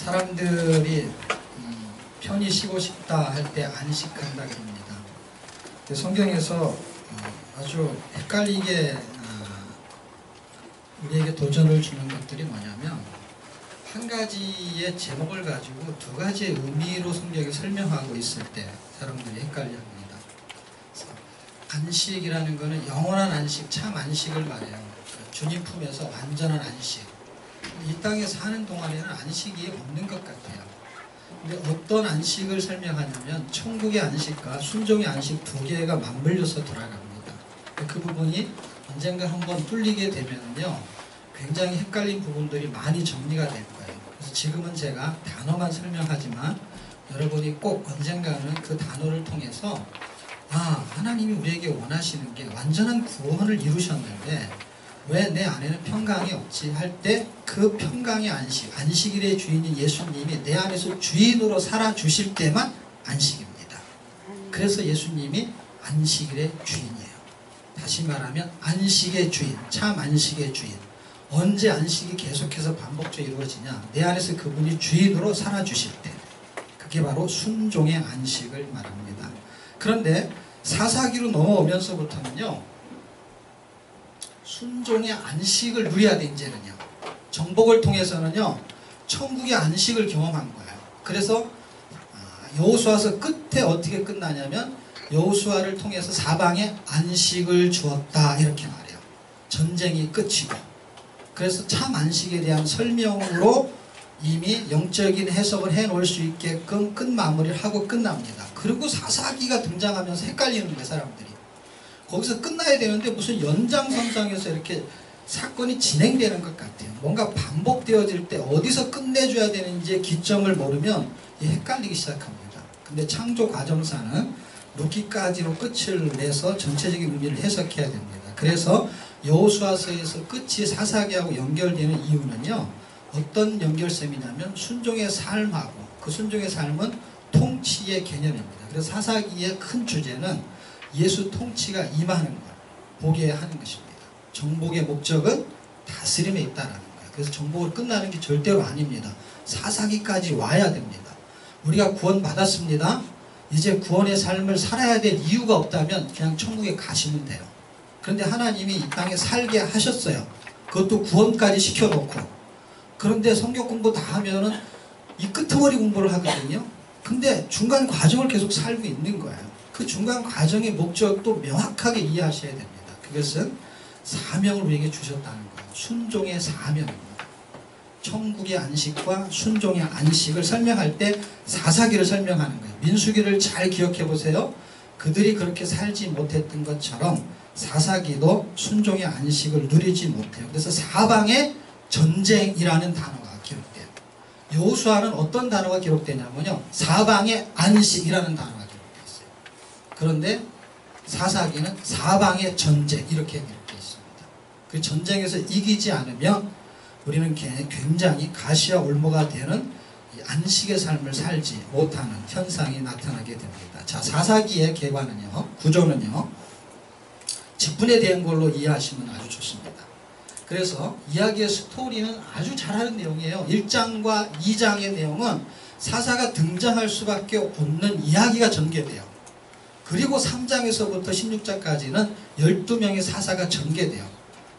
사람들이 편히 쉬고 싶다 할 때 안식한다 그럽니다. 성경에서 아주 헷갈리게 우리에게 도전을 주는 것들이 뭐냐면, 한 가지의 제목을 가지고 두 가지의 의미로 성경이 설명하고 있을 때 사람들이 헷갈려합니다. 안식이라는 것은 영원한 안식, 참 안식을 말해요. 주님 품에서 완전한 안식. 이 땅에 사는 동안에는 안식이 없는 것 같아요. 근데 어떤 안식을 설명하냐면 천국의 안식과 순종의 안식 두 개가 맞물려서 돌아갑니다. 그 부분이 언젠가 한번 뚫리게 되면요, 굉장히 헷갈린 부분들이 많이 정리가 될 거예요. 그래서 지금은 제가 단어만 설명하지만 여러분이 꼭 언젠가는 그 단어를 통해서 하나님이 우리에게 원하시는 게 완전한 구원을 이루셨는데 왜 내 안에는 평강이 없지 할 때 그 평강의 안식, 안식일의 주인인 예수님이 내 안에서 주인으로 살아주실 때만 안식입니다. 그래서 예수님이 안식일의 주인이에요. 다시 말하면 안식의 주인, 참 안식의 주인. 언제 안식이 계속해서 반복적으로 이루어지냐? 내 안에서 그분이 주인으로 살아주실 때. 그게 바로 순종의 안식을 말합니다. 그런데 사사기로 넘어오면서부터는요, 순종의 안식을 누려야 돼. 이제는요, 정복을 통해서는요 천국의 안식을 경험한 거예요. 그래서 여호수아서 끝에 어떻게 끝나냐면, 여호수아를 통해서 사방에 안식을 주었다 이렇게 말해요. 전쟁이 끝이고. 그래서 참 안식에 대한 설명으로 이미 영적인 해석을 해놓을 수 있게끔 끝마무리를 하고 끝납니다. 그리고 사사기가 등장하면서 헷갈리는 거예요, 사람들이. 거기서 끝나야 되는데 무슨 연장선상에서 이렇게 사건이 진행되는 것 같아요. 뭔가 반복되어질 때 어디서 끝내줘야 되는지 기점을 모르면 헷갈리기 시작합니다. 근데 창조 과정사는 룻기까지로 끝을 내서 전체적인 의미를 해석해야 됩니다. 그래서 여호수아서에서 끝이 사사기하고 연결되는 이유는요, 어떤 연결점이냐면 순종의 삶하고, 그 순종의 삶은 통치의 개념입니다. 그래서 사사기의 큰 주제는 예수 통치가 임하는 것, 보게 하는 것입니다. 정복의 목적은 다스림에 있다는 거예요. 그래서 정복을 끝나는 게 절대로 아닙니다. 사사기까지 와야 됩니다. 우리가 구원받았습니다. 이제 구원의 삶을 살아야 될 이유가 없다면 그냥 천국에 가시면 돼요. 그런데 하나님이 이 땅에 살게 하셨어요. 그것도 구원까지 시켜놓고. 그런데 성경 공부 다 하면은 이 끄트머리 공부를 하거든요. 근데 중간 과정을 계속 살고 있는 거예요. 그 중간 과정의 목적도 명확하게 이해하셔야 됩니다. 그것은 사명을 우리에게 주셨다는 거예요. 순종의 사명입니다. 천국의 안식과 순종의 안식을 설명할 때 사사기를 설명하는 거예요. 민수기를 잘 기억해 보세요. 그들이 그렇게 살지 못했던 것처럼 사사기도 순종의 안식을 누리지 못해요. 그래서 사방에 전쟁이라는 단어가 기록돼요. 여호수아는 어떤 단어가 기록되냐면요, 사방에 안식이라는 단어가 기록되어 있어요. 그런데 사사기는 사방에 전쟁 이렇게 기록되어 있습니다. 그 전쟁에서 이기지 않으면 우리는 굉장히 가시와 올무가 되는 안식의 삶을 살지 못하는 현상이 나타나게 됩니다. 자, 사사기의 계관은요, 구조는요, 직분에 대한 걸로 이해하시면 아주 좋습니다. 그래서 이야기의 스토리는 아주 잘하는 내용이에요. 1장과 2장의 내용은 사사가 등장할 수밖에 없는 이야기가 전개돼요. 그리고 3장에서부터 16장까지는 12명의 사사가 전개돼요.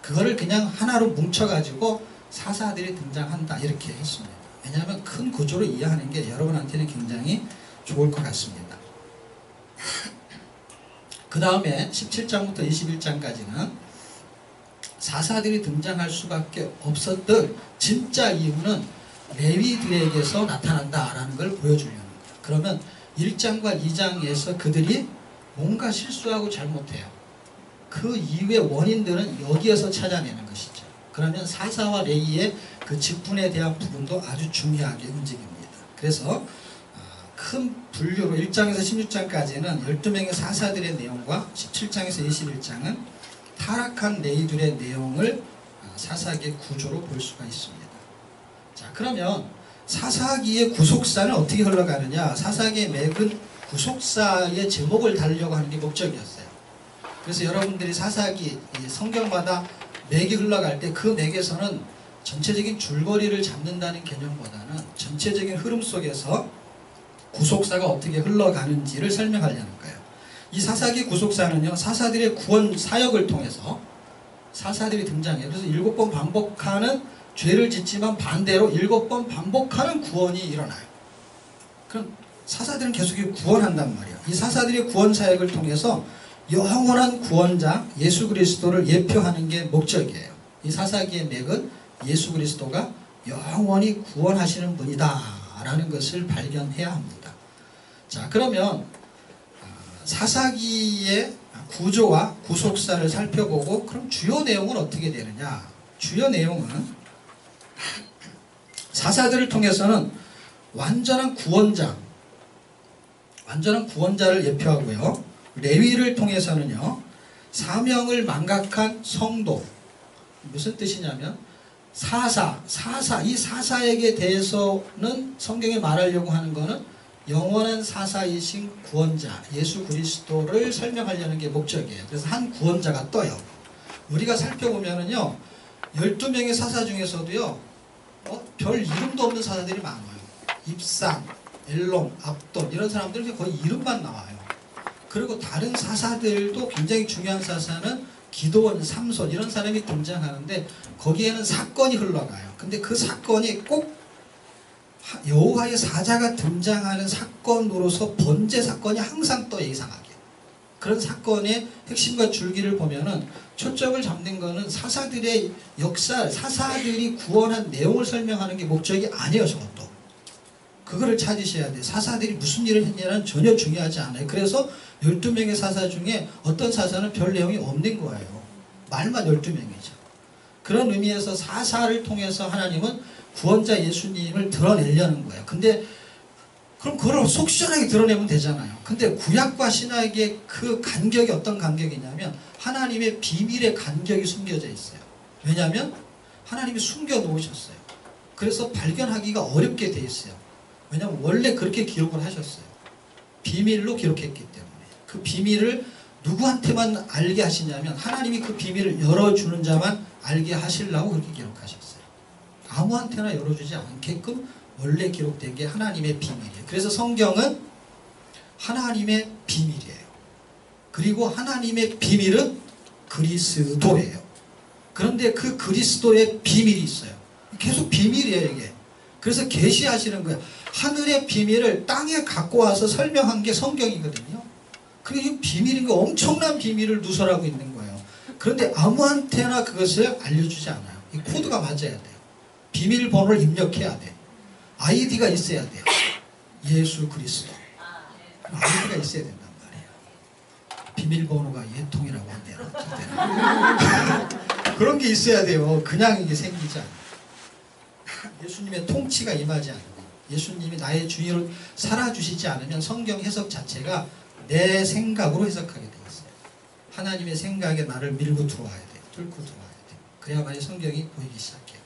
그거를 그냥 하나로 뭉쳐가지고 사사들이 등장한다 이렇게 했습니다. 왜냐하면 큰 구조로 이해하는 게 여러분한테는 굉장히 좋을 것 같습니다. 그 다음에 17장부터 21장까지는 사사들이 등장할 수밖에 없었던 진짜 이유는 레위들에게서 나타난다라는 걸 보여주려는 거예요. 그러면 1장과 2장에서 그들이 뭔가 실수하고 잘못해요. 그 이유의 원인들은 여기에서 찾아내는 것이죠. 그러면 사사와 레위의 그 직분에 대한 부분도 아주 중요하게 움직입니다. 그래서 큰 분류로 1장에서 16장까지는 12명의 사사들의 내용과 17장에서 21장은 타락한 레위들의 내용을 사사기의 구조로 볼 수가 있습니다. 자, 그러면 사사기의 구속사는 어떻게 흘러가느냐? 사사기의 맥은 구속사의 제목을 다루려고 하는 게 목적이었어요. 그래서 여러분들이 사사기 성경마다 맥이 흘러갈 때 그 맥에서는 전체적인 줄거리를 잡는다는 개념보다는 전체적인 흐름 속에서 구속사가 어떻게 흘러가는지를 설명하려는 거예요. 이 사사기 구속사는요, 사사들의 구원 사역을 통해서 사사들이 등장해요. 그래서 7번 반복하는 죄를 짓지만 반대로 7번 반복하는 구원이 일어나요. 그럼 사사들은 계속 구원한단 말이에요. 이 사사들의 구원 사역을 통해서 영원한 구원자 예수 그리스도를 예표하는 게 목적이에요. 이 사사기의 맥은 예수 그리스도가 영원히 구원하시는 분이다 라는 것을 발견해야 합니다. 자, 그러면 사사기의 구조와 구속사를 살펴보고 그럼 주요 내용은 어떻게 되느냐. 주요 내용은 사사들을 통해서는 완전한 구원자를 예표하고요. 레위를 통해서는요, 사명을 망각한 성도. 무슨 뜻이냐면 이 사사에게 대해서는 성경에 말하려고 하는 것은 영원한 사사이신 구원자 예수 그리스도를 설명하려는 게 목적이에요. 그래서 한 구원자가 떠요. 우리가 살펴보면은요, 12명의 사사 중에서도요, 별 이름도 없는 사사들이 많아요. 입산, 엘롬, 압돈 이런 사람들은 거의 이름만 나와요. 그리고 다른 사사들도 굉장히 중요한 사사는 기도원, 삼손 이런 사람이 등장하는데 거기에는 사건이 흘러가요. 근데 그 사건이 꼭 여호와의 사자가 등장하는 사건으로서 번제 사건이 항상 떠요. 이상하게. 그런 사건의 핵심과 줄기를 보면은 초점을 잡는 거는 사사들의 역사, 사사들이 구원한 내용을 설명하는 게 목적이 아니에요. 저것도. 그거를 찾으셔야 돼요. 사사들이 무슨 일을 했냐는 전혀 중요하지 않아요. 그래서 12명의 사사 중에 어떤 사사는 별 내용이 없는 거예요. 말만 12명이죠. 그런 의미에서 사사를 통해서 하나님은 구원자 예수님을 드러내려는 거예요. 근데 그럼 그걸 속 시원하게 드러내면 되잖아요. 근데 구약과 신약의 그 간격이 어떤 간격이냐면 하나님의 비밀의 간격이 숨겨져 있어요. 왜냐하면 하나님이 숨겨 놓으셨어요. 그래서 발견하기가 어렵게 돼 있어요. 왜냐하면 원래 그렇게 기록을 하셨어요. 비밀로 기록했기 때문에. 그 비밀을 누구한테만 알게 하시냐면 하나님이 그 비밀을 열어주는 자만 알게 하시려고 그렇게 기록하셨어요. 아무한테나 열어주지 않게끔 원래 기록된 게 하나님의 비밀이에요. 그래서 성경은 하나님의 비밀이에요. 그리고 하나님의 비밀은 그리스도예요. 그런데 그 그리스도의 비밀이 있어요. 계속 비밀이에요, 이게. 그래서 계시하시는 거예요. 하늘의 비밀을 땅에 갖고 와서 설명한 게 성경이거든요. 그게 이 비밀인 거, 엄청난 비밀을 누설하고 있는 거예요. 그런데 아무한테나 그것을 알려주지 않아요. 이 코드가 맞아야 돼요. 비밀번호를 입력해야 돼. 아이디가 있어야 돼요. 예수 그리스도. 아이디가 있어야 된단 말이에요. 비밀번호가 예통이라고 한대요. 그런 게 있어야 돼요. 그냥 이게 생기지 않아요. 예수님의 통치가 임하지 않으면, 예수님이 나의 주인으로 살아주시지 않으면 성경 해석 자체가 내 생각으로 해석하게 되어 있어요. 하나님의 생각에 나를 밀고 들어와야 돼요. 뚫고 들어와야 돼요. 그래야만이 성경이 보이기 시작해요.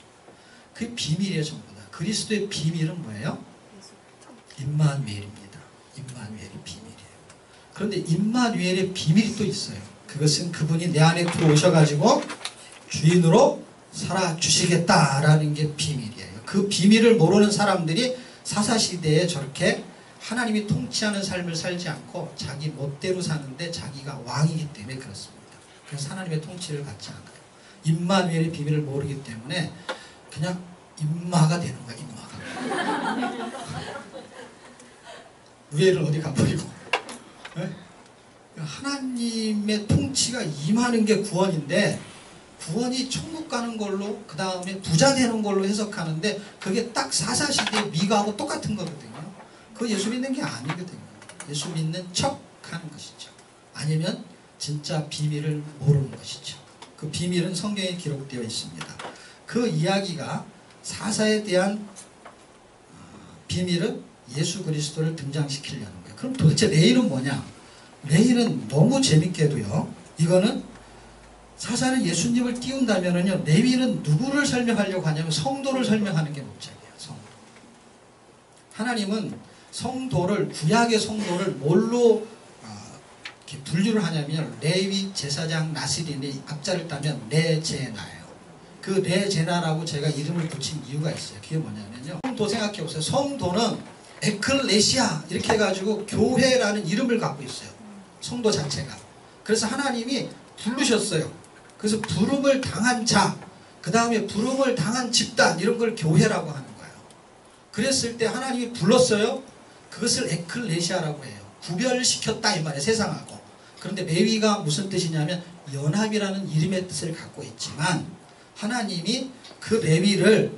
그 비밀이에요, 전부 다. 그리스도의 비밀은 뭐예요? 임마누엘입니다. 임마누엘이 비밀이에요. 그런데 임마누엘의 비밀이 또 있어요. 그것은 그분이 내 안에 들어오셔가지고 주인으로 살아주시겠다라는 게 비밀이에요. 그 비밀을 모르는 사람들이 사사시대에 저렇게 하나님이 통치하는 삶을 살지 않고 자기 멋대로 사는데 자기가 왕이기 때문에 그렇습니다. 그래서 하나님의 통치를 갖지 않아요. 임마누엘의 비밀을 모르기 때문에 그냥 임마가 되는 거야, 임마가. 우애를 어디 가버리고. 네? 하나님의 통치가 임하는 게 구원인데 구원이 천국 가는 걸로 그 다음에 부자 되는 걸로 해석하는데 그게 딱 사사시대의 미가하고 똑같은 거거든요. 그거 예수 믿는 게 아니거든요. 예수 믿는 척 하는 것이죠. 아니면 진짜 비밀을 모르는 것이죠. 그 비밀은 성경에 기록되어 있습니다. 그 이야기가 사사에 대한 비밀은 예수 그리스도를 등장시키려는 거예요. 그럼 도대체 레위는 뭐냐? 레위는 너무 재밌게도요. 이거는 사사는 예수님을 띄운다면은요. 레위는 누구를 설명하려고 하냐면 성도를 설명하는 게 목적이에요. 성도. 하나님은 성도를 구약의 성도를 뭘로 분류를 하냐면 레위, 제사장, 나스린의 앞자를 따면 레제나예요. 그 레제나라고 제가 이름을 붙인 이유가 있어요. 그게 뭐냐면요. 성도 생각해 보세요. 성도는 에클레시아 이렇게 해가지고 교회라는 이름을 갖고 있어요. 성도 자체가. 그래서 하나님이 부르셨어요. 그래서 부름을 당한 자, 그 다음에 부름을 당한 집단, 이런 걸 교회라고 하는 거예요. 그랬을 때 하나님이 불렀어요. 그것을 에클레시아라고 해요. 구별시켰다 이 말이에요. 세상하고. 그런데 레위가 무슨 뜻이냐면 연합이라는 이름의 뜻을 갖고 있지만 하나님이 그 레위를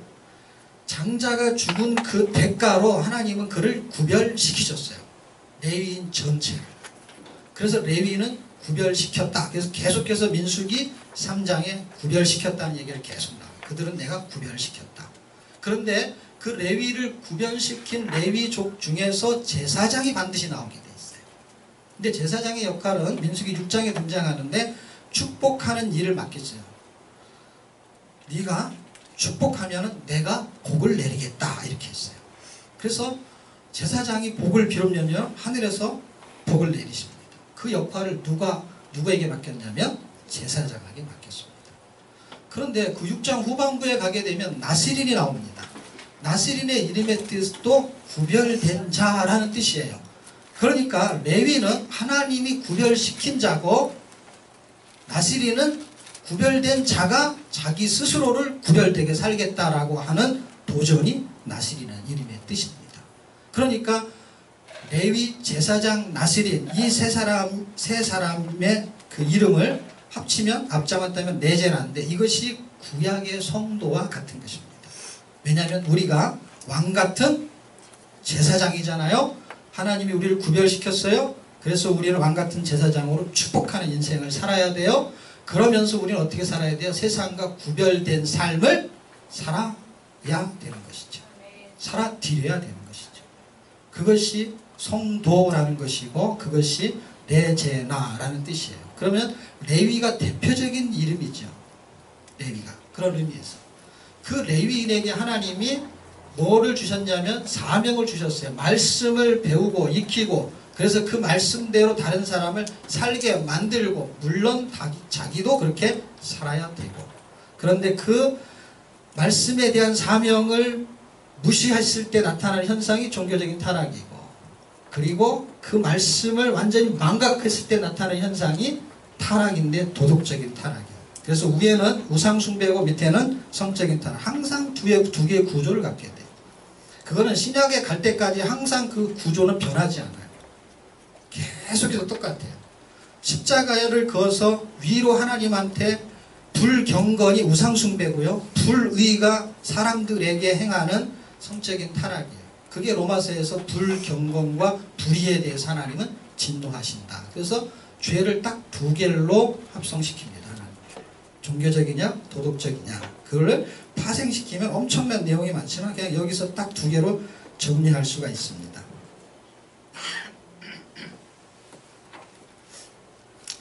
장자가 죽은 그 대가로 하나님은 그를 구별시키셨어요. 레위인 전체를. 그래서 레위는 구별시켰다. 그래서 계속해서 민수기 3장에 구별시켰다는 얘기를 계속 나와요. 그들은 내가 구별시켰다. 그런데 그 레위를 구별시킨 레위족 중에서 제사장이 반드시 나오게 돼 있어요. 근데 제사장의 역할은 민수기 6장에 등장하는데 축복하는 일을 맡겼어요. 네가 축복하면 내가 복을 내리겠다 이렇게 했어요. 그래서 제사장이 복을 빌으면요 하늘에서 복을 내리십니다. 그 역할을 누구에게 맡겼냐면 제사장에게 맡겼습니다. 그런데 그 6장 후반부에 가게 되면 나시린이 나옵니다. 나시린의 이름의 뜻도 구별된 자라는 뜻이에요. 그러니까 레위는 하나님이 구별시킨 자고 나시린은 구별된 자가 자기 스스로를 구별되게 살겠다라고 하는 도전이 나시린이라는 이름의 뜻입니다. 그러니까 레위, 제사장, 나시린 이 세 사람의 그 이름을 합치면 앞잡았다면 네제나인데 이것이 구약의 성도와 같은 것입니다. 왜냐하면 우리가 왕같은 제사장이잖아요. 하나님이 우리를 구별시켰어요. 그래서 우리는 왕같은 제사장으로 축복하는 인생을 살아야 돼요. 그러면서 우리는 어떻게 살아야 돼요? 세상과 구별된 삶을 살아야 되는 것이죠. 살아드려야 되는 것이죠. 그것이 성도라는 것이고 그것이 레제나라는 뜻이에요. 그러면 레위가 대표적인 이름이죠. 레위가. 그런 의미에서. 그 레위인에게 하나님이 뭐를 주셨냐면 사명을 주셨어요. 말씀을 배우고 익히고 그래서 그 말씀대로 다른 사람을 살게 만들고 물론 자기도 그렇게 살아야 되고 그런데 그 말씀에 대한 사명을 무시했을 때 나타나는 현상이 종교적인 타락이고 그리고 그 말씀을 완전히 망각했을 때 나타나는 현상이 타락인데 도덕적인 타락이에요. 그래서 위에는 우상숭배고 밑에는 성적인 타락. 항상 두 개의 구조를 갖게 돼요. 그거는 신약에 갈 때까지 항상 그 구조는 변하지 않아요. 계속해서 똑같아요. 십자가를 그어서 위로 하나님한테 불경건이 우상숭배고요. 불의가 사람들에게 행하는 성적인 타락이에요. 그게 로마서에서 불경건과 불의에 대해서 하나님은 진노하신다. 그래서 죄를 딱 두 개로 합성시킵니다. 하나님. 종교적이냐 도덕적이냐 그걸 파생시키면 엄청난 내용이 많지만 그냥 여기서 딱 두 개로 정리할 수가 있습니다.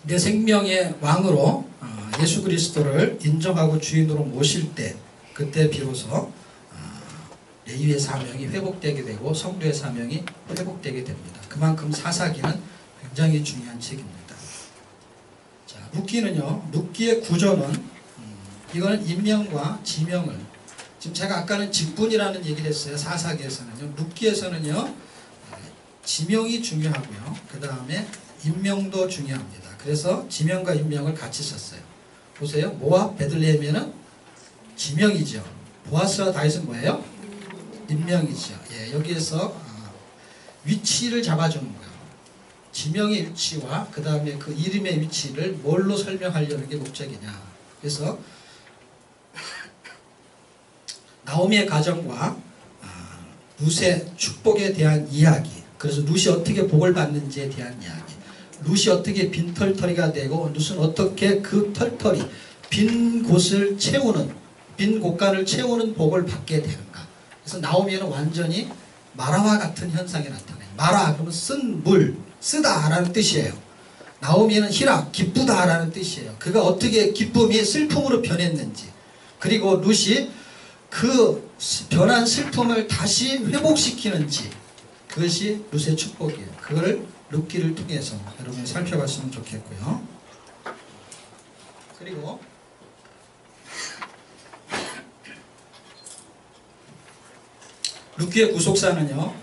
내 생명의 왕으로 예수 그리스도를 인정하고 주인으로 모실 때 그때 비로소 레위의 사명이 회복되게 되고 성도의 사명이 회복되게 됩니다. 그만큼 사사기는 굉장히 중요한 책입니다. 자, 룻기는요. 룻기의 구조는 이거는 임명과 지명을 지금 제가 아까는 직분이라는 얘기를 했어요. 사사기에서는요. 룻기에서는요. 지명이 중요하고요. 그 다음에 임명도 중요합니다. 그래서 지명과 임명을 같이 썼어요. 보세요. 모압 베들레헴에는 지명이죠. 보아스와 다윗은 뭐예요? 임명이죠. 예, 여기에서 위치를 잡아주는 거예요. 지명의 위치와 그 다음에 그 이름의 위치를 뭘로 설명하려는 게 목적이냐. 그래서 나오미의 가정과 룻의 축복에 대한 이야기. 그래서 룻이 어떻게 복을 받는지에 대한 이야기. 룻이 어떻게 빈 털터리가 되고 룻은 어떻게 그 털터리 빈 곳을 채우는 빈 곳간을 채우는 복을 받게 되는가. 그래서 나오미에는 완전히 마라와 같은 현상이 나타나요. 마라 그러면 쓴 물, 쓰다라는 뜻이에요. 나오미에는 희락, 기쁘다라는 뜻이에요. 그가 어떻게 기쁨이 슬픔으로 변했는지 그리고 룻이 그 변한 슬픔을 다시 회복시키는지 그것이 룻의 축복이에요. 그걸 룻기를 통해서 여러분이 살펴봤으면 좋겠고요. 그리고 룻기의 구속사는요,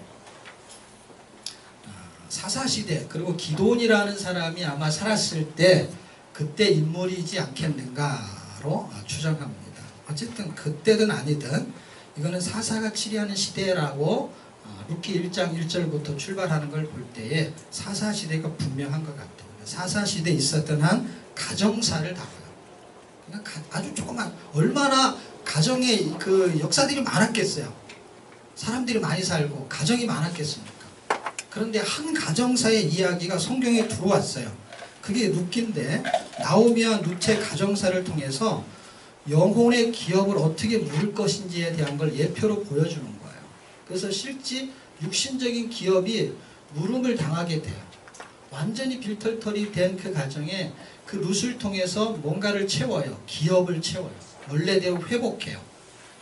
사사시대 그리고 기돈이라는 사람이 아마 살았을 때 그때 인물이지 않겠는가로 추정합니다. 어쨌든 그때든 아니든 이거는 사사가 치리하는 시대라고 룻기 1장 1절부터 출발하는 걸 볼 때에 사사시대가 분명한 것 같아요. 사사시대에 있었던 한 가정사를 다뤄요. 그러니까 아주 조그만, 얼마나 가정에 그 역사들이 많았겠어요. 사람들이 많이 살고 가정이 많았겠습니까? 그런데 한 가정사의 이야기가 성경에 들어왔어요. 그게 룻기인데, 나오미와 룻의 가정사를 통해서 영혼의 기업을 어떻게 물을 것인지에 대한 걸 예표로 보여주는 거예요. 그래서 실제 육신적인 기업이 물음을 당하게 돼요. 완전히 빌털털이 된 그 가정에 그 룻을 통해서 뭔가를 채워요. 기업을 채워요. 원래대로 회복해요.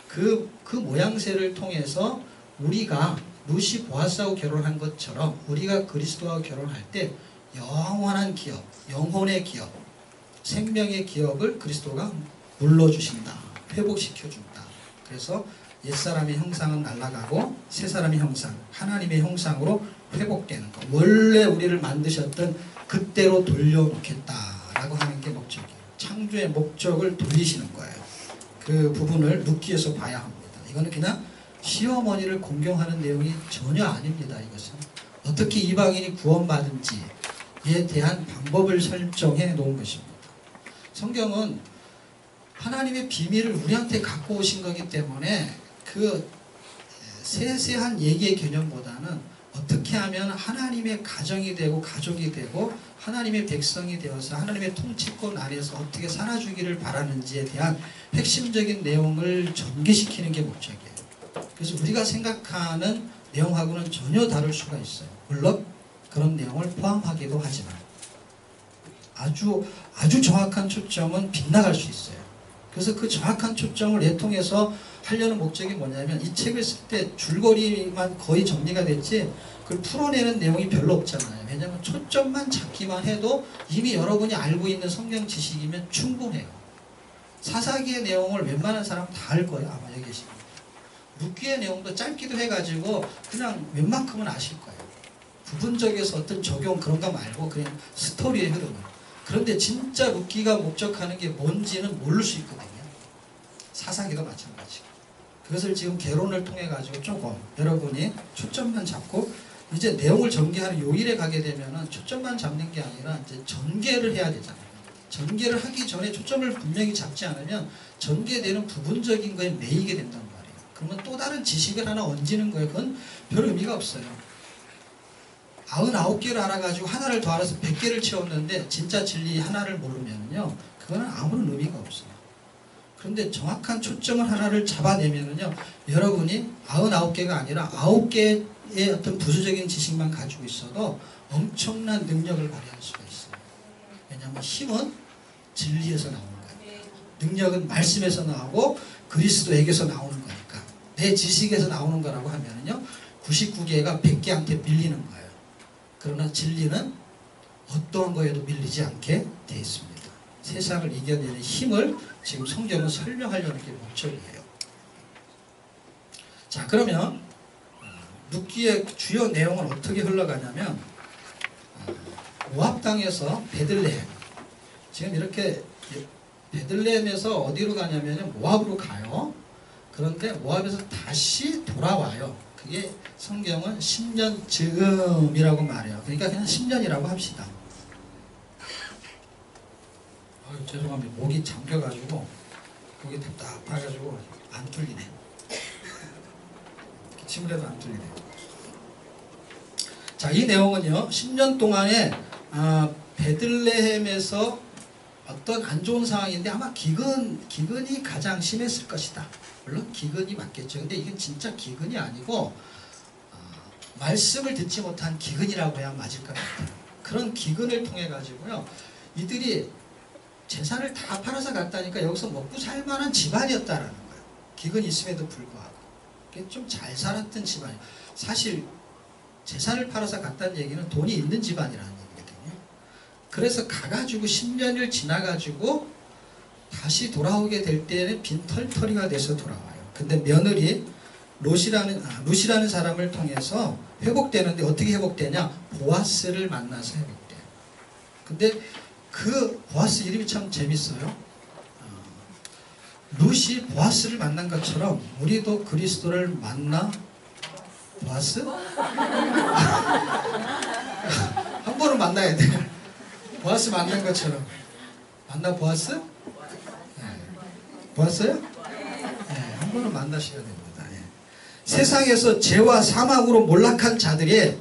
그 모양새를 통해서 우리가 룻이 보아스하고 결혼한 것처럼 우리가 그리스도와 결혼할 때 영원한 기업, 영혼의 기업, 생명의 기업을 그리스도가 물러주신다. 회복시켜준다. 그래서 옛사람의 형상은 날아가고 새사람의 형상, 하나님의 형상으로 회복되는 것. 원래 우리를 만드셨던 그때로 돌려놓겠다라고 하는 게 목적이에요. 창조의 목적을 돌리시는 거예요. 그 부분을 룻기에서 봐야 합니다. 이거는 그냥 시어머니를 공경하는 내용이 전혀 아닙니다. 이것은 어떻게 이방인이 구원받은지에 대한 방법을 설정해 놓은 것입니다. 성경은 하나님의 비밀을 우리한테 갖고 오신 거기 때문에 그 세세한 얘기의 개념보다는 어떻게 하면 하나님의 가정이 되고 가족이 되고 하나님의 백성이 되어서 하나님의 통치권 아래에서 어떻게 살아주기를 바라는지에 대한 핵심적인 내용을 전개시키는 게 목적이에요. 그래서 우리가 생각하는 내용하고는 전혀 다를 수가 있어요. 물론 그런 내용을 포함하기도 하지만 아주 정확한 초점은 빗나갈 수 있어요. 그래서 그 정확한 초점을 내통해서 하려는 목적이 뭐냐면, 이 책을 쓸 때 줄거리만 거의 정리가 됐지 그걸 풀어내는 내용이 별로 없잖아요. 왜냐하면 초점만 잡기만 해도 이미 여러분이 알고 있는 성경 지식이면 충분해요. 사사기의 내용을 웬만한 사람 다 알 거예요. 아마 여기 계시면. 룻기의 내용도 짧기도 해가지고 그냥 웬만큼은 아실 거예요. 부분적에서 어떤 적용 그런 거 말고 그냥 스토리의 흐름을. 그런데 진짜 룻기가 목적하는 게 뭔지는 모를 수 있거든요. 사사기도 마찬가지고. 그것을 지금 개론을 통해 가지고 조금 여러분이 초점만 잡고 이제 내용을 전개하는 요일에 가게 되면은 초점만 잡는 게 아니라 이제 전개를 해야 되잖아요. 전개를 하기 전에 초점을 분명히 잡지 않으면 전개되는 부분적인 거에 매이게 된단 말이에요. 그러면 또 다른 지식을 하나 얹는 거예요. 그건 별 의미가 없어요. 99개를 알아가지고 하나를 더 알아서 100개를 채웠는데 진짜 진리 하나를 모르면요, 그거는 아무런 의미가 없어요. 그런데 정확한 초점을 하나를 잡아내면은요, 여러분이 99개가 아니라 9개의 어떤 부수적인 지식만 가지고 있어도 엄청난 능력을 발휘할 수가 있어요. 왜냐하면 힘은 진리에서 나오는 거예요. 능력은 말씀에서 나오고 그리스도에게서 나오는 거니까. 내 지식에서 나오는 거라고 하면은요, 99개가 100개한테 밀리는 거예요. 그러나 진리는 어떠한 거에도 밀리지 않게 되어 있습니다. 세상을 이겨내는 힘을 지금 성경은 설명하려는 게 목적이에요. 자, 그러면 룻기의 주요 내용은 어떻게 흘러가냐면, 모압 땅에서 베들레헴, 지금 이렇게 베들레헴에서 어디로 가냐면 모압으로 가요. 그런데 모압에서 다시 돌아와요. 그게 성경은 10년 즈음이라고 말해요. 그러니까 그냥 10년이라고 합시다. 죄송합니다. 목이 잠겨가지고 목이 답답해가지고 안 뚫리네. 기침을 해도 안 뚫리네. 자, 이 내용은요, 10년 동안에 베들레헴에서 어떤 안 좋은 상황인데 아마 기근이 가장 심했을 것이다. 물론 기근이 맞겠죠. 근데 이건 진짜 기근이 아니고 말씀을 듣지 못한 기근이라고 해야 맞을 것 같아요. 그런 기근을 통해 가지고요, 이들이 재산을 다 팔아서 갔다니까 여기서 먹고 살 만한 집안이었다라는 거예요. 기근이 있음에도 불구하고. 좀 잘 살았던 집안이에요. 사실 재산을 팔아서 갔다는 얘기는 돈이 있는 집안이라는 얘기거든요. 그래서 가가지고 10년을 지나가지고 다시 돌아오게 될 때는 빈털터리가 돼서 돌아와요. 근데 며느리 룻이라는 사람을 통해서 회복되는데 어떻게 회복되냐? 보아스를 만나서 회복돼요. 근데 그 보아스 이름이 참 재밌어요. 룻이 보아스를 만난 것처럼 우리도 그리스도를 만나 보아스? 한 번은 만나야 돼요. 보아스 만난 것처럼. 만나 보아스? 네. 보았어요? 네, 한 번은 만나셔야 됩니다. 네. 세상에서 죄와 사망으로 몰락한 자들이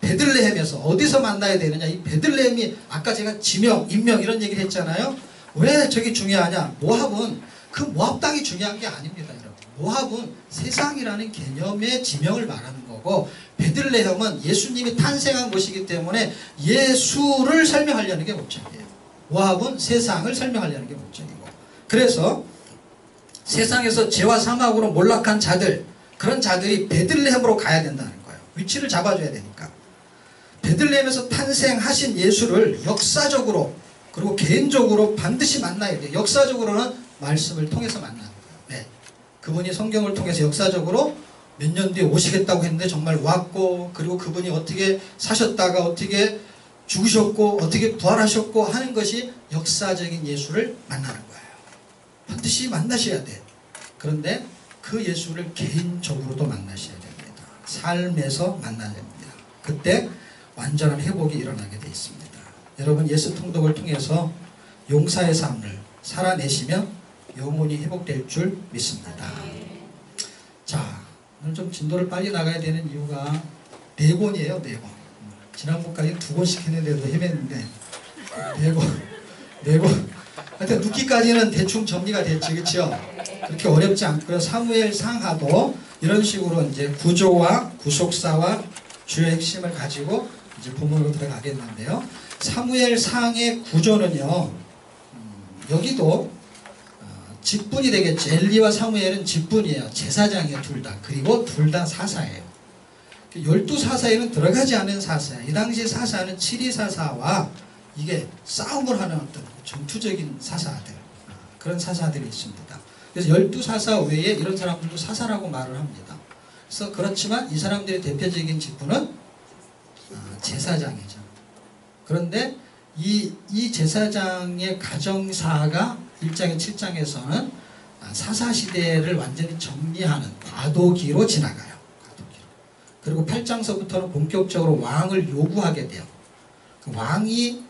베들레헴에서 어디서 만나야 되느냐? 이 베들레헴이 아까 제가 지명, 인명 이런 얘기를 했잖아요. 왜 저게 중요하냐? 모압은 그 모압 땅이 중요한 게 아닙니다, 여러분. 모압은 세상이라는 개념의 지명을 말하는 거고, 베들레헴은 예수님이 탄생한 곳이기 때문에 예수를 설명하려는 게 목적이에요. 모압은 세상을 설명하려는 게 목적이고, 그래서 세상에서 죄와 사망으로 몰락한 자들, 그런 자들이 베들레헴으로 가야 된다는 거예요. 위치를 잡아줘야 되니까. 베들레헴에서 탄생하신 예수를 역사적으로 그리고 개인적으로 반드시 만나야 돼요. 역사적으로는 말씀을 통해서 만나는 거예요. 네. 그분이 성경을 통해서 역사적으로 몇 년 뒤에 오시겠다고 했는데 정말 왔고, 그리고 그분이 어떻게 사셨다가 어떻게 죽으셨고 어떻게 부활하셨고 하는 것이 역사적인 예수를 만나는 거예요. 반드시 만나셔야 돼요. 그런데 그 예수를 개인적으로도 만나셔야 됩니다. 삶에서 만나야 됩니다. 그때 완전한 회복이 일어나게 되어 있습니다. 여러분, 예수 통독을 통해서 용사의 삶을 살아내시면 영혼이 회복될 줄 믿습니다. 자, 오늘 좀 진도를 빨리 나가야 되는 이유가 4권이에요. 4권. 지난번까지 2권씩 했는데도 헤맸는데 4권. 하여튼 눕기까지는 대충 정리가 됐죠. 그렇죠? 그렇게 어렵지 않고요. 사무엘 상하도 이런 식으로 이제 구조와 구속사와 주요 핵심을 가지고 이제 본문으로 들어가겠는데요. 사무엘 상의 구조는요, 여기도 직분이 되겠죠. 엘리와 사무엘은 직분이에요. 제사장이에요, 둘 다. 그리고 둘 다 사사예요. 12사사에는 들어가지 않은 사사예요. 이 당시 사사는 7.2사사와 이게 싸움을 하는 어떤 전투적인 사사들, 그런 사사들이 있습니다. 그래서 12사사 외에 이런 사람들도 사사라고 말을 합니다. 그래서 그렇지만 이 사람들의 대표적인 직분은 제사장이죠. 그런데 이 제사장의 가정사가 1장의 7장에서는 사사시대를 완전히 정리하는 과도기로 지나가요. 과도기로. 그리고 8장서부터는 본격적으로 왕을 요구하게 돼요. 그 왕이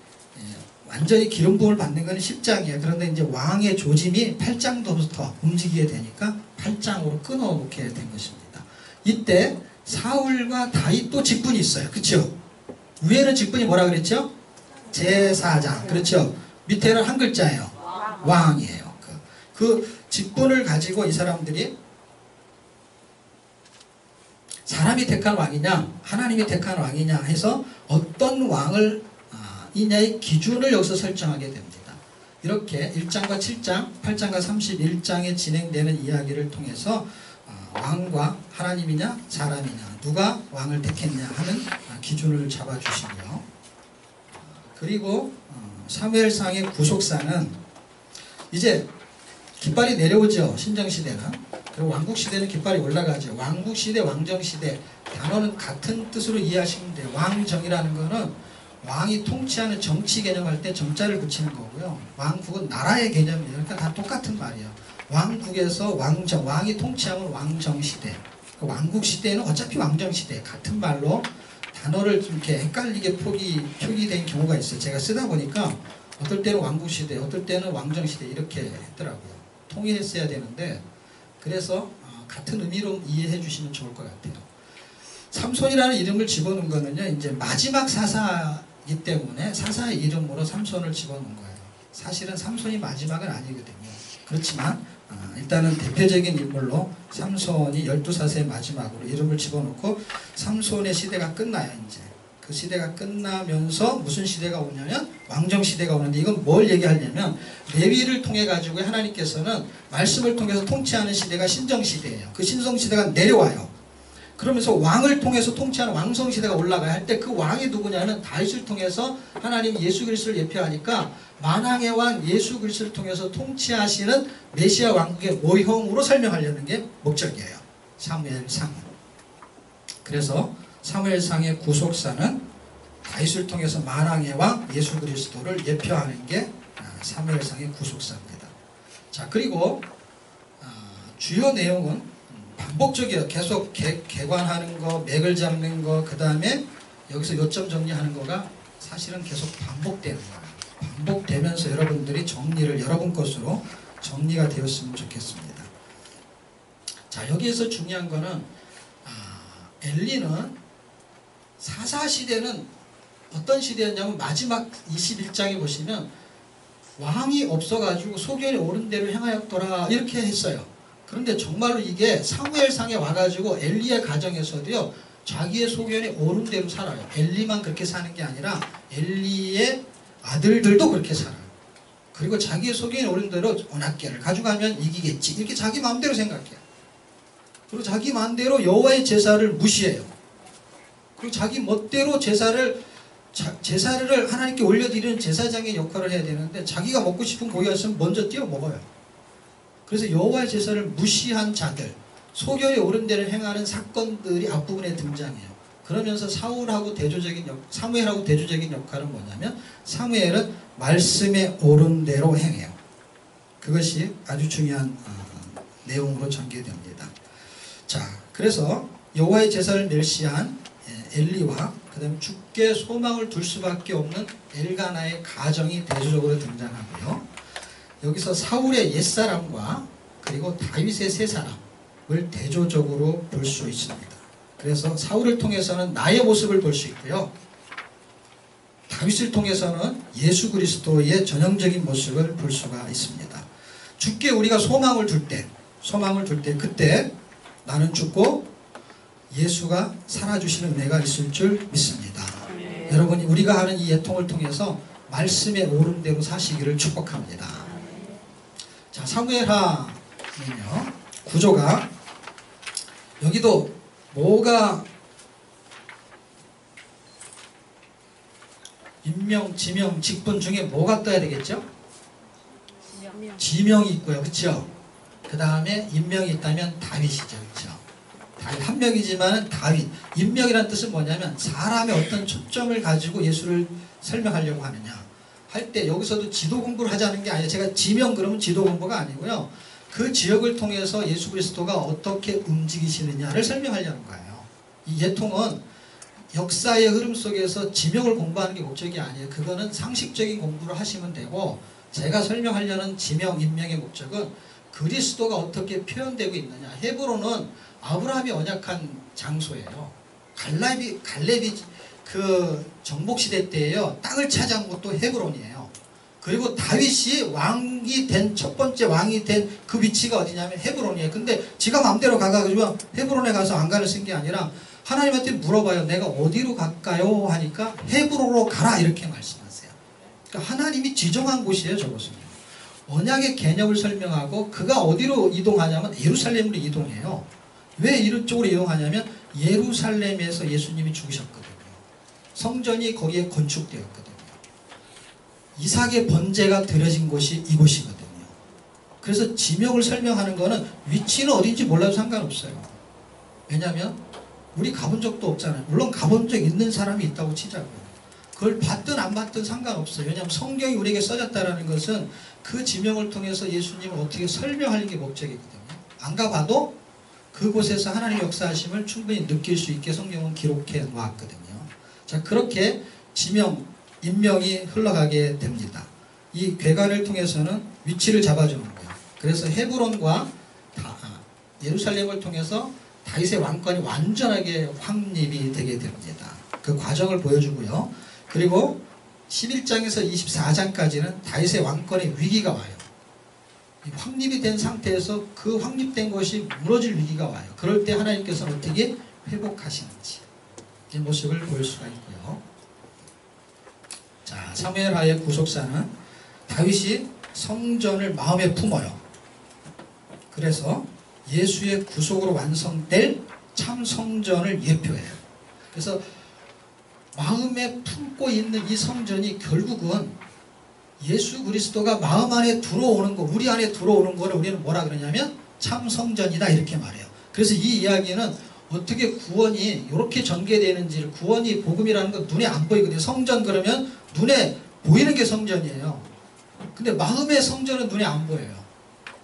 완전히 기름 부음을 받는 건 10장이에요. 그런데 이제 왕의 조짐이 8장부터 움직이게 되니까 8장으로 끊어놓게 된 것입니다. 이때 사울과 다윗도 직분이 있어요. 그렇죠? 위에는 직분이 뭐라 그랬죠? 제사장. 그렇죠? 밑에는 한 글자예요. 왕이에요. 그 직분을 가지고 이 사람들이 사람이 택한 왕이냐 하나님이 택한 왕이냐 해서 어떤 왕을 이냐의 기준을 여기서 설정하게 됩니다. 이렇게 1장과 7장, 8장과 31장에 진행되는 이야기를 통해서 왕과 하나님이냐 사람이냐 누가 왕을 택했냐 하는 기준을 잡아주시고요. 그리고 사무엘상의 구속사는 이제 깃발이 내려오죠. 신정시대는. 그리고 왕국시대는 깃발이 올라가죠. 왕국시대, 왕정시대 단어는 같은 뜻으로 이해하시면 돼요. 왕정이라는 거는 왕이 통치하는 정치 개념할 때 정자를 붙이는 거고요. 왕국은 나라의 개념이에요. 그러니까 다 똑같은 말이에요. 왕국에서 왕정, 왕이 통치하면 왕정시대. 왕국시대는 어차피 왕정시대. 같은 말로 단어를 좀 이렇게 헷갈리게 표기된 경우가 있어요. 제가 쓰다 보니까 어떨 때는 왕국시대, 어떨 때는 왕정시대 이렇게 했더라고요. 통일했어야 되는데 그래서 같은 의미로 이해해 주시면 좋을 것 같아요. 삼손이라는 이름을 집어넣은 거는요, 이제 마지막 사사이기 때문에 사사의 이름으로 삼손을 집어넣은 거예요. 사실은 삼손이 마지막은 아니거든요. 그렇지만 일단은 대표적인 인물로 삼손이 12사사의 마지막으로 이름을 집어넣고 삼손의 시대가 끝나요. 이제 그 시대가 끝나면서 무슨 시대가 오냐면 왕정시대가 오는데, 이건 뭘 얘기하냐면 레위를 통해 가지고 하나님께서는 말씀을 통해서 통치하는 시대가 신정시대예요. 그 신성시대가 내려와요. 그러면서 왕을 통해서 통치하는 왕성시대가 올라가야 할 때 그 왕이 누구냐는 다윗을 통해서 하나님 예수 그리스도를 예표하니까 만왕의 왕 예수 그리스도를 통해서 통치하시는 메시아 왕국의 모형으로 설명하려는 게 목적이에요. 사무엘상. 그래서 사무엘상의 구속사는 다윗을 통해서 만왕의 왕 예수 그리스도를 예표하는 게 사무엘상의 구속사입니다. 자, 그리고 주요 내용은 반복적이에요. 계속 개관하는 거, 맥을 잡는 거, 그 다음에 여기서 요점 정리하는 거가 사실은 계속 반복되는 거예요. 반복되면서 여러분들이 정리를 여러분 것으로 정리가 되었으면 좋겠습니다. 자, 여기에서 중요한 거는 엘리는 사사시대는 어떤 시대였냐면 마지막 21장에 보시면 왕이 없어가지고 소견이 옳은 대로 행하였더라 이렇게 했어요. 그런데 정말로 이게 사무엘상에 와가지고 엘리의 가정에서도요 자기의 소견이 옳은 대로 살아요. 엘리만 그렇게 사는 게 아니라 엘리의 아들들도 그렇게 살아요. 그리고 자기의 소견이 옳은 대로 언약궤를 가져가면 이기겠지 이렇게 자기 마음대로 생각해요. 그리고 자기 마음대로 여호와의 제사를 무시해요. 그리고 자기 멋대로 제사를 하나님께 올려드리는 제사장의 역할을 해야 되는데 자기가 먹고 싶은 고기가 있으면 먼저 띄워 먹어요. 그래서 여호와의 제사를 무시한 자들, 소견이 옳은 대로 행하는 사건들이 앞부분에 등장해요. 그러면서 사무엘하고 대조적인 역할은 뭐냐면 사무엘은 말씀에 옳은 대로 행해요. 그것이 아주 중요한 내용으로 전개됩니다. 자, 그래서 여호와의 제사를 멸시한 엘리와 그 다음에 주께 소망을 둘 수밖에 없는 엘가나의 가정이 대조적으로 등장하고요. 여기서 사울의 옛사람과 그리고 다윗의 새사람을 대조적으로 볼 수 있습니다. 그래서 사울을 통해서는 나의 모습을 볼 수 있고요. 다윗을 통해서는 예수 그리스도의 전형적인 모습을 볼 수가 있습니다. 주께 우리가 소망을 둘 때 그때 나는 죽고 예수가 살아주시는 은혜가 있을 줄 믿습니다. 여러분이 우리가 하는 이 예통을 통해서 말씀에 옳은 대로 사시기를 축복합니다. 자, 사무엘하는요 구조가 여기도 뭐가 임명, 지명, 직분 중에 뭐가 떠야 되겠죠? 지명이 있고요. 그렇죠? 그 다음에 임명이 있다면 다윗이죠. 그렇죠? 다윗 한 명이지만 다윗. 임명이라는 뜻은 뭐냐면 사람의 어떤 초점을 가지고 예수를 설명하려고 하느냐 할 때 여기서도 지도 공부를 하자는 게 아니에요. 제가 지명 그러면 지도 공부가 아니고요. 그 지역을 통해서 예수 그리스도가 어떻게 움직이시느냐를 설명하려는 거예요. 이 예통은 역사의 흐름 속에서 지명을 공부하는 게 목적이 아니에요. 그거는 상식적인 공부를 하시면 되고 제가 설명하려는 지명, 임명의 목적은 그리스도가 어떻게 표현되고 있느냐. 헤브론은 아브라함이 언약한 장소예요. 갈렙이 그 정복시대 때에요. 땅을 차지한 것도 헤브론이에요. 그리고 다윗이 왕이 된 첫 번째 왕이 된 그 위치가 어디냐면 헤브론이에요. 근데 지가 마음대로 가가지고 헤브론에 가서 안가를 쓴 게 아니라 하나님한테 물어봐요. 내가 어디로 갈까요? 하니까 헤브론으로 가라 이렇게 말씀하세요. 그러니까 하나님이 지정한 곳이에요. 저것은. 언약의 개념을 설명하고 그가 어디로 이동하냐면 예루살렘으로 이동해요. 왜 이쪽으로 이동하냐면 예루살렘에서 예수님이 죽으셨거든요. 성전이 거기에 건축되었거든요. 이삭의 번제가 드려진 곳이 이곳이거든요. 그래서 지명을 설명하는 거는 위치는 어딘지 몰라도 상관없어요. 왜냐하면 우리 가본 적도 없잖아요. 물론 가본 적 있는 사람이 있다고 치자고요. 그걸 봤든 안 봤든 상관없어요. 왜냐하면 성경이 우리에게 써졌다는 것은 그 지명을 통해서 예수님을 어떻게 설명하는 게 목적이거든요. 안 가봐도 그곳에서 하나님의 역사하심을 충분히 느낄 수 있게 성경은 기록해 놓았거든요. 자, 그렇게 지명, 임명이 흘러가게 됩니다. 이 괴관을 통해서는 위치를 잡아주는 거예요. 그래서 헤브론과 예루살렘을 통해서 다윗의 왕권이 완전하게 확립이 되게 됩니다. 그 과정을 보여주고요. 그리고 11장에서 24장까지는 다윗의 왕권의 위기가 와요. 확립이 된 상태에서 그 확립된 것이 무너질 위기가 와요. 그럴 때 하나님께서는 어떻게 회복하시는지 이 모습을 볼 수가 있고요. 자, 사무엘하의 구속사는 다윗이 성전을 마음에 품어요. 그래서 예수의 구속으로 완성될 참 성전을 예표해요. 그래서 마음에 품고 있는 이 성전이 결국은 예수 그리스도가 마음 안에 들어오는 거, 우리 안에 들어오는 거를 우리는 뭐라 그러냐면 참 성전이다 이렇게 말해요. 그래서 이 이야기는 어떻게 구원이 이렇게 전개되는지를, 구원이 복음이라는 건 눈에 안 보이거든요. 성전 그러면 눈에 보이는 게 성전이에요. 근데 마음의 성전은 눈에 안 보여요.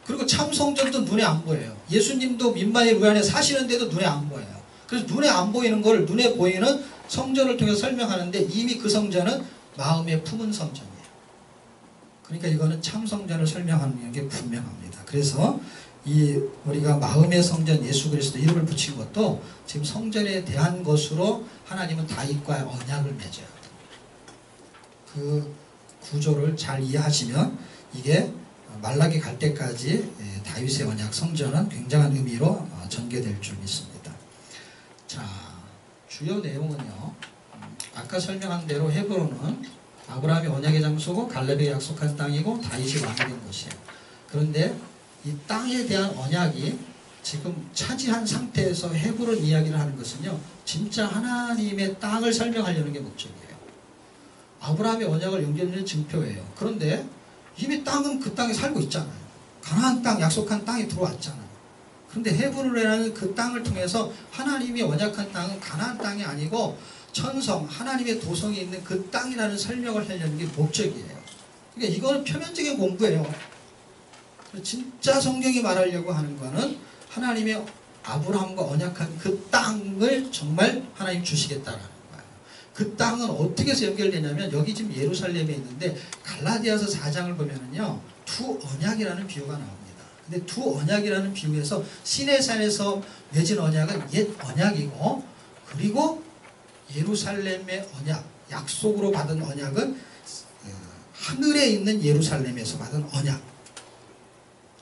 그리고 참 성전도 눈에 안 보여요. 예수님도 민만의 물 안에 사시는데도 눈에 안 보여요. 그래서 눈에 안 보이는 걸 눈에 보이는 성전을 통해서 설명하는데 이미 그 성전은 마음에 품은 성전이에요. 그러니까 이거는 참 성전을 설명하는 게 분명합니다. 그래서 이 우리가 마음의 성전 예수 그리스도 이름을 붙인 것도 지금 성전에 대한 것으로 하나님은 다윗과 언약을 맺어요. 그 구조를 잘 이해하시면 이게 말라기 갈 때까지 다윗의 언약 성전은 굉장한 의미로 전개될 줄 믿습니다. 자, 주요 내용은요. 아까 설명한 대로 헤브론은 아브라함의 언약의 장소고 갈렙의 약속한 땅이고 다윗이 왕이 된 곳이에요. 그런데 이 땅에 대한 언약이 지금 차지한 상태에서 헤브론 이야기를 하는 것은요. 진짜 하나님의 땅을 설명하려는 게 목적이에요. 아브라함의 언약을 연결하는 증표예요. 그런데 이미 땅은 그 땅에 살고 있잖아요. 가나안 땅, 약속한 땅에 들어왔잖아요. 그런데 헤브론이라는 그 땅을 통해서 하나님이 언약한 땅은 가나안 땅이 아니고 천성, 하나님의 도성이 있는 그 땅이라는 설명을 하려는 게 목적이에요. 그러니까 이거는 표면적인 공부예요. 진짜 성경이 말하려고 하는 거는 하나님의 아브라함과 언약한 그 땅을 정말 하나님 주시겠다라는 거예요. 그 땅은 어떻게 해서 연결되냐면 여기 지금 예루살렘에 있는데 갈라디아서 4장을 보면은요. 두 언약이라는 비유가 나옵니다. 근데 두 언약이라는 비유에서 시내산에서 맺은 언약은 옛 언약이고 그리고 예루살렘의 언약, 약속으로 받은 언약은 하늘에 있는 예루살렘에서 받은 언약.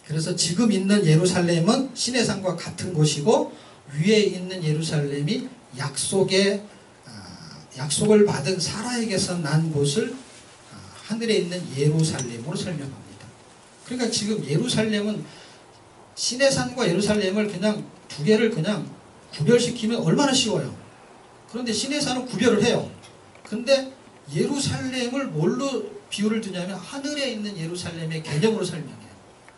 그래서 지금 있는 예루살렘은 시내산과 같은 곳이고 위에 있는 예루살렘이 약속을 받은 사라에게서 난 곳을 하늘에 있는 예루살렘으로 설명합니다. 그러니까 지금 예루살렘은 시내산과 예루살렘을 그냥 두 개를 그냥 구별시키면 얼마나 쉬워요. 그런데 시내산은 구별을 해요. 근데 예루살렘을 뭘로 비유를 두냐면 하늘에 있는 예루살렘의 개념으로 설명해요.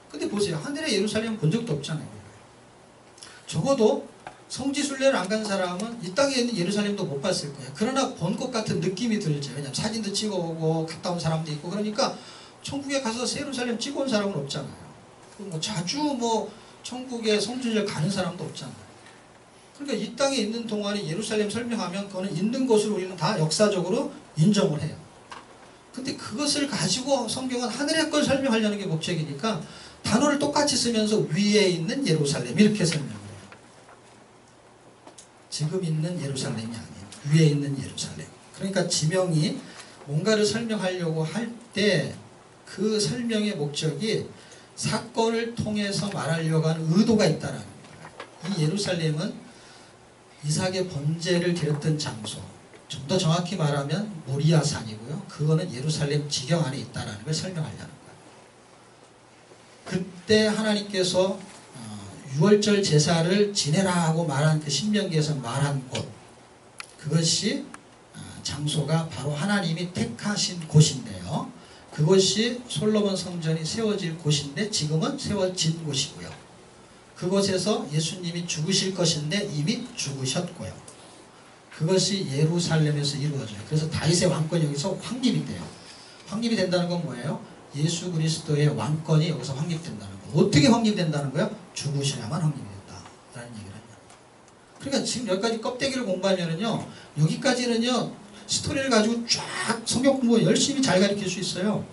근데 보세요. 하늘의 예루살렘 본 적도 없잖아요. 적어도 성지순례를 안 간 사람은 이 땅에 있는 예루살렘도 못 봤을 거예요. 그러나 본 것 같은 느낌이 들죠. 왜냐하면 사진도 찍어오고 갔다 온 사람도 있고 그러니까 천국에 가서 예루살렘 찍어온 사람은 없잖아요. 뭐 자주 뭐 천국에 성지순례 가는 사람도 없잖아요. 그러니까 이 땅에 있는 동안에 예루살렘 설명하면 그거는 있는 것으로 우리는 다 역사적으로 인정을 해요. 근데 그것을 가지고 성경은 하늘의 걸 설명하려는 게 목적이니까 단어를 똑같이 쓰면서 위에 있는 예루살렘 이렇게 설명을 해요. 지금 있는 예루살렘이 아니에요. 위에 있는 예루살렘. 그러니까 지명이 뭔가를 설명하려고 할 때 그 설명의 목적이 사건을 통해서 말하려고 하는 의도가 있다라는 거예요. 이 예루살렘은 이삭의 번제를 드렸던 장소. 좀 더 정확히 말하면 모리아산이고요. 그거는 예루살렘 지경 안에 있다라는 걸 설명하려는 거예요. 그때 하나님께서 유월절 제사를 지내라 하고 말한 그 신명기에서 말한 곳, 그것이 장소가 바로 하나님이 택하신 곳인데요. 그것이 솔로몬 성전이 세워질 곳인데 지금은 세워진 곳이고요. 그곳에서 예수님이 죽으실 것인데 이미 죽으셨고요. 그것이 예루살렘에서 이루어져요. 그래서 다윗의 왕권이 여기서 확립이 돼요. 확립이 된다는 건 뭐예요? 예수 그리스도의 왕권이 여기서 확립된다는 거예요. 어떻게 확립된다는 거예요? 죽으셔야만 확립이 된다라는 얘기를 하냐. 그러니까 지금 여기까지 껍데기를 공부하면은요, 여기까지는요, 스토리를 가지고 쫙 성경 공부 열심히 잘 가르칠 수 있어요.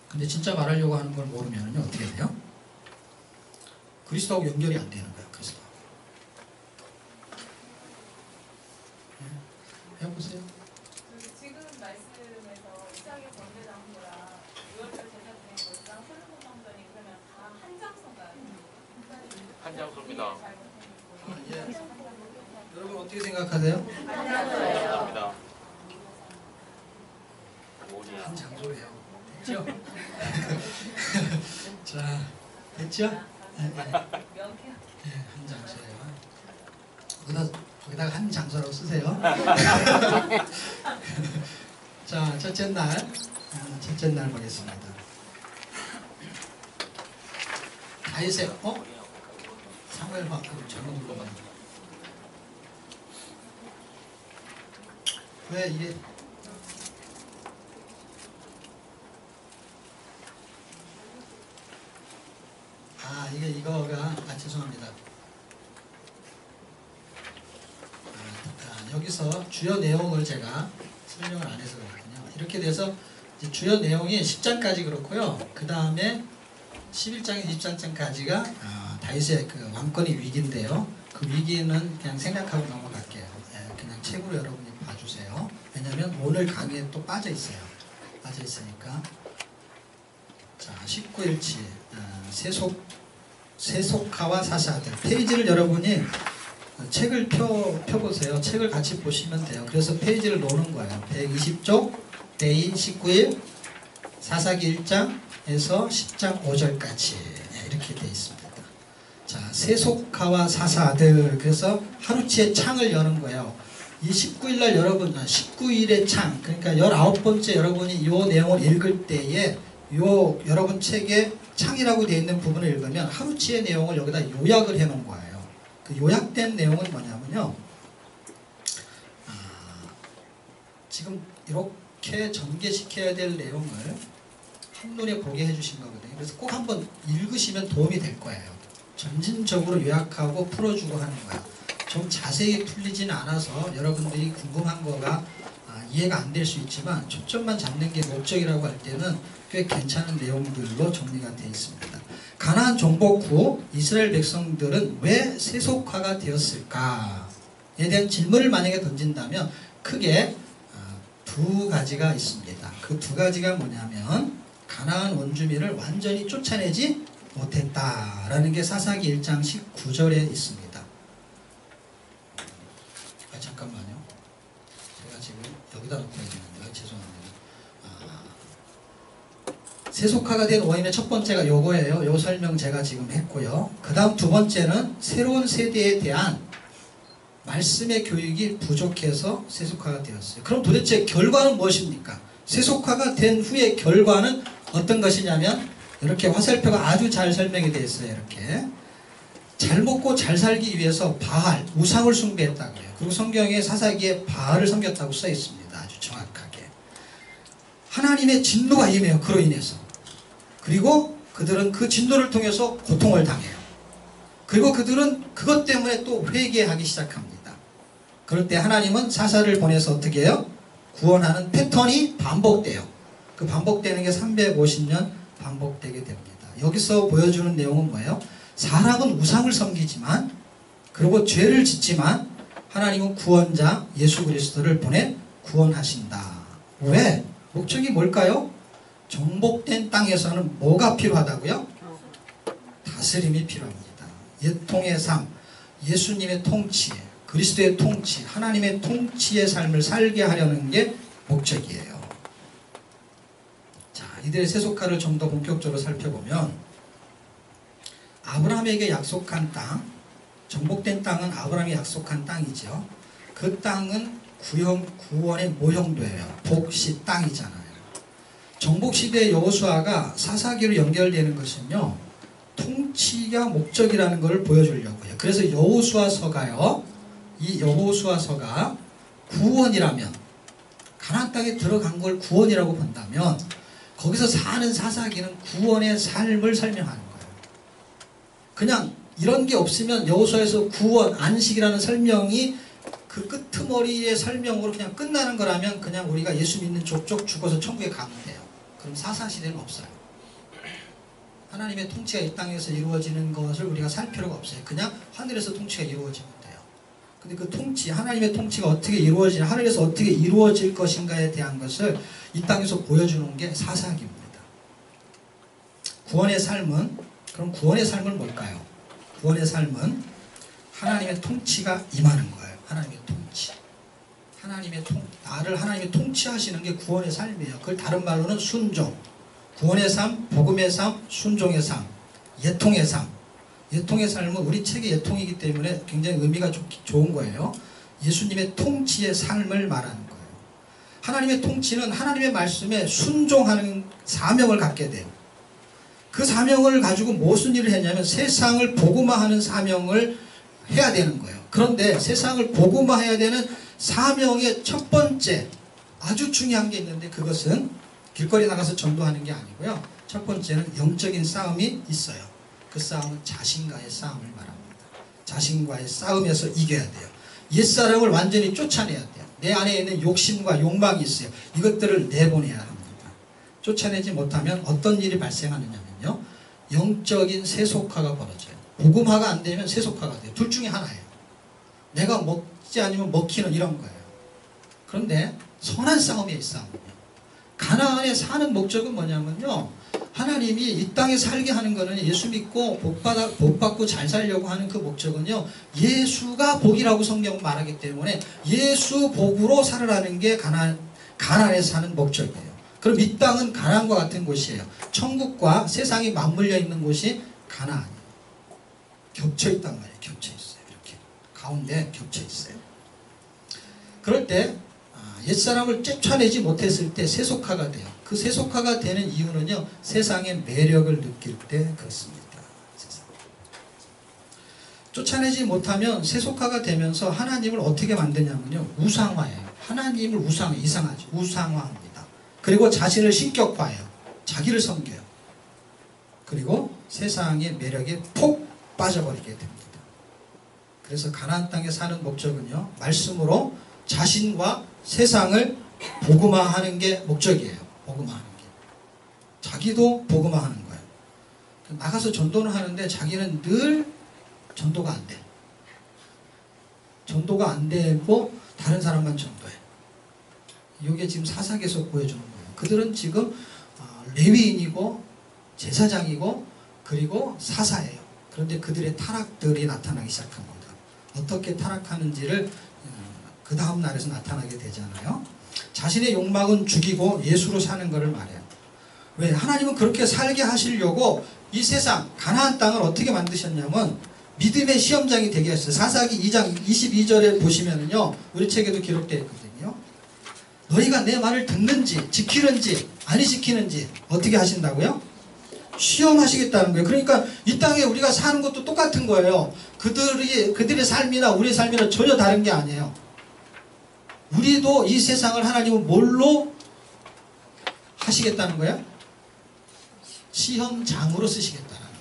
근데 진짜 말하려고 하는 걸 모르면은요, 어떻게 돼요? 그리스도하고 연결이 안 되는 거예요. 그리스도. 네, 해보세요. 지금 말씀에서 이삭의 번제 장소랑 유월절 제사 드린 곳이랑 솔로몬 성전이 그러면 다 한 장소인가요? 한 장소입니다. 예. 여러분 어떻게 생각하세요? 한 장소예요. 한 장소예요. 됐죠? 자, 됐죠? 네, 네. 한 장소예요. 거기다가 한 장소라고 쓰세요. 자, 첫째 날 보겠습니다. 다윗의 사무엘 마크를 잘못 눌러봤네. 왜 이게 이거가 죄송합니다. 여기서 주요 내용을 제가 설명을 안 해서 그렇군요. 이렇게 돼서 이제 주요 내용이 10장까지 그렇고요. 그 다음에 11장, 23장까지가 다윗의 그 왕권의 위기인데요. 그 위기는 그냥 생략하고 넘어갈게요. 그냥 책으로 여러분이 봐주세요. 왜냐하면 오늘 강의에 또 빠져 있어요. 빠져 있으니까. 자, 19일치 세속화와 사사들 페이지를 여러분이 책을 펴보세요. 책을 같이 보시면 돼요. 그래서 페이지를 놓는 거예요. 120쪽 데이 19일 사사기 1장에서 10장 5절까지 이렇게 되어 있습니다. 자, 세속화와 사사들 그래서 하루치의 창을 여는 거예요. 이 19일날 여러분 19일의 창 그러니까 19번째 여러분이 이 내용을 읽을 때에 여러분 책에 창이라고 되어 있는 부분을 읽으면 하루치의 내용을 여기다 요약을 해 놓은 거예요. 그 요약된 내용은 뭐냐면요. 지금 이렇게 전개시켜야 될 내용을 한눈에 보게 해주신 거거든요. 그래서 꼭 한번 읽으시면 도움이 될 거예요. 점진적으로 요약하고 풀어주고 하는 거예요. 좀 자세히 풀리진 않아서 여러분들이 궁금한 거가 이해가 안 될 수 있지만 초점만 잡는 게 목적이라고 할 때는 꽤 괜찮은 내용들로 정리가 되어 있습니다. 가나안 정복 후 이스라엘 백성들은 왜 세속화가 되었을까에 대한 질문을 만약에 던진다면 크게 두 가지가 있습니다. 그 두 가지가 뭐냐면 가나안 원주민을 완전히 쫓아내지 못했다라는 게 사사기 1장 19절에 있습니다. 잠깐만요. 제가 지금 여기다 놓고 있는데 죄송합니다. 세속화가 된 원인의 첫 번째가 요거예요. 요 설명 제가 지금 했고요. 그 다음 두 번째는 새로운 세대에 대한 말씀의 교육이 부족해서 세속화가 되었어요. 그럼 도대체 결과는 무엇입니까? 세속화가 된 후의 결과는 어떤 것이냐면 이렇게 화살표가 아주 잘 설명이 되어 있어요. 이렇게 잘 먹고 잘 살기 위해서 바알, 우상을 숭배했다고 해요. 그리고 성경에 사사기에 바알을 섬겼다고 써 있습니다. 아주 정확하게. 하나님의 진노가 임해요. 그로 인해서. 그리고 그들은 그 진노를 통해서 고통을 당해요. 그리고 그들은 그것 때문에 또 회개하기 시작합니다. 그럴 때 하나님은 사사를 보내서 어떻게 해요? 구원하는 패턴이 반복돼요. 그 반복되는 게 350년 반복되게 됩니다. 여기서 보여주는 내용은 뭐예요? 사람은 우상을 섬기지만 그리고 죄를 짓지만 하나님은 구원자 예수 그리스도를 보내 구원하신다. 왜? 목적이 뭘까요? 정복된 땅에서는 뭐가 필요하다고요? 다스림이 필요합니다. 예통의 삶, 예수님의 통치, 그리스도의 통치, 하나님의 통치의 삶을 살게 하려는 게 목적이에요. 자, 이들의 세속화를 좀 더 본격적으로 살펴보면 아브라함에게 약속한 땅, 정복된 땅은 아브라함이 약속한 땅이죠. 그 땅은 구원의 모형도예요. 복시 땅이잖아요. 정복시대의 여호수아가 사사기로 연결되는 것은요. 통치가 목적이라는 것을 보여주려고요. 그래서 여호수아서가요. 이 여호수아서가 구원이라면 가나안 땅에 들어간 걸 구원이라고 본다면 거기서 사는 사사기는 구원의 삶을 설명하는 거예요. 그냥 이런 게 없으면 여호수아에서 구원, 안식이라는 설명이 그 끄트머리의 설명으로 그냥 끝나는 거라면 그냥 우리가 예수 믿는 족족 죽어서 천국에 가면 돼요. 그럼 사사시대는 없어요. 하나님의 통치가 이 땅에서 이루어지는 것을 우리가 살 필요가 없어요. 그냥 하늘에서 통치가 이루어지면 돼요. 근데 그 통치, 하나님의 통치가 어떻게 이루어지냐, 하늘에서 어떻게 이루어질 것인가에 대한 것을 이 땅에서 보여주는 게 사사기입니다. 구원의 삶은, 그럼 구원의 삶은 뭘까요? 구원의 삶은 하나님의 통치가 임하는 거예요. 하나님의 통치. 나를 하나님이 통치하시는 게 구원의 삶이에요. 그걸 다른 말로는 순종. 구원의 삶, 복음의 삶, 순종의 삶, 예통의 삶. 예통의 삶은 우리 책의 예통이기 때문에 굉장히 의미가 좋은 거예요. 예수님의 통치의 삶을 말하는 거예요. 하나님의 통치는 하나님의 말씀에 순종하는 사명을 갖게 돼요. 그 사명을 가지고 무슨 일을 했냐면 세상을 복음화하는 사명을 해야 되는 거예요. 그런데 세상을 복음화해야 되는 사명의 첫 번째 아주 중요한 게 있는데 그것은 길거리 나가서 전도하는 게 아니고요. 첫 번째는 영적인 싸움이 있어요. 그 싸움은 자신과의 싸움을 말합니다. 자신과의 싸움에서 이겨야 돼요. 옛사람을 완전히 쫓아내야 돼요. 내 안에 있는 욕심과 욕망이 있어요. 이것들을 내보내야 합니다. 쫓아내지 못하면 어떤 일이 발생하느냐면요. 영적인 세속화가 벌어져요. 복음화가 안 되면 세속화가 돼요. 둘 중에 하나예요. 내가 먹지 않으면 먹히는 이런 거예요. 그런데 선한 싸움이에요. 이 싸움은요. 가나안에 사는 목적은 뭐냐면요. 하나님이 이 땅에 살게 하는 거는 예수 믿고 복 받고 잘 살려고 하는 그 목적은요. 예수가 복이라고 성경은 말하기 때문에 예수 복으로 살으라는 게 가나안에 사는 목적이에요. 그럼 이 땅은 가나안과 같은 곳이에요. 천국과 세상이 맞물려 있는 곳이 가나안이에요. 겹쳐 있단 말이에요. 겹쳐 있어요. 이렇게 가운데 겹쳐 있어요. 그럴 때 옛사람을 쫓아내지 못했을 때 세속화가 돼요. 그 세속화가 되는 이유는요. 세상의 매력을 느낄 때 그렇습니다. 쫓아내지 못하면 세속화가 되면서 하나님을 어떻게 만드냐면요. 우상화해요. 하나님을 이상하죠. 우상화합니다. 그리고 자신을 신격화해요. 자기를 섬겨요. 그리고 세상의 매력에 폭 빠져버리게 됩니다. 그래서 가나안 땅에 사는 목적은요. 말씀으로 자신과 세상을 복음화하는 게 목적이에요. 복음화하는 게. 자기도 복음화하는 거예요. 나가서 전도는 하는데 자기는 늘 전도가 안 돼. 전도가 안 되고 다른 사람만 전도해. 이게 지금 사사기에서 보여주는 거예요. 그들은 지금 레위인이고 제사장이고 그리고 사사예요. 그런데 그들의 타락들이 나타나기 시작합니다. 어떻게 타락하는지를 그 다음 날에서 나타나게 되잖아요. 자신의 욕망은 죽이고 예수로 사는 것을 말해요. 왜? 하나님은 그렇게 살게 하시려고 이 세상 가나안 땅을 어떻게 만드셨냐면 믿음의 시험장이 되게 했어요. 사사기 2장 22절에 보시면은요. 우리 책에도 기록되어 있거든요. 너희가 내 말을 듣는지 지키는지 아니 지키는지 어떻게 하신다고요? 시험하시겠다는 거예요. 그러니까 이 땅에 우리가 사는 것도 똑같은 거예요. 그들의 삶이나 우리의 삶이나 전혀 다른 게 아니에요. 우리도 이 세상을 하나님은 뭘로 하시겠다는 거예요? 시험장으로 쓰시겠다는 거예요.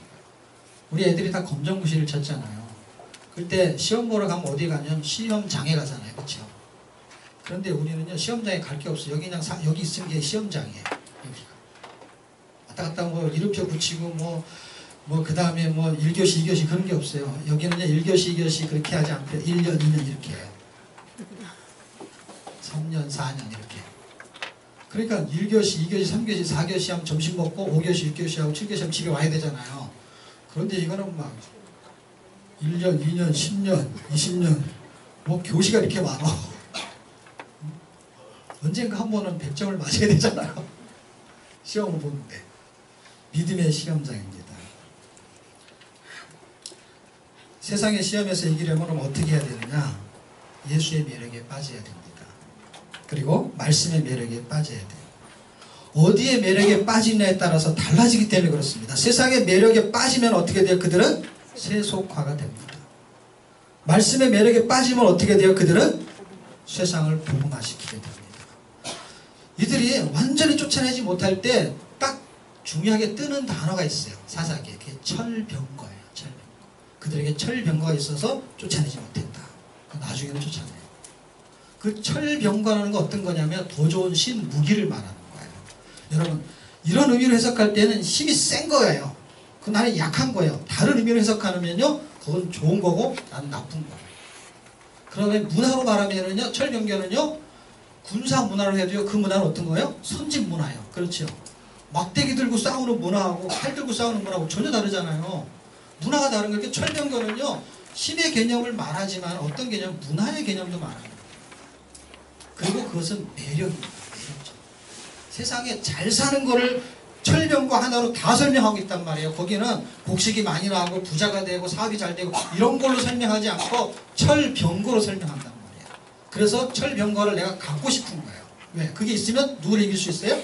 우리 애들이 다 검정고시를 쳤잖아요. 그때 시험 보러 가면 어디 가냐면 시험장에 가잖아요. 그렇죠? 그런데 우리는요 시험장에 갈 게 없어요. 여기 그냥 여기 있는 게 시험장이에요. 여기가. 왔다 갔다 뭐 이름표 붙이고 뭐 그 다음에 뭐 1교시 2교시 그런 게 없어요. 여기는요 1교시 2교시 그렇게 하지 않고 1년 2년 이렇게 해요. 3년 4년 이렇게. 그러니까 1교시 2교시 3교시 4교시 하면 점심 먹고 5교시 6교시 하고 7교시 하면 집에 와야 되잖아요. 그런데 이거는 막 1년 2년 10년 20년 뭐 교시가 이렇게 많아. 언젠가 한 번은 100점을 맞아야 되잖아요. 시험을 보는데. 믿음의 시험장입니다. 세상의 시험에서 이기려면 어떻게 해야 되느냐? 예수의 매력에 빠져야 됩니다. 그리고 말씀의 매력에 빠져야 돼요. 어디에 매력에 빠지냐에 따라서 달라지기 때문에 그렇습니다. 세상의 매력에 빠지면 어떻게 돼요? 그들은 세속화가 됩니다. 말씀의 매력에 빠지면 어떻게 돼요? 그들은 세상을 복음화시키게 됩니다. 이들이 완전히 쫓아내지 못할 때 딱 중요하게 뜨는 단어가 있어요. 사사기에. 그게 철병거예요. 철병거. 그들에게 철병거가 있어서 쫓아내지 못했다. 나중에는 쫓아내요. 그 철병거라는 건 어떤 거냐면 더 좋은 신 무기를 말하는 거예요. 여러분 이런 의미로 해석할 때는 힘이 센 거예요. 그 나는 약한 거예요. 다른 의미로 해석하면요 그건 좋은 거고 나는 나쁜 거예요. 그러면 문화로 말하면은요 철병거는요 군사 문화로 해도요 그 문화는 어떤 거예요? 선진 문화예요. 그렇죠. 막대기 들고 싸우는 문화하고 칼 들고 싸우는 문화하고 전혀 다르잖아요. 문화가 다른 거니까 철병거는요 힘의 개념을 말하지만 어떤 개념? 문화의 개념도 말합니다. 그리고 그것은 매력입니다. 매력적. 세상에 잘 사는 거를 철병거 하나로 다 설명하고 있단 말이에요. 거기는 복식이 많이 나오고 부자가 되고 사업이 잘 되고 이런 걸로 설명하지 않고 철병거로 설명한단 말이에요. 그래서 철병거를 내가 갖고 싶은 거예요. 왜? 그게 있으면 누구를 이길 수 있어요?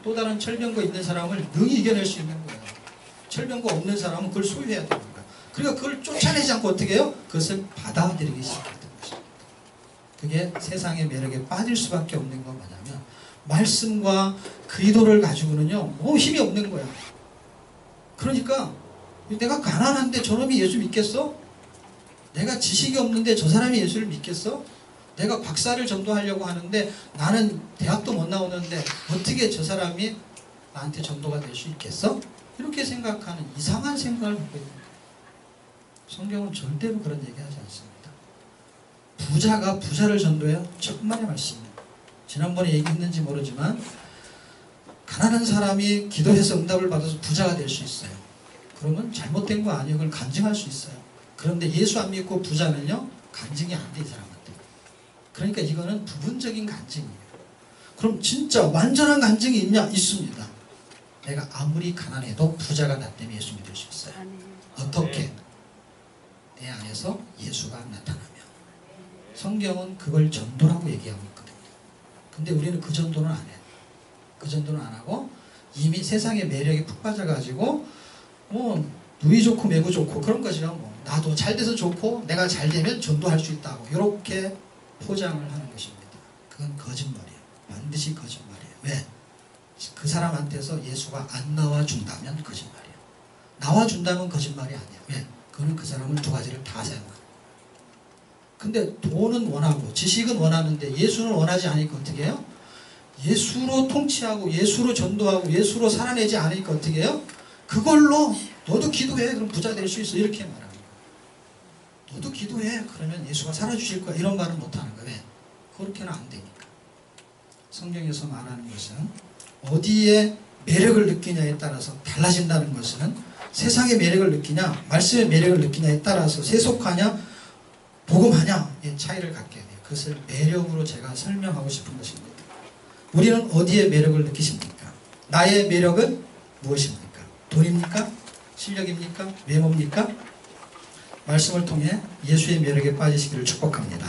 또 다른 철병거 있는 사람을 능히 이겨낼 수 있는 거예요. 철병거 없는 사람은 그걸 소유해야 되는 거예요. 그러니까 그걸 쫓아내지 않고 어떻게 해요? 그것을 받아들이기 시작하는 것입니다. 그게 세상의 매력에 빠질 수밖에 없는 건 뭐냐면 말씀과 의도를 가지고는요 너무 힘이 없는 거야. 그러니까 내가 가난한데 저놈이 예수 믿겠어? 내가 지식이 없는데 저 사람이 예수를 믿겠어? 내가 박사를 전도하려고 하는데 나는 대학도 못 나오는데 어떻게 저 사람이 나한테 전도가 될 수 있겠어? 이렇게 생각하는 이상한 생각을 갖고 있는 거예요. 성경은 절대로 그런 얘기하지 않습니다. 부자가 부자를 전도해요? 천만의 말씀이에요. 지난번에 얘기했는지 모르지만 가난한 사람이 기도해서 응답을 받아서 부자가 될 수 있어요. 그러면 잘못된 거 아니에요. 그걸 간증할 수 있어요. 그런데 예수 안 믿고 부자는요 간증이 안 돼 이 사람한테. 그러니까 이거는 부분적인 간증이에요. 그럼 진짜 완전한 간증이 있냐? 있습니다. 내가 아무리 가난해도 부자가 나 때문에 예수 믿을 수 있어요. 어떻게? 내 안에서 예수가 나타나면. 성경은 그걸 전도라고 얘기하고 있거든요. 근데 우리는 그 전도는 안 해요. 그 전도는 안 하고 이미 세상의 매력에 푹 빠져가지고 뭐 누이 좋고 매부 좋고 그런 거죠. 뭐 나도 잘 돼서 좋고 내가 잘 되면 전도할 수 있다고 이렇게 포장을 하는 것입니다. 그건 거짓말이에요. 반드시 거짓말이에요. 왜? 그 사람한테서 예수가 안 나와준다면 거짓말이에요. 나와준다면 거짓말이 아니에요. 왜? 그거는 그 사람은 두 가지를 다 사용해요. 근데 돈은 원하고 지식은 원하는데 예수는 원하지 않으니까 어떻게 해요? 예수로 통치하고 예수로 전도하고 예수로 살아내지 않으니까 어떻게 해요? 그걸로 너도 기도해 그럼 부자 될 수 있어 이렇게 말합니다. 너도 기도해 그러면 예수가 살아주실 거야 이런 말은 못하는 거예요. 왜? 그렇게는 안 되니까. 성경에서 말하는 것은 어디에 매력을 느끼냐에 따라서 달라진다는 것은 세상의 매력을 느끼냐 말씀의 매력을 느끼냐에 따라서 세속하냐 복음하냐의 차이를 갖게 돼요. 그것을 매력으로 제가 설명하고 싶은 것입니다. 우리는 어디에 매력을 느끼십니까? 나의 매력은 무엇입니까? 돈입니까? 실력입니까? 외모입니까? 말씀을 통해 예수의 매력에 빠지시기를 축복합니다.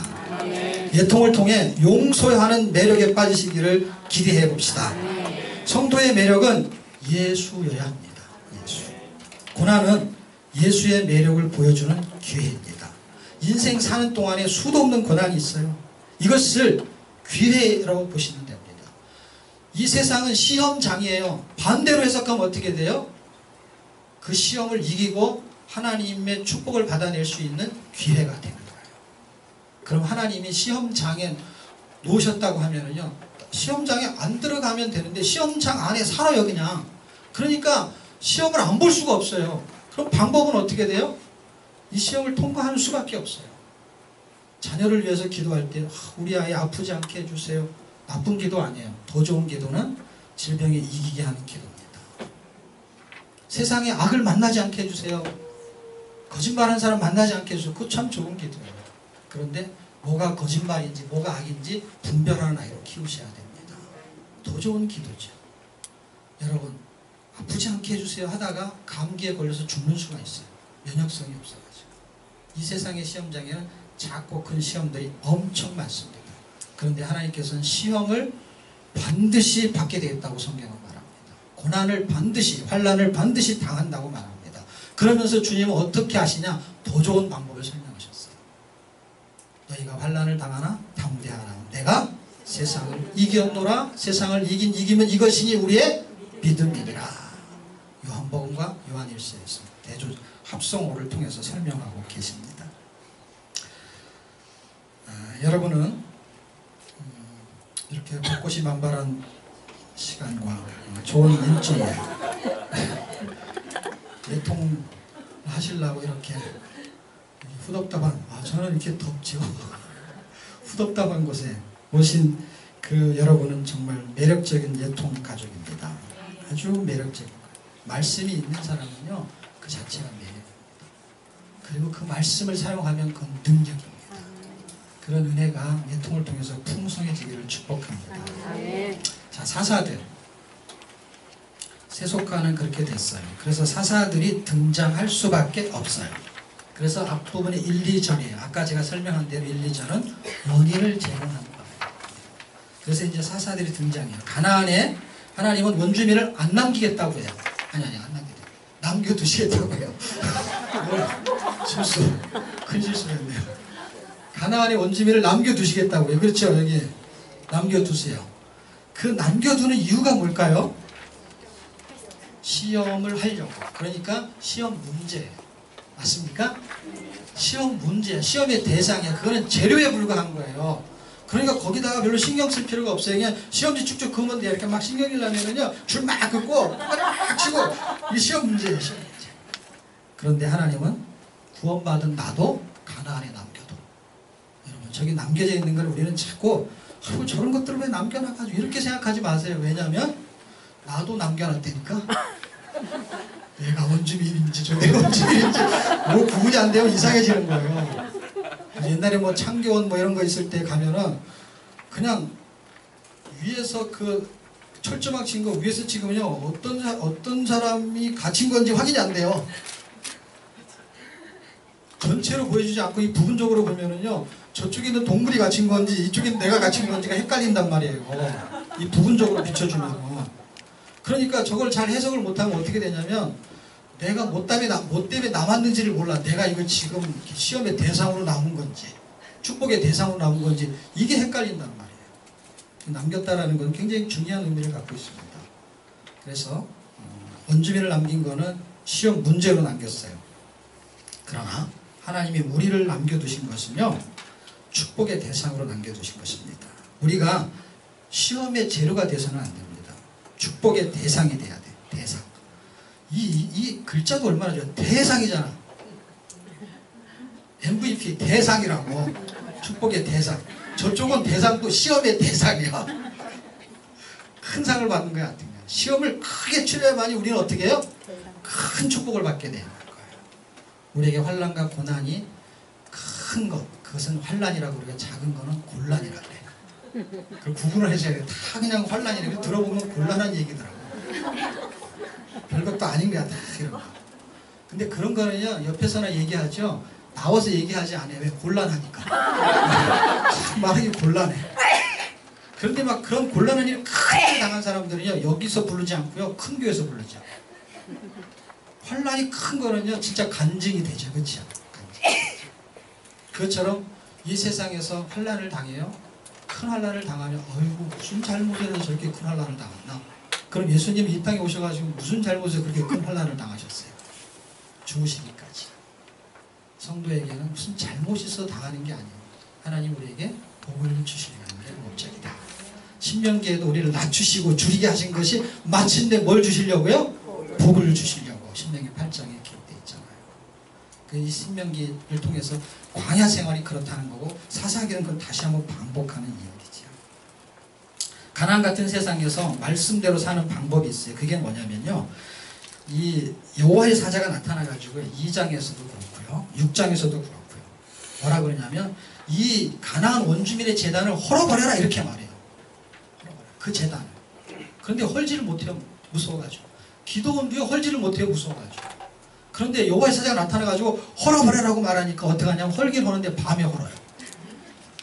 예통을 통해 용서하는 매력에 빠지시기를 기대해 봅시다. 성도의 매력은 예수여야 합니다. 예수. 고난은 예수의 매력을 보여주는 기회입니다. 인생 사는 동안에 수도 없는 고난이 있어요. 이것을 기회라고 보시면 됩니다. 이 세상은 시험장이에요. 반대로 해석하면 어떻게 돼요? 그 시험을 이기고 하나님의 축복을 받아낼 수 있는 기회가 되는 거예요. 그럼 하나님이 시험장에 놓으셨다고 하면은요, 시험장에 안 들어가면 되는데 시험장 안에 살아요 그냥. 그러니까 시험을 안 볼 수가 없어요. 그럼 방법은 어떻게 돼요? 이 시험을 통과하는 수밖에 없어요. 자녀를 위해서 기도할 때 우리 아이 아프지 않게 해주세요. 나쁜 기도 아니에요. 더 좋은 기도는 질병에 이기게 하는 기도입니다. 세상에 악을 만나지 않게 해주세요. 거짓말하는 사람 만나지 않게 해주세요. 그거 참 좋은 기도예요. 그런데 뭐가 거짓말인지 뭐가 악인지 분별하는 아이로 키우셔야 됩니다. 더 좋은 기도죠. 여러분 아프지 않게 해주세요 하다가 감기에 걸려서 죽는 수가 있어요. 면역성이 없어가지고. 이 세상의 시험장에는 작고 큰 시험들이 엄청 많습니다. 그런데 하나님께서는 시험을 반드시 받게 되겠다고 성경은 말합니다. 고난을 반드시, 환난을 반드시 당한다고 말합니다. 그러면서 주님은 어떻게 하시냐? 더 좋은 방법을 설명하셨어요. 너희가 환난을 당하나 담대하라. 내가 세상을 이겼노라. 세상을 이기면 이것이니 우리의 믿음이니라. 요한복음과 요한일서에서 대조 합성어를 통해서 설명하고 계십니다. 여러분은 이렇게 벚꽃이 만발한 시간과 좋은 일주일에 예통 하시려고 이렇게 후덥답한 저는 이렇게 덥죠. 후덥답한 곳에 오신 그 여러분은 정말 매력적인 예통 가족입니다. 아주 매력적인 거예요. 말씀이 있는 사람은요 그 자체가 매력입니다. 그리고 그 말씀을 사용하면 그건 능력입니다. 그런 은혜가 예통을 통해서 풍성해지기를 축복합니다. 자, 사사들 세속화는 그렇게 됐어요. 그래서 사사들이 등장할 수밖에 없어요. 그래서 앞부분에 1, 2절이에요. 아까 제가 설명한 대로 1, 2절은 원인을 제공하는 거예요. 그래서 이제 사사들이 등장해요. 가나안에 하나님은 원주민을 안 남기겠다고 해요. 아니 안 남기겠다. 남겨두시겠다고 해요. 실수. 큰 실수를 했네요. 가나안의 원주민을 남겨두시겠다고 해요. 그렇죠. 여기 남겨두세요. 그 남겨두는 이유가 뭘까요? 시험을 하려고. 그러니까 시험 문제. 맞습니까? 시험 문제야. 시험의 대상이야. 그거는 재료에 불과한 거예요. 그러니까 거기다가 별로 신경 쓸 필요가 없어요. 그냥 시험지 쭉쭉 그으면 돼. 이렇게 막 신경질 나면은요, 줄 막 긋고, 막 치고, 이게 시험 문제예요, 시험 문제. 그런데 하나님은 구원받은 나도 가나안에 남겨둬. 여러분, 저기 남겨져 있는 걸 우리는 자꾸, 아이고, 저런 것들을 왜 남겨놔가지고, 이렇게 생각하지 마세요. 왜냐면, 나도 남겨놨다니까? 내가 원주민인지, 저게 원주민인지, 뭐 구분이 안 되면 이상해지는 거예요. 옛날에 뭐 창교원 뭐 이런 거 있을 때 가면은 그냥 위에서 그 철조망 친 거 위에서 찍으면요 어떤 사람이 갇힌 건지 확인이 안 돼요. 전체로 보여주지 않고 이 부분적으로 보면은요 저쪽에 있는 동물이 갇힌 건지 이쪽에 있는 내가 갇힌 건지가 헷갈린단 말이에요. 이 부분적으로 비춰주면. 그러니까 저걸 잘 해석을 못하면 어떻게 되냐면 내가 뭐 때문에 남았는지를 몰라. 내가 이거 지금 시험의 대상으로 남은 건지 축복의 대상으로 남은 건지 이게 헷갈린단 말이에요. 남겼다라는 건 굉장히 중요한 의미를 갖고 있습니다. 그래서 원주민을 남긴 거는 시험 문제로 남겼어요. 그러나 하나님이 우리를 남겨두신 것은요 축복의 대상으로 남겨두신 것입니다. 우리가 시험의 재료가 돼서는 안 됩니다. 축복의 대상이 돼야 돼. 대상. 이 글자도 얼마나 좋아요. 대상이잖아. MVP 대상이라고. 축복의 대상. 저쪽은 대상도 시험의 대상이야. 큰 상을 받는 거야. 시험을 크게 치러야만이 우리는 어떻게 해요? 큰 축복을 받게 되는 거예요. 우리에게 환난과 고난이 큰 것, 그것은 환난이라고 우리가 작은 거는 곤란이라고 그래요. 그걸 구분을 해줘야 돼요. 다 그냥 환난이라고 들어보면 곤란한 얘기더라고. 별것도 아닌 거야, 다 이런 거. 근데 그런 거는요, 옆에서나 얘기하죠. 나와서 얘기하지 않아요. 왜? 곤란하니까. 말하기 곤란해. 그런데 막 그런 곤란한 일을 크게 당한 사람들은요, 여기서 부르지 않고요, 큰 교회에서 부르죠. 환란이 큰 거는요, 진짜 간증이 되죠. 그렇죠? 그것처럼 이 세상에서 환란을 당해요. 큰 환란을 당하면, 어이구, 무슨 잘못에서 저렇게 큰 환란을 당했나? 그럼 예수님이 이 땅에 오셔가지고 무슨 잘못에 그렇게 큰 환난을 당하셨어요? 죽으시기까지. 성도에게는 무슨 잘못이 있어 당하는 게 아니에요. 하나님 우리에게 복을 주시려는 게 목적이다. 신명기에도 우리를 낮추시고 줄이게 하신 것이 마침내 뭘 주시려고요? 복을 주시려고. 신명기 8장에 기록되어 있잖아요. 그 신명기를 통해서 광야 생활이 그렇다는 거고 사사기는 그걸 다시 한번 반복하는 이유이죠. 가나안 같은 세상에서 말씀대로 사는 방법이 있어요. 그게 뭐냐면요. 이 여호와의 사자가 나타나가지고 2장에서도 그렇고요. 6장에서도 그렇고요. 뭐라 그러냐면 이 가나안 원주민의 제단을 헐어버려라 이렇게 말해요. 그 제단을. 그런데 헐지를 못해요. 무서워가지고. 기도원도요 헐지를 못해요. 무서워가지고. 그런데 여호와의 사자가 나타나가지고 헐어버려라고 말하니까 어떻게 하냐면 헐긴 헐는데 밤에 헐어요.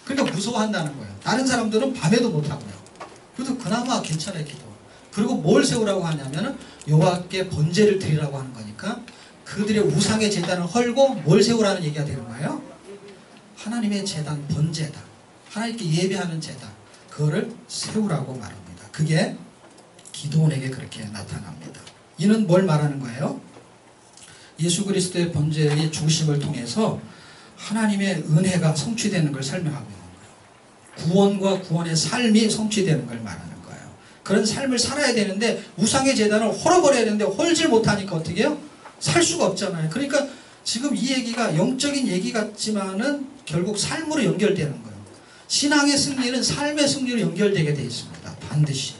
그러니까 무서워한다는 거예요. 다른 사람들은 밤에도 못하고요. 그래도 그나마 괜찮아요. 기도. 그리고 뭘 세우라고 하냐면은 여호와께 번제를 드리라고 하는 거니까 그들의 우상의 제단을 헐고 뭘 세우라는 얘기가 되는 거예요? 하나님의 제단, 번제다. 하나님께 예배하는 제단. 그거를 세우라고 말합니다. 그게 기도원에게 그렇게 나타납니다. 이는 뭘 말하는 거예요? 예수 그리스도의 번제의 중심을 통해서 하나님의 은혜가 성취되는 걸 설명하고 있는 거예요. 구원과 구원의 삶이 성취되는 걸 말하는 거예요. 그런 삶을 살아야 되는데 우상의 제단을 헐어버려야 되는데 헐질 못하니까 어떻게 해요? 살 수가 없잖아요. 그러니까 지금 이 얘기가 영적인 얘기 같지만은 결국 삶으로 연결되는 거예요. 신앙의 승리는 삶의 승리로 연결되게 되어 있습니다. 반드시.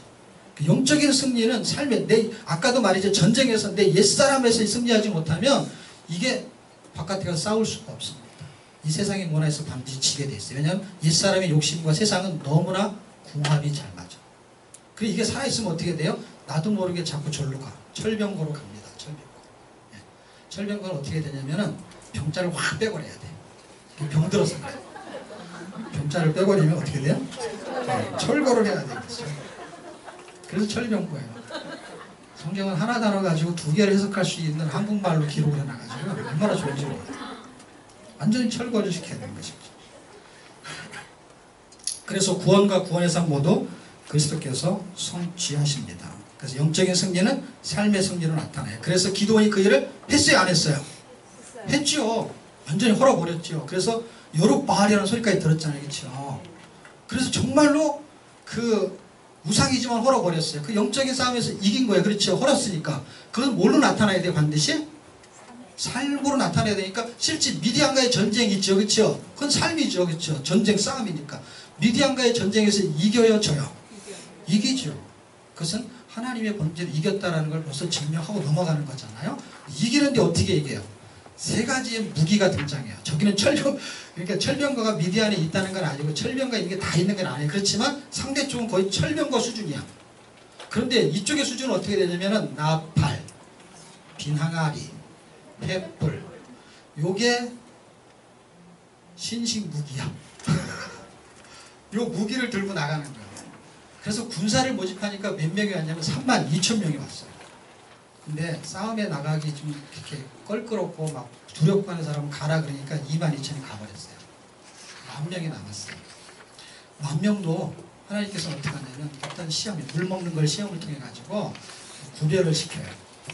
영적인 승리는 삶의 아까도 말이죠. 전쟁에서 내 옛사람에서 승리하지 못하면 이게 바깥에 가서 싸울 수가 없습니다. 이 세상의 문화에서 반드시 지게 돼 있어요. 왜냐하면 옛사람의 욕심과 세상은 너무나 궁합이 잘 맞아. 그리고 이게 살아있으면 어떻게 돼요? 나도 모르게 자꾸 절로 가. 철병고로 갑니다. 철병고. 네. 철병고는 어떻게 되냐면은 병자를 확 빼버려야 돼. 병들어서 그래. 병자를 빼버리면 어떻게 돼요? 네. 철거를 해야 되겠죠. 그래서 철병거예요. 성경은 하나 단어 가지고 두 개를 해석할 수 있는 한국말로 기록을 해놔가지고 얼마나 좋은지 몰라요. 완전히 철거를 시켜야 되는 것이죠. 그래서 구원과 구원의 상 모두 그리스도께서 성취하십니다. 그래서 영적인 승리는 삶의 승리로 나타나요. 그래서 기도원이 그 일을 했어요, 안 했어요? 했죠. 완전히 헐어버렸죠. 그래서 여룻바알이라는 소리까지 들었잖아요, 그렇죠? 그래서 정말로 그 우상이지만 헐어버렸어요. 그 영적인 싸움에서 이긴 거예요, 그렇죠? 헐었으니까. 그건 뭘로 나타나야 돼요, 반드시? 삶으로 나타내야 되니까. 실제 미디안과의 전쟁이 있죠, 그렇죠? 그건 삶이죠, 그렇죠? 전쟁 싸움이니까. 미디안과의 전쟁에서 이겨요, 져요? 이기죠. 그것은 하나님의 번제를 이겼다라는 걸 벌써 증명하고 넘어가는 거잖아요. 이기는데 어떻게 이겨요? 세 가지의 무기가 등장해요. 저기는 철병, 그러니까 철병거가 미디안에 있다는 건 아니고 철병거 있는 게 다 있는 건 아니에요. 그렇지만 상대 쪽은 거의 철병거 수준이야. 그런데 이쪽의 수준은 어떻게 되냐면은 나팔, 빈항아리, 횃불, 요게 신식 무기야. 요 무기를 들고 나가는 거예요. 그래서 군사를 모집하니까 몇 명이 왔냐면 32,000명이 왔어요. 근데 싸움에 나가기 좀 이렇게 껄끄럽고 막 두렵고 하는 사람은 가라 그러니까 22,000이 가버렸어요. 10,000명이 남았어요. 10,000명도 하나님께서 어떻게 하냐면 일단 시험에 물 먹는 걸 시험을 통해 가지고 구별을 시켜요.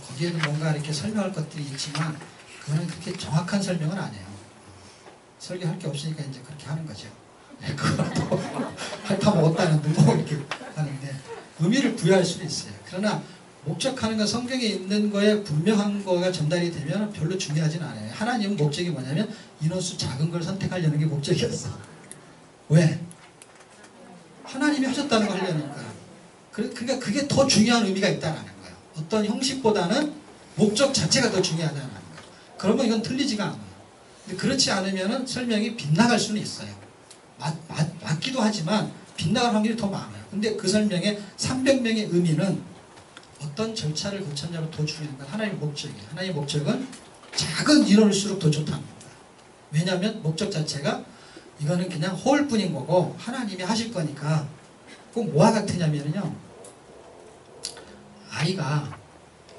거기에는 뭔가 이렇게 설명할 것들이 있지만 그거는 그렇게 정확한 설명은 아니에요. 설계할 게 없으니까 이제 그렇게 하는 거죠. 그것도 핥아먹었다는 둥 이렇게 하는데 의미를 부여할 수도 있어요. 그러나 목적하는 건 성경에 있는 거에 분명한 거가 전달이 되면 별로 중요하진 않아요. 하나님은 목적이 뭐냐면 인원수 작은 걸 선택하려는 게 목적이었어. 왜? 하나님이 하셨다는 걸 하려니까. 그러니까 그게 더 중요한 의미가 있다는 거예요. 어떤 형식보다는 목적 자체가 더 중요하다는 거예요. 그러면 이건 틀리지가 않아요. 근데 그렇지 않으면 설명이 빗나갈 수는 있어요. 맞기도 하지만 빗나갈 확률이 더 많아요. 근데 그 설명의 300명의 의미는 어떤 절차를 거쳤냐면 더 중요한 건 하나님의 목적이에요. 하나님의 목적은 작은 인원일수록 더 좋다는 거예요. 왜냐하면 목적 자체가 이거는 그냥 허울 뿐인 거고 하나님이 하실 거니까. 꼭 뭐와 같으냐면요, 아이가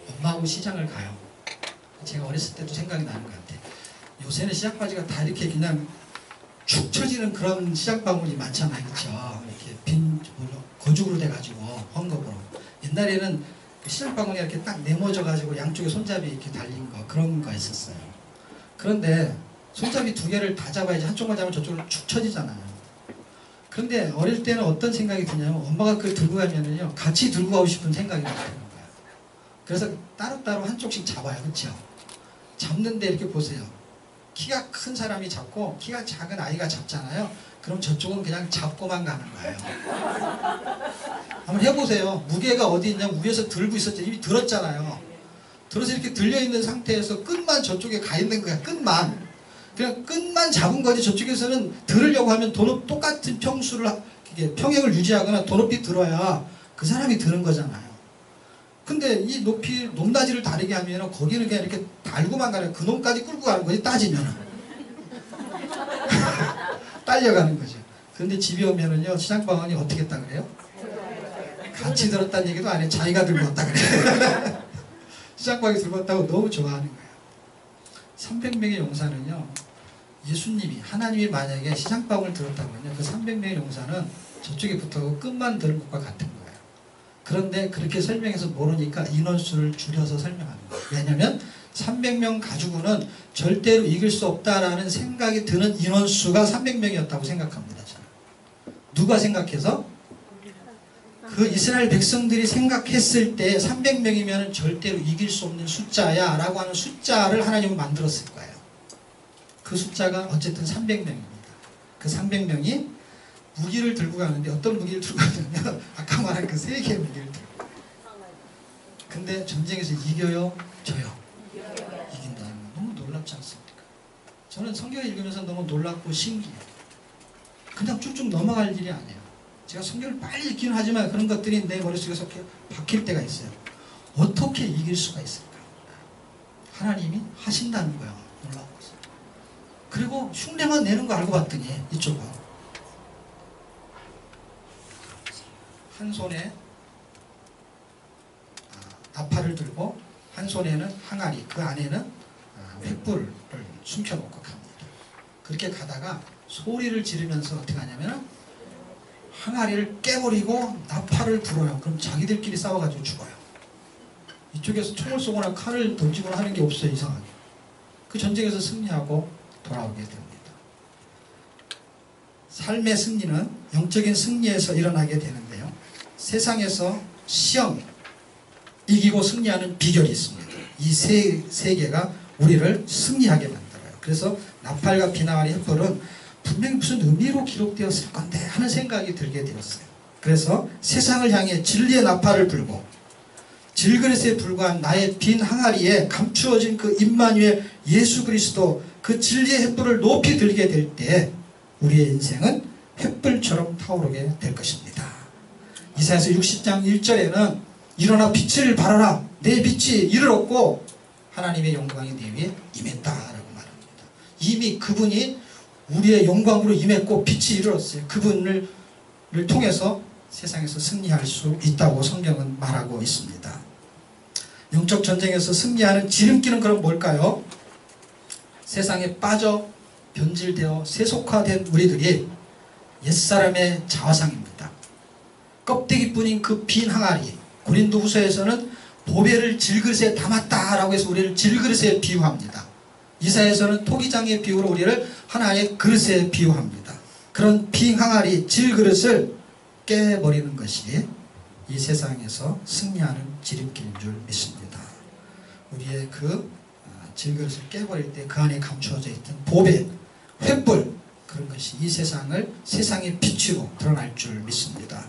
엄마하고 시장을 가요. 제가 어렸을 때도 생각이 나는 것 같아요. 요새는 시장바지가 다 이렇게 그냥 축 처지는 그런 시장바구니 많잖아요, 그렇죠? 이렇게 빈 거죽으로 돼가지고 헝겊으로. 옛날에는 시장바구니가 이렇게 딱 네모져가지고 양쪽에 손잡이 이렇게 달린 거, 그런 거 있었어요. 그런데 손잡이 두 개를 다 잡아야지 한쪽만 잡으면 저쪽으로 축 처지잖아요. 그런데 어릴 때는 어떤 생각이 드냐면 엄마가 그걸 들고 가면은요 같이 들고 가고 싶은 생각이 드는 거예요. 그래서 따로따로 한쪽씩 잡아요, 그렇죠? 잡는데 이렇게 보세요. 키가 큰 사람이 잡고 키가 작은 아이가 잡잖아요. 그럼 저쪽은 그냥 잡고만 가는 거예요. 한번 해보세요. 무게가 어디 있냐, 위에서 들고 있었죠. 이미 들었잖아요. 들어서 이렇게 들려있는 상태에서 끝만 저쪽에 가 있는 거야. 끝만. 그냥 끝만 잡은 거지. 저쪽에서는 들으려고 하면 똑같은 평행을 유지하거나 더 높이 들어야 그 사람이 드는 거잖아요. 근데 이 높이, 높낮이를 다르게 하면 거기는 그냥 이렇게 달고만 가는, 그 놈까지 끌고 가는 거지, 따지면. 딸려가는 거죠. 그런데 집에 오면은요, 시장바구니 어떻게 했다 그래요? 같이 들었다는 얘기도 안 해. 자기가 들고 왔다 그래. 시장바구니 들고 왔다고 너무 좋아하는 거예요. 300명의 용사는요, 예수님이, 하나님이 만약에 시장바구니를 들었다면요, 그 300명의 용사는 저쪽에 붙어서 끝만 들은 것과 같은 거예요. 그런데 그렇게 설명해서 모르니까 인원수를 줄여서 설명하는 거예요. 왜냐하면 300명 가지고는 절대로 이길 수 없다라는 생각이 드는 인원수가 300명이었다고 생각합니다. 저는. 누가 생각해서? 그 이스라엘 백성들이 생각했을 때 300명이면 절대로 이길 수 없는 숫자야 라고 하는 숫자를 하나님은 만들었을 거예요. 그 숫자가 어쨌든 300명입니다. 그 300명이 무기를 들고 가는데 어떤 무기를 들고 가냐면 아까 말한 그 세 개의 무기를 들고 가요. 근데 전쟁에서 이겨요? 져요? 이긴다. 너무 놀랍지 않습니까? 저는 성경을 읽으면서 너무 놀랍고 신기해요. 그냥 쭉쭉 넘어갈 일이 아니에요. 제가 성경을 빨리 읽기는 하지만 그런 것들이 내 머릿속에서 이렇게 박힐 때가 있어요. 어떻게 이길 수가 있을까? 하나님이 하신다는 거예요. 놀라운 것은. 그리고 흉내만 내는 거 알고 봤더니 이쪽은 한 손에 나팔을 들고 한 손에는 항아리, 그 안에는 횃불을 숨겨놓고 갑니다. 그렇게 가다가 소리를 지르면서 어떻게 하냐면 항아리를 깨버리고 나팔을 불어요. 그럼 자기들끼리 싸워가지고 죽어요. 이쪽에서 총을 쏘거나 칼을 던지거나 하는 게 없어요. 이상하게. 그 전쟁에서 승리하고 돌아오게 됩니다. 삶의 승리는 영적인 승리에서 일어나게 되는데요. 세상에서 시험, 이기고 승리하는 비결이 있습니다. 이 세 개가 우리를 승리하게 만들어요. 그래서 나팔과 비나와리 횃불은 분명히 무슨 의미로 기록되었을 건데 하는 생각이 들게 되었어요. 그래서 세상을 향해 진리의 나팔을 불고 질그릇에 불과한 나의 빈 항아리에 감추어진 그 임마누엘 예수 그리스도 그 진리의 횃불을 높이 들게 될 때 우리의 인생은 횃불처럼 타오르게 될 것입니다. 이사야서 60장 1절에는 일어나 빛을 발하라, 내 빛이 이를 얻고 하나님의 영광이 내 위에 임했다라고 말합니다. 이미 그분이 우리의 영광으로 임했고 빛이 이르렀어요. 그분을 통해서 세상에서 승리할 수 있다고 성경은 말하고 있습니다. 영적 전쟁에서 승리하는 지름길은 그럼 뭘까요? 세상에 빠져 변질되어 세속화된 우리들이 옛사람의 자화상입니다. 껍데기뿐인 그 빈 항아리, 고린도후서에서는 보배를 질그릇에 담았다라고 해서 우리를 질그릇에 비유합니다. 이사야에서는 토기장의 비유로 우리를 하나의 그릇에 비유합니다. 그런 빈 항아리, 질그릇을 깨버리는 것이 이 세상에서 승리하는 지름길인 줄 믿습니다. 우리의 그 질그릇을 깨버릴 때 그 안에 감추어져 있던 보배, 횃불, 그런 것이 이 세상의 빛으로 드러날 줄 믿습니다.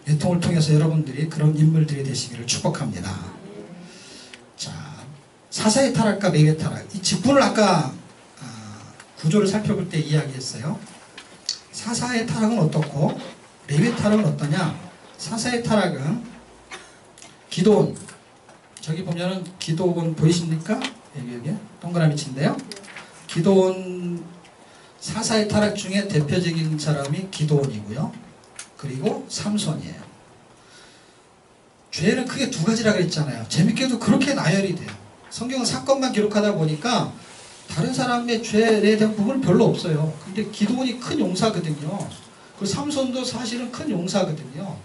유통을 통해서 여러분들이 그런 인물들이 되시기를 축복합니다. 자, 사사의 타락과 레위의 타락, 이 직분을 아까 구조를 살펴볼 때 이야기했어요. 사사의 타락은 어떻고 레위의 타락은 어떠냐? 사사의 타락은 기도원, 저기 보면은 기도원 보이십니까? 여기 동그라미 친데요. 기도원, 사사의 타락 중에 대표적인 사람이 기도원이고요. 그리고 삼손이에요. 죄는 크게 두 가지라고 했잖아요. 재밌게도 그렇게 나열이 돼요. 성경은 사건만 기록하다 보니까 다른 사람의 죄에 대한 부분은 별로 없어요. 근데 기도원이 큰 용사거든요. 그리고 삼손도 사실은 큰 용사거든요.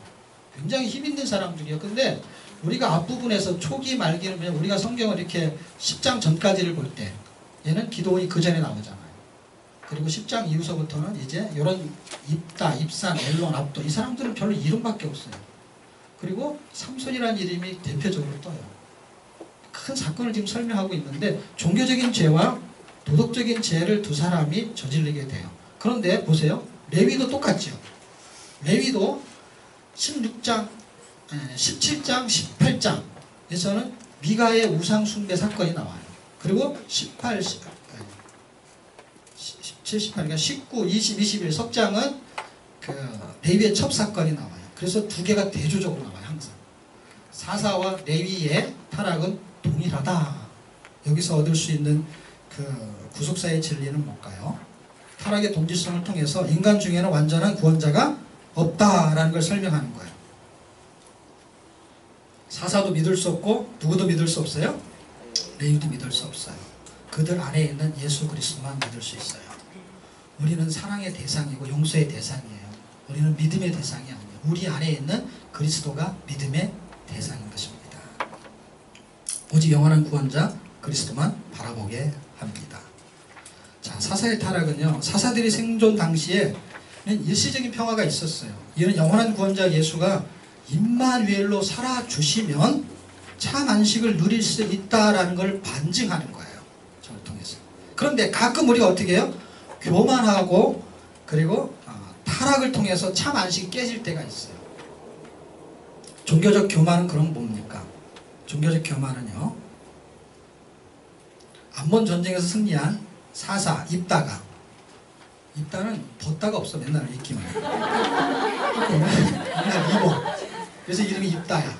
굉장히 힘 있는 사람들이에요. 근데 우리가 앞부분에서 초기 말기는 우리가 성경을 이렇게 10장 전까지를 볼 때 얘는 기도원이 그 전에 나오잖아요. 그리고 10장 이후서부터는 이제 이런 입다, 입산, 엘론, 압도, 이 사람들은 별로 이름밖에 없어요. 그리고 삼손이라는 이름이 대표적으로 떠요. 큰 사건을 지금 설명하고 있는데 종교적인 죄와 도덕적인 죄를 두 사람이 저지르게 돼요. 그런데 보세요. 레위도 똑같죠. 레위도 17장, 18장에서는 미가의 우상 숭배 사건이 나와요. 그리고 17, 18, 그러니까 19, 20, 21 석장은 그 레위의 첩사건이 나와요. 그래서 두 개가 대조적으로 나와요. 항상. 사사와 레위의 타락은 동일하다. 여기서 얻을 수 있는 그 구속사의 진리는 뭘까요? 타락의 동질성을 통해서 인간 중에는 완전한 구원자가 없다라는 걸 설명하는 거예요. 사사도 믿을 수 없고 누구도 믿을 수 없어요? 레위도 믿을 수 없어요. 그들 안에 있는 예수 그리스도만 믿을 수 있어요. 우리는 사랑의 대상이고 용서의 대상이에요. 우리는 믿음의 대상이 아니에요. 우리 안에 있는 그리스도가 믿음의 대상인 것입니다. 오직 영원한 구원자 그리스도만 바라보게 합니다. 자, 사사의 타락은요, 사사들이 생존 당시에는 일시적인 평화가 있었어요. 이는 영원한 구원자 예수가 임마누엘로 살아주시면 참 안식을 누릴 수 있다라는 걸 반증하는 거예요. 저를 통해서. 그런데 가끔 우리가 어떻게 해요? 교만하고 그리고 타락을 통해서 참 안식이 깨질 때가 있어요. 종교적 교만은 그럼 뭡니까? 종교적 교만은요, 암몬 전쟁에서 승리한 사사 입다가, 입다는 벗다가 없어. 맨날 입기만 해. 맨날 입어. 그래서 이름이 입다야.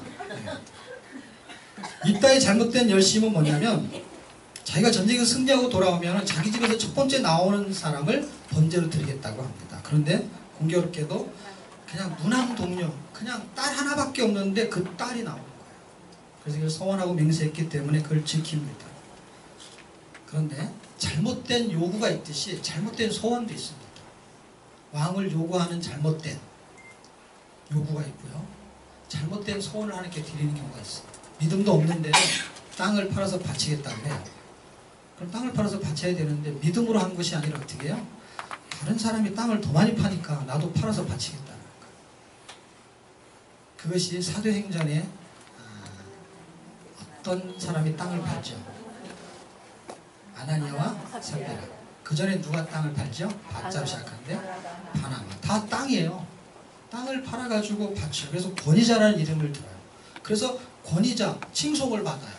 입다의 잘못된 열심은 뭐냐면, 자기가 전쟁에서 승리하고 돌아오면 자기 집에서 첫 번째 나오는 사람을 번제로 드리겠다고 합니다. 그런데 공교롭게도 그냥 무남 동료, 그냥 딸 하나밖에 없는데 그 딸이 나오는 거예요. 그래서 이걸 서원하고 맹세했기 때문에 그걸 지킵니다. 그런데 잘못된 요구가 있듯이 잘못된 소원도 있습니다. 왕을 요구하는 잘못된 요구가 있고요. 잘못된 소원을 하나님께 드리는 경우가 있어요. 믿음도 없는데 땅을 팔아서 바치겠다고 해요. 그럼 땅을 팔아서 바쳐야 되는데 믿음으로 한 것이 아니라 어떻게 해요? 다른 사람이 땅을 더 많이 파니까 나도 팔아서 바치겠다는 거예요. 그것이 사도행전에 어떤 사람이 땅을 팔죠? 아나니아와 삽비라. 그 전에 누가 땅을 팔죠? 밭자로 시작하는데 바나바. 다 땅이에요. 땅을 팔아가지고 바쳐요. 그래서 권위자라는 이름을 들어요. 그래서 권위자, 칭송을 받아요.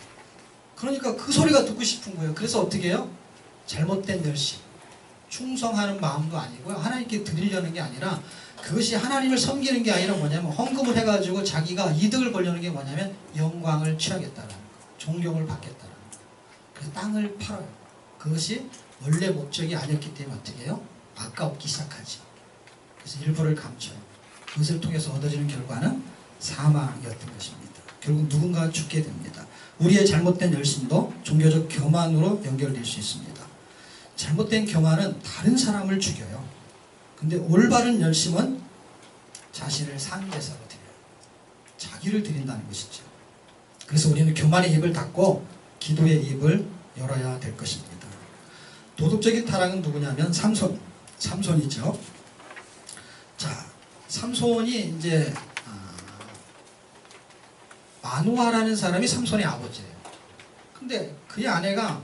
그러니까 그 소리가 듣고 싶은 거예요. 그래서 어떻게 해요? 잘못된 열심, 충성하는 마음도 아니고요. 하나님께 드리려는 게 아니라 그것이 하나님을 섬기는 게 아니라 뭐냐면 헌금을 해가지고 자기가 이득을 보려는 게 뭐냐면 영광을 취하겠다는 거, 존경을 받겠다는 거. 그래서 땅을 팔아요. 그것이 원래 목적이 아니었기 때문에 어떻게 해요? 아까웠기 시작하죠. 그래서 일부를 감춰요. 그것을 통해서 얻어지는 결과는 사망이었던 것입니다. 결국 누군가 죽게 됩니다. 우리의 잘못된 열심도 종교적 교만으로 연결될 수 있습니다. 잘못된 교만은 다른 사람을 죽여요. 근데 올바른 열심은 자신을 상대사로 드려요. 자기를 드린다는 것이죠. 그래서 우리는 교만의 입을 닫고 기도의 입을 열어야 될 것입니다. 도덕적인 타락은 누구냐면 삼손이죠. 자, 삼손이 이제 마누아라는 사람이 삼손의 아버지예요. 근데 그의 아내가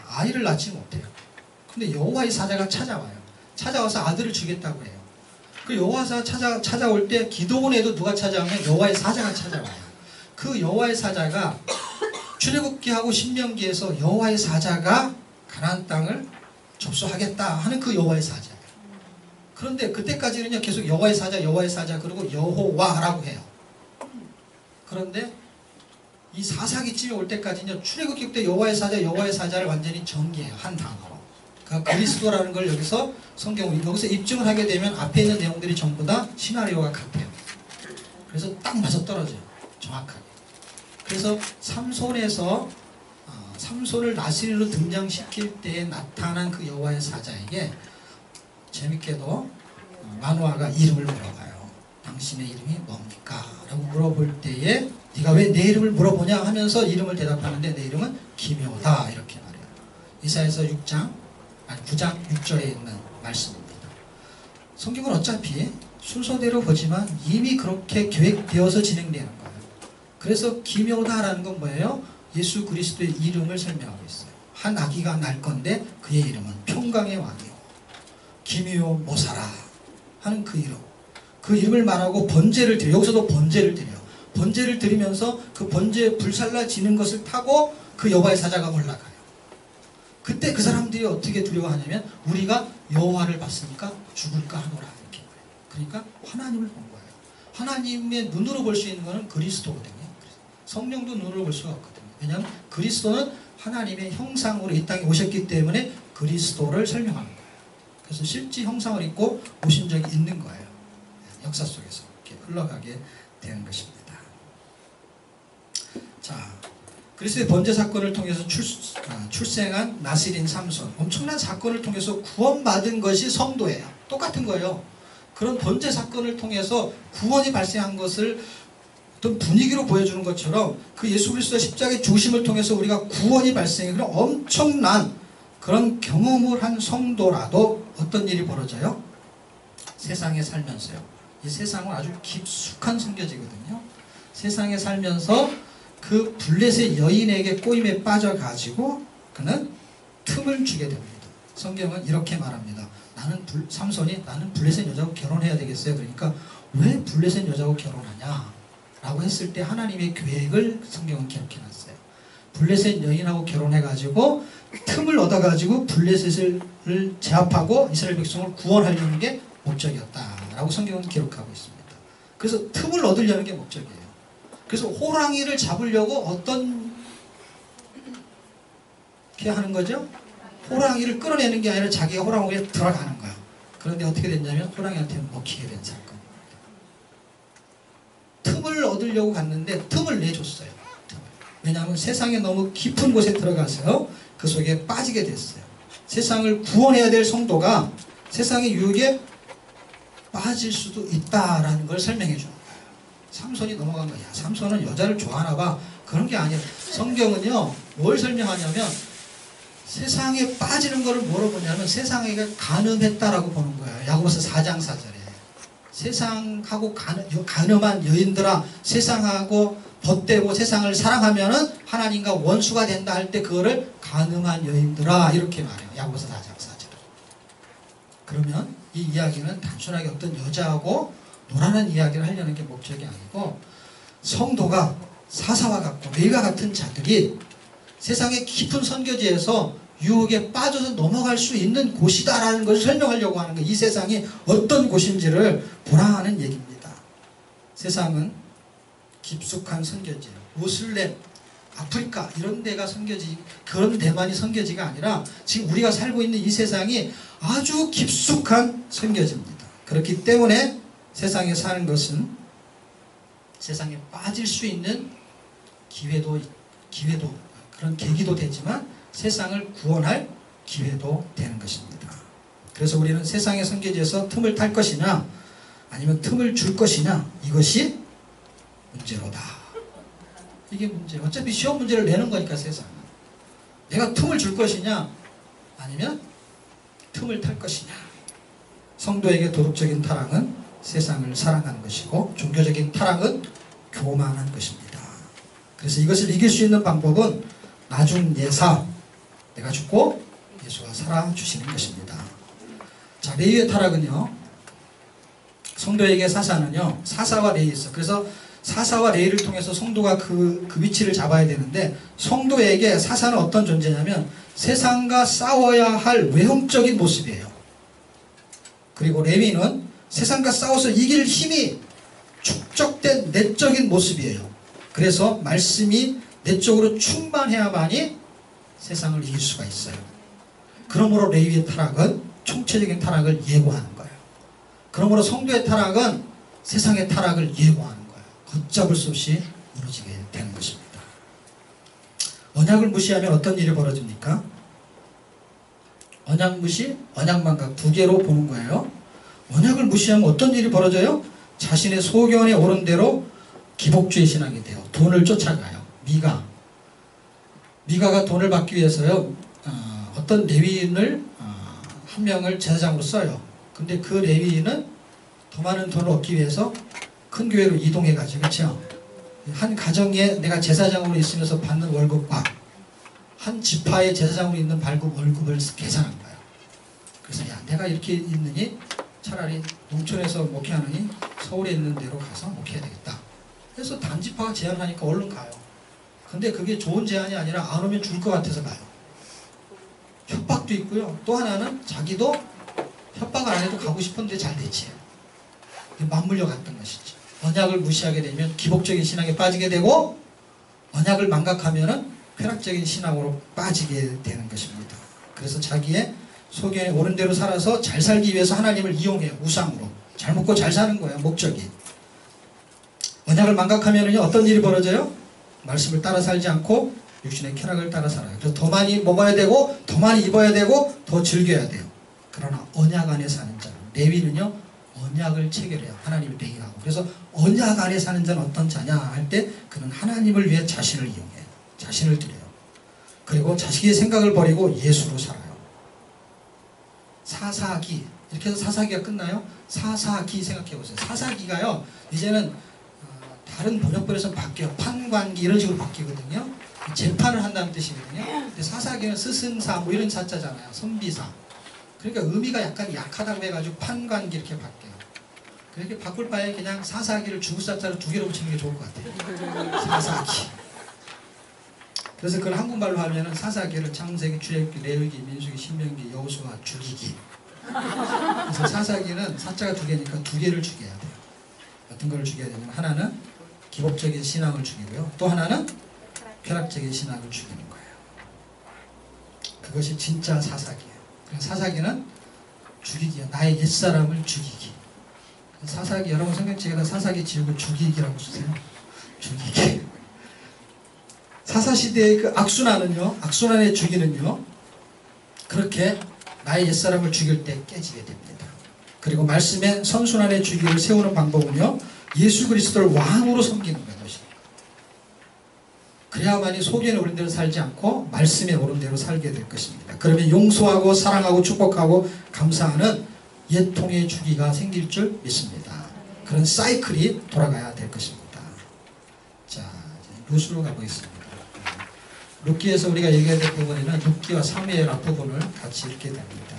아이를 낳지 못해요. 근데 여호와의 사자가 찾아와요. 찾아와서 아들을 주겠다고 해요. 그 여호와 사자 찾아올 때 기도원에도 누가 찾아오면 여호와의 사자가 찾아와요. 그 여호와의 사자가 출애굽기하고 신명기에서 여호와의 사자가 가나안 땅을 접수하겠다 하는 그 여호와의 사자예요. 그런데 그때까지는요 계속 여호와의 사자 그리고 여호와라고 해요. 그런데 이 사사기쯤에 올 때까지는요 출애굽기 때 여호와의 사자를 완전히 정리해요. 한 단어로. 그러니까 그리스도라는 걸 여기서 성경으로 여기서 입증을 하게 되면 앞에 있는 내용들이 전부 다 시나리오가 같아요. 그래서 딱 맞아떨어져요. 정확하게. 그래서 삼손을 나시린으로 등장시킬 때 나타난 그 여호와의 사자에게 재밌게도 마누아가 이름을 물어봐요. 당신의 이름이 뭡니까? 라고 물어볼 때에 네가 왜 내 이름을 물어보냐 하면서 이름을 대답하는데 내 이름은 기묘다 이렇게 말해요. 이사야서 9장 6절에 있는 말씀입니다. 성경은 어차피 순서대로 보지만 이미 그렇게 계획되어서 진행되는 거예요. 그래서 기묘다라는 건 뭐예요? 예수 그리스도의 이름을 설명하고 있어요. 한 아기가 날 건데 그의 이름은 평강의 왕이요 기묘 모사라 하는 그 이름. 그 이름을 말하고 번제를 드려요. 여기서도 번제를 드려요. 번제를 드리면서 그 번제에 불살라지는 것을 타고 그 여호와의 사자가 올라가요. 그때 그 사람들이 어떻게 두려워하냐면 우리가 여호와를 봤으니까 죽을까 하노라 이렇게 말해요. 그러니까 하나님을 본 거예요. 하나님의 눈으로 볼 수 있는 것은 그리스도거든요. 성령도 눈으로 볼 수가 없거든요. 왜냐하면 그리스도는 하나님의 형상으로 이 땅에 오셨기 때문에 그리스도를 설명하는 거예요. 그래서 실제 형상을 입고 오신 적이 있는 거예요. 역사 속에서 이렇게 흘러가게 되는 것입니다. 자, 그리스도의 번제 사건을 통해서 출생한 나시린 삼손, 엄청난 사건을 통해서 구원받은 것이 성도예요. 똑같은 거예요. 그런 번제 사건을 통해서 구원이 발생한 것을 어떤 분위기로 보여주는 것처럼 그 예수 그리스도의 십자가의 죽으심을 통해서 우리가 구원이 발생해 그런 엄청난 그런 경험을 한 성도라도 어떤 일이 벌어져요? 세상에 살면서요. 이 세상은 아주 깊숙한 성교지거든요. 세상에 살면서 그 블레셋 여인에게 꼬임에 빠져가지고 그는 틈을 주게 됩니다. 성경은 이렇게 말합니다. 삼손이 나는 블레셋 여자하고 결혼해야 되겠어요. 그러니까 왜 블레셋 여자하고 결혼하냐? 라고 했을 때 하나님의 계획을 성경은 기록해놨어요. 블레셋 여인하고 결혼해가지고 틈을 얻어가지고 블레셋을 제압하고 이스라엘 백성을 구원하려는 게 목적이었다라고 성경은 기록하고 있습니다. 그래서 틈을 얻으려는 게 목적이에요. 그래서 호랑이를 잡으려고 어떤 게 하는 거죠? 호랑이를 끌어내는 게 아니라 자기가 호랑이에 들어가는 거야. 그런데 어떻게 됐냐면 호랑이한테 먹히게 된 사건입니다. 틈을 얻으려고 갔는데 틈을 내줬어요. 틈을. 왜냐하면 세상에 너무 깊은 곳에 들어가서 그 속에 빠지게 됐어요. 세상을 구원해야 될 성도가 세상의 유혹에 빠질 수도 있다라는 걸 설명해 주는 거예요. 삼손이 넘어간 거야. 삼손은 여자를 좋아하나 봐. 그런 게 아니에요. 성경은요, 뭘 설명하냐면 세상에 빠지는 거를 뭐로 보냐면 세상에 간음했다라고 보는 거예요. 야고보서 4장 4절에. 세상하고 간음한 여인들아, 세상하고 벗되고 세상을 사랑하면은 하나님과 원수가 된다 할 때 그거를 간음한 여인들아 이렇게 말해요. 야고보서 4장 4절. 그러면 이 이야기는 단순하게 어떤 여자하고 노라는 이야기를 하려는 게 목적이 아니고 성도가 사사와 같고 레위와 같은 자들이 세상의 깊은 선교지에서 유혹에 빠져서 넘어갈 수 있는 곳이다라는 것을 설명하려고 하는 거예요. 이 세상이 어떤 곳인지를 보라는 얘기입니다. 세상은 깊숙한 선교지, 무슬렘, 아프리카 이런 데가 선교지, 그런 데만이 선교지가 아니라 지금 우리가 살고 있는 이 세상이 아주 깊숙한 선교지입니다. 그렇기 때문에 세상에 사는 것은 세상에 빠질 수 있는 기회도 그런 계기도 되지만 세상을 구원할 기회도 되는 것입니다. 그래서 우리는 세상의 선교지에서 틈을 탈 것이냐 아니면 틈을 줄 것이냐, 이것이 문제로다. 이게 문제예요. 어차피 시험 문제를 내는 거니까 세상은. 내가 틈을 줄 것이냐 아니면 틈을 탈 것이냐. 성도에게 도덕적인 타락은 세상을 사랑하는 것이고 종교적인 타락은 교만한 것입니다. 그래서 이것을 이길 수 있는 방법은 나중 예사, 내가 죽고 예수가 살아주시는 것입니다. 자, 레위의 타락은요, 성도에게 사사는요, 사사와 레위 있어. 그래서 사사와 레위를 통해서 성도가 그 위치를 잡아야 되는데, 성도에게 사사는 어떤 존재냐면 세상과 싸워야 할 외형적인 모습이에요. 그리고 레위는 세상과 싸워서 이길 힘이 축적된 내적인 모습이에요. 그래서 말씀이 내적으로 충만해야만이 세상을 이길 수가 있어요. 그러므로 레위의 타락은 총체적인 타락을 예고하는 거예요. 그러므로 성도의 타락은 세상의 타락을 예고하는 거예요. 걷잡을 수 없이 무너지게 되는 것입니다. 언약을 무시하면 어떤 일이 벌어집니까? 언약 무시, 언약 망각 두 개로 보는 거예요. 언약을 무시하면 어떤 일이 벌어져요? 자신의 소견에 오른 대로 기복주의 신앙이 돼요. 돈을 쫓아가요. 미가가 돈을 받기 위해서요, 어떤 레위인을 한 명을 제사장으로 써요. 근데 그 레위인은 더 많은 돈을 얻기 위해서 큰 교회로 이동해가지고, 그렇죠? 한 가정에 내가 제사장으로 있으면서 받는 월급과 한 지파의 제사장으로 있는 월급을 계산한 거예요. 그래서 야, 내가 이렇게 있느니 차라리 농촌에서 목회하느니 서울에 있는 데로 가서 목회해야 되겠다. 그래서 단지파가 제안을 하니까 얼른 가요. 근데 그게 좋은 제안이 아니라 안 오면 죽을 것 같아서 가요. 협박도 있고요. 또 하나는 자기도 협박을 안 해도 가고 싶은데 잘 되지. 맞물려 갔던 것이죠. 언약을 무시하게 되면 기복적인 신앙에 빠지게 되고, 언약을 망각하면은 쾌락적인 신앙으로 빠지게 되는 것입니다. 그래서 자기의 소견에 옳은 대로 살아서 잘 살기 위해서 하나님을 이용해요. 우상으로. 잘 먹고 잘 사는 거예요. 목적이. 언약을 망각하면은요, 어떤 일이 벌어져요? 말씀을 따라 살지 않고 육신의 쾌락을 따라 살아요. 그래서 더 많이 먹어야 되고 더 많이 입어야 되고 더 즐겨야 돼요. 그러나 언약 안에 사는 자는, 레위는요 언약을 체결해요. 하나님을 배경하고. 그래서 언약 안에 사는 자는 어떤 자냐 할 때 그는 하나님을 위해 자신을 이용해요. 자신을 드려요. 그리고 자식의 생각을 버리고 예수로 살아요. 사사기, 이렇게 해서 사사기가 끝나요. 사사기 생각해 보세요. 사사기가요 이제는 다른 번역본에서 바뀌어요. 판관기 이런 식으로 바뀌거든요. 재판을 한다는 뜻이거든요. 근데 사사기는 스승사 뭐 이런 사자잖아요. 선비사. 그러니까 의미가 약간 약하다고 해가지고 판관기 이렇게 바뀌어요. 그렇게 바꿀 바에 그냥 사사기를 중국사자로 두 개로 붙이는 게 좋을 것 같아요. 사사기. 그래서 그걸 한국말로 하면은 사사기를 창세기, 출애굽기, 레위기, 민수기, 신명기, 여호수아, 죽이기. 그래서 사사기는 사자가 두 개니까 두 개를 죽여야 돼요. 어떤 걸 죽여야 되냐면 하나는 기복적인 신앙을 죽이고요. 또 하나는 쾌락적인 신앙을 죽이는 거예요. 그것이 진짜 사사기예요. 사사기는 죽이기야. 나의 옛사람을 죽이기. 사사기, 여러분 성경책에다 사사기 지우고 죽이기라고 쓰세요. 죽이기. 사사시대의 그 악순환의 주기는요, 그렇게 나의 옛사람을 죽일 때 깨지게 됩니다. 그리고 말씀의 선순환의 주기를 세우는 방법은요, 예수 그리스도를 왕으로 섬기는 것입니다. 그래야만이 속에는 오른 대로 살지 않고 말씀에 오른 대로 살게 될 것입니다. 그러면 용서하고 사랑하고 축복하고 감사하는 옛통의 주기가 생길 줄 믿습니다. 그런 사이클이 돌아가야 될 것입니다. 자, 룻으로 가보겠습니다. 룻기에서 우리가 얘기해야 될 부분에는 룻기와 사무엘 앞부분을 같이 읽게 됩니다.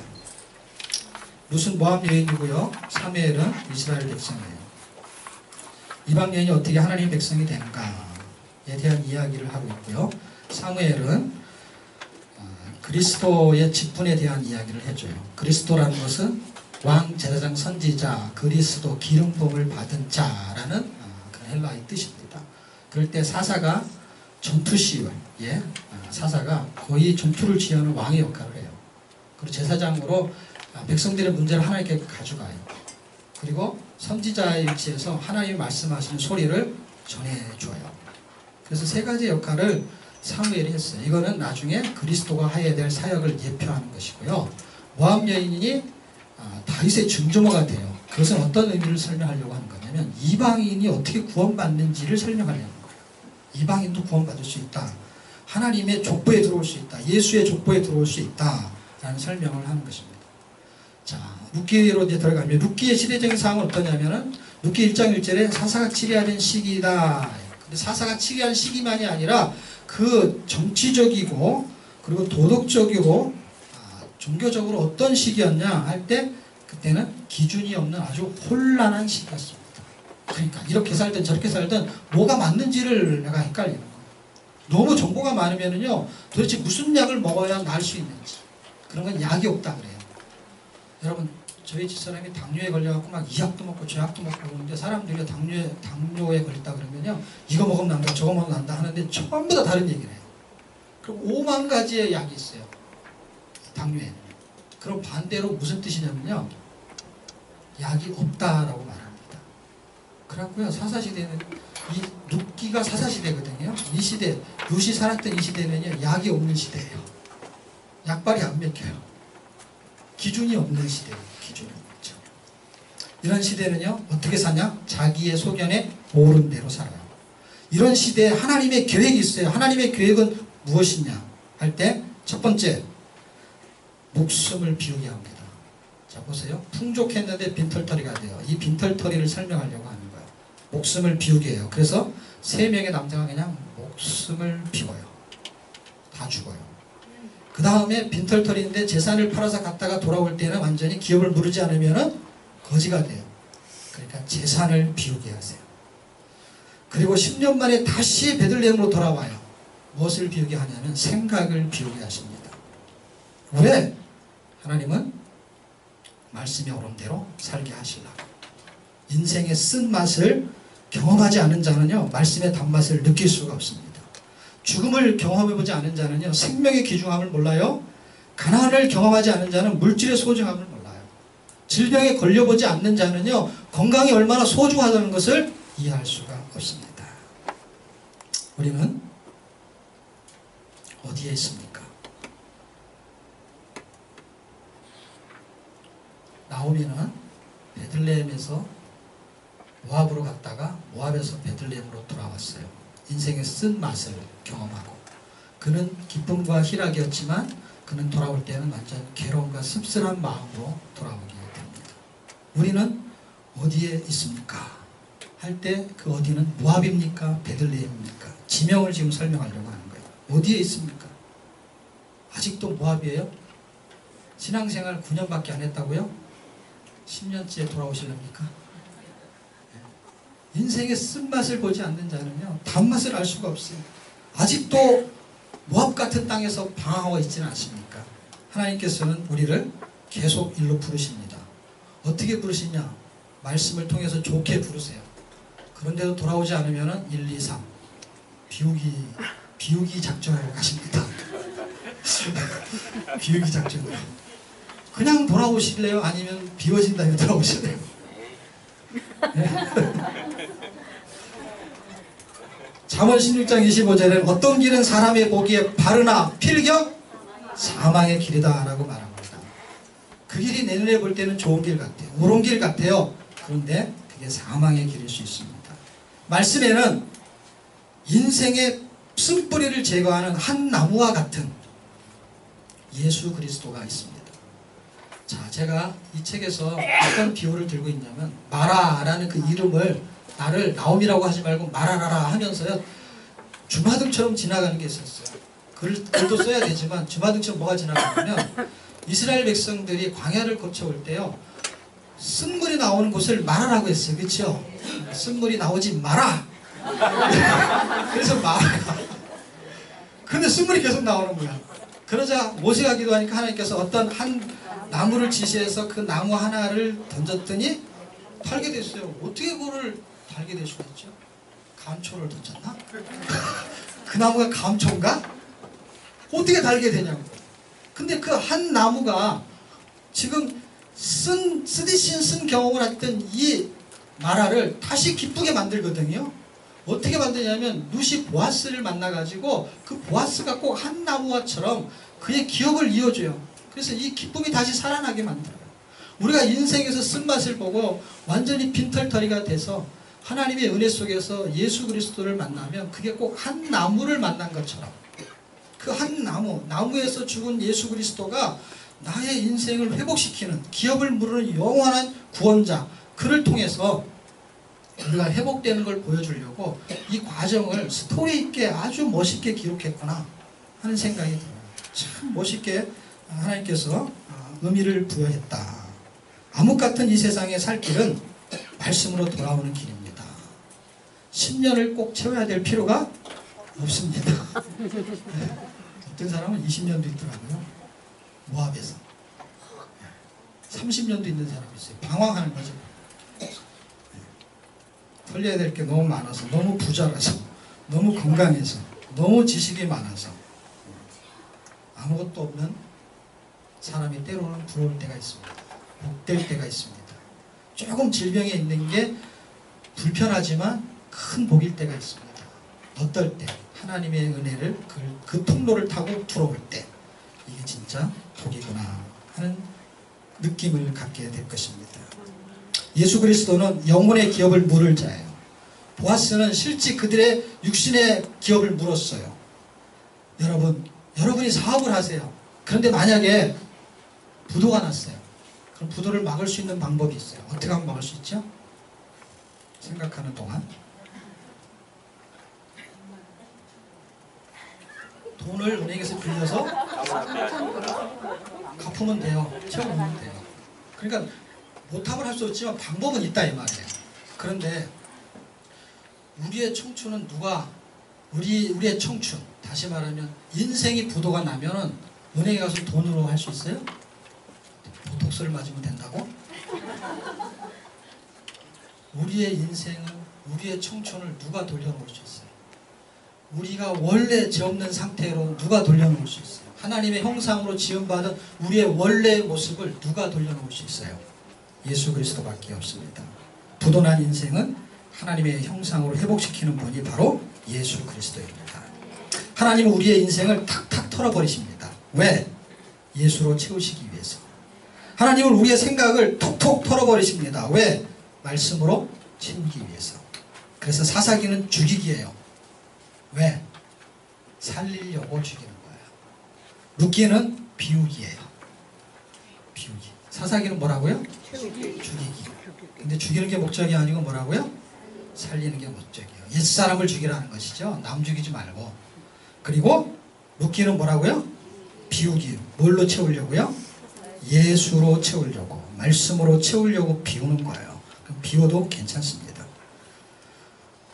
룻은 모압 여인이고요, 사무엘은 이스라엘 백성이에요. 이방 여인이 어떻게 하나님의 백성이 되는가에 대한 이야기를 하고 있고요, 사무엘은 그리스도의 직분에 대한 이야기를 해줘요. 그리스도라는 것은 왕, 제사장, 선지자, 그리스도, 기름 부음을 받은 자라는 그 헬라의 뜻입니다. 그럴 때 사사가 전투시울, 사사가 거의 전투를 지휘하는 왕의 역할을 해요. 그리고 제사장으로 백성들의 문제를 하나님께 가져가요. 그리고 선지자의 위치에서 하나님이 말씀하시는 소리를 전해줘요. 그래서 세 가지 역할을 사무엘이 했어요. 이거는 나중에 그리스도가 해야 될 사역을 예표하는 것이고요. 모압 여인이 다윗의 증조모가 돼요. 그것은 어떤 의미를 설명하려고 하는 거냐면 이방인이 어떻게 구원받는지를 설명하려는 거예요. 이방인도 구원받을 수 있다. 하나님의 족보에 들어올 수 있다. 예수의 족보에 들어올 수 있다. 라는 설명을 하는 것입니다. 자, 룻기로 이제 들어가면 룻기의 시대적인 상황은 어떠냐면은 룻기 1장 1절에 사사가 치리하는 시기다. 근데 사사가 치리한 시기만이 아니라 그 정치적이고 그리고 도덕적이고 종교적으로 어떤 시기였냐 할 때 그때는 기준이 없는 아주 혼란한 시기였습니다. 그러니까 이렇게 살든 저렇게 살든 뭐가 맞는지를 내가 헷갈리는 거예요. 너무 정보가 많으면은요, 도대체 무슨 약을 먹어야 나을 수 있는지, 그런 건 약이 없다 그래요. 여러분, 저희 집사람이 당뇨에 걸려갖고 막 이 약도 먹고 저 약도 먹고 그러는데 사람들이 당뇨에 걸렸다 그러면요, 이거 먹으면 난다 저거 먹으면 난다 하는데 전부 다 다른 얘기를 해요. 그럼 5만 가지의 약이 있어요, 당뇨에는. 그럼 반대로 무슨 뜻이냐면요, 약이 없다라고 말합니다. 그렇고요, 사사시대는 이 룻기가 사사시대거든요. 이 시대, 룻이 살았던 이 시대는요, 약이 없는 시대예요. 약발이 안 맥혀요. 기준이 없는 시대예요. 기준이 없죠. 이런 시대는요, 어떻게 사냐? 자기의 소견에 옳은 대로 살아요. 이런 시대에 하나님의 계획이 있어요. 하나님의 계획은 무엇이냐 할 때 첫 번째, 목숨을 비우게 합니다. 자, 보세요. 풍족했는데 빈털터리가 돼요. 이 빈털터리를 설명하려고 하는 거예요. 목숨을 비우게 해요. 그래서 3명의 남자가 그냥 목숨을 비워요. 다 죽어요. 그 다음에 빈털터리인데 재산을 팔아서 갔다가 돌아올 때는 완전히 기업을 누르지 않으면 거지가 돼요. 그러니까 재산을 비우게 하세요. 그리고 10년 만에 다시 베들레헴으로 돌아와요. 무엇을 비우게 하냐면 생각을 비우게 하십니다. 왜? 하나님은 말씀이 오른 대로 살게 하시려고. 인생의 쓴맛을 경험하지 않은 자는요, 말씀의 단맛을 느낄 수가 없습니다. 죽음을 경험해보지 않은 자는요, 생명의 귀중함을 몰라요. 가난을 경험하지 않은 자는 물질의 소중함을 몰라요. 질병에 걸려보지 않는 자는요, 건강이 얼마나 소중하다는 것을 이해할 수가 없습니다. 우리는 어디에 있습니까? 나오미는 베들레헴에서 모압으로 갔다가 모압에서 베들레헴으로 돌아왔어요. 인생의 쓴맛을 경험하고, 그는 기쁨과 희락이었지만 그는 돌아올 때는 완전 괴로움과 씁쓸한 마음으로 돌아오게 됩니다. 우리는 어디에 있습니까? 할 때 그 어디는 모압입니까? 베들레헴입니까? 지명을 지금 설명하려고 하는 거예요. 어디에 있습니까? 아직도 모압이에요? 신앙생활 9년밖에 안 했다고요? 10년째 돌아오실랍니까? 인생의 쓴맛을 보지 않는 자는요, 단맛을 알 수가 없어요. 아직도 모압 같은 땅에서 방황하고 있지는 않습니까? 하나님께서는 우리를 계속 일로 부르십니다. 어떻게 부르시냐? 말씀을 통해서 좋게 부르세요. 그런데도 돌아오지 않으면 1, 2, 3 비우기 작전으로 가십니다. 비우기 작전으로. 그냥 돌아오실래요? 아니면 비워진 다음에 돌아오실래요? 네. 잠언 16장 25절에는 어떤 길은 사람의 보기에 바르나 필경 사망의 길이다 라고 말합니다. 그 길이 내 눈에 볼 때는 좋은 길 같아요. 옳은 길 같아요. 그런데 그게 사망의 길일 수 있습니다. 말씀에는 인생의 쓴뿌리를 제거하는 한 나무와 같은 예수 그리스도가 있습니다. 자, 제가 이 책에서 어떤 비유를 들고 있냐면 마라라는 그 이름을 나를 나옴이라고 하지 말고 마라라라 하면서요 주마등처럼 지나가는 게 있었어요. 글도 써야 되지만 주마등처럼 뭐가 지나가냐면 이스라엘 백성들이 광야를 거쳐올 때요 쓴물이 나오는 곳을 마라라고 했어요. 그렇죠? 쓴물이 나오지 마라. 그래서 마라가 근데 쓴물이 계속 나오는 거야. 그러자 모세가 기도하니까 하나님께서 어떤 한 나무를 지시해서 그 나무 하나를 던졌더니 달게 됐어요. 어떻게 그거를 달게 될 수가 있죠? 감초를 던졌나? 그 나무가 감초인가? 어떻게 달게 되냐고. 근데 그 한 나무가 지금 쓰디신 쓴 경험을 했던 이 마라를 다시 기쁘게 만들거든요. 어떻게 만드냐면 룻이 보아스를 만나가지고 그 보아스가 꼭 한 나무와처럼 그의 기억을 이어줘요. 그래서 이 기쁨이 다시 살아나게 만들어요. 우리가 인생에서 쓴맛을 보고 완전히 빈털터리가 돼서 하나님의 은혜 속에서 예수 그리스도를 만나면 그게 꼭 한 나무를 만난 것처럼 그 한 나무에서 죽은 예수 그리스도가 나의 인생을 회복시키는 기업을 물으는 영원한 구원자 그를 통해서 우리가 회복되는 걸 보여주려고 이 과정을 스토리 있게 아주 멋있게 기록했구나 하는 생각이 들어요. 참 멋있게 하나님께서 의미를 부여했다. 암흑 같은 이 세상에 살 길은 말씀으로 돌아오는 길입니다. 10년을 꼭 채워야 될 필요가 없습니다. 어떤 사람은 20년도 있더라고요. 모압에서 30년도 있는 사람이 있어요. 방황하는 거죠. 털려야 될 게 너무 많아서, 너무 부자라서, 너무 건강해서, 너무 지식이 많아서 아무것도 없는 사람이 때로는 부러울 때가 있습니다. 복될 때가 있습니다. 조금 질병에 있는 게 불편하지만 큰 복일 때가 있습니다. 어떨 때 하나님의 은혜를 그 통로를 타고 들어올 때 이게 진짜 복이구나 하는 느낌을 갖게 될 것입니다. 예수 그리스도는 영혼의 기업을 물을 자예요. 보아스는 실제 그들의 육신의 기업을 물었어요. 여러분이 사업을 하세요. 그런데 만약에 부도가 났어요. 그럼 부도를 막을 수 있는 방법이 있어요. 어떻게 하면 막을 수 있죠? 생각하는 동안 돈을 은행에서 빌려서 갚으면 돼요. 채워놓으면 돼요. 그러니까 못하면 할 수 없지만 방법은 있다 이 말이에요. 그런데 우리의 청춘은 우리의 청춘, 다시 말하면 인생이 부도가 나면은 은행에 가서 돈으로 할 수 있어요? 보톡스를 맞으면 된다고? 우리의 인생은, 우리의 청춘을 누가 돌려놓을 수 있어요? 우리가 원래 죄 없는 상태로 누가 돌려놓을 수 있어요? 하나님의 형상으로 지음받은 우리의 원래의 모습을 누가 돌려놓을 수 있어요? 예수 그리스도밖에 없습니다. 부도난 인생은 하나님의 형상으로 회복시키는 분이 바로 예수 그리스도입니다. 하나님은 우리의 인생을 탁탁 털어버리십니다. 왜? 예수로 채우시기 위해서. 하나님은 우리의 생각을 톡톡 털어버리십니다. 왜? 말씀으로 채우기 위해서. 그래서 사사기는 죽이기예요. 왜? 살리려고 죽이는 거예요. 룻기는 비우기예요. 비우기. 사사기는 뭐라고요? 죽이기. 근데 죽이는 게 목적이 아니고 뭐라고요? 살리는 게 목적이에요. 옛사람을 죽이라는 것이죠. 남 죽이지 말고. 그리고 룻기는 뭐라고요? 비우기. 뭘로 채우려고요? 예수로 채우려고, 말씀으로 채우려고 비우는 거예요. 그럼 비워도 괜찮습니다.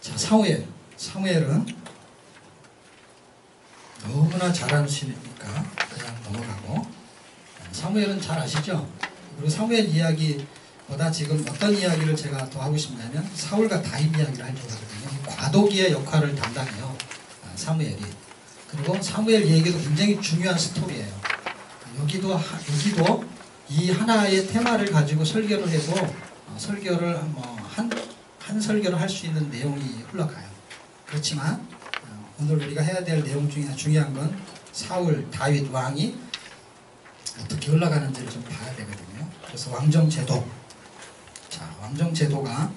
자, 사무엘은 너무나 잘하시니까 그냥 넘어가고, 사무엘은 잘 아시죠? 그리고 사무엘 이야기보다 지금 어떤 이야기를 제가 더 하고 싶냐면 사울과 다윗 이야기를 하려고 하거든요. 과도기의 역할을 담당해요, 사무엘이. 그리고 사무엘 얘기도 굉장히 중요한 스토리예요. 여기도 이 하나의 테마를 가지고 설교를 해도 설교를 한 설교를 할 수 있는 내용이 흘러가요. 그렇지만 오늘 우리가 해야 될 내용 중에 중요한 건 사울, 다윗 왕이 어떻게 흘러가는지를 좀 봐야 되거든요. 그래서 왕정제도. 자, 왕정제도가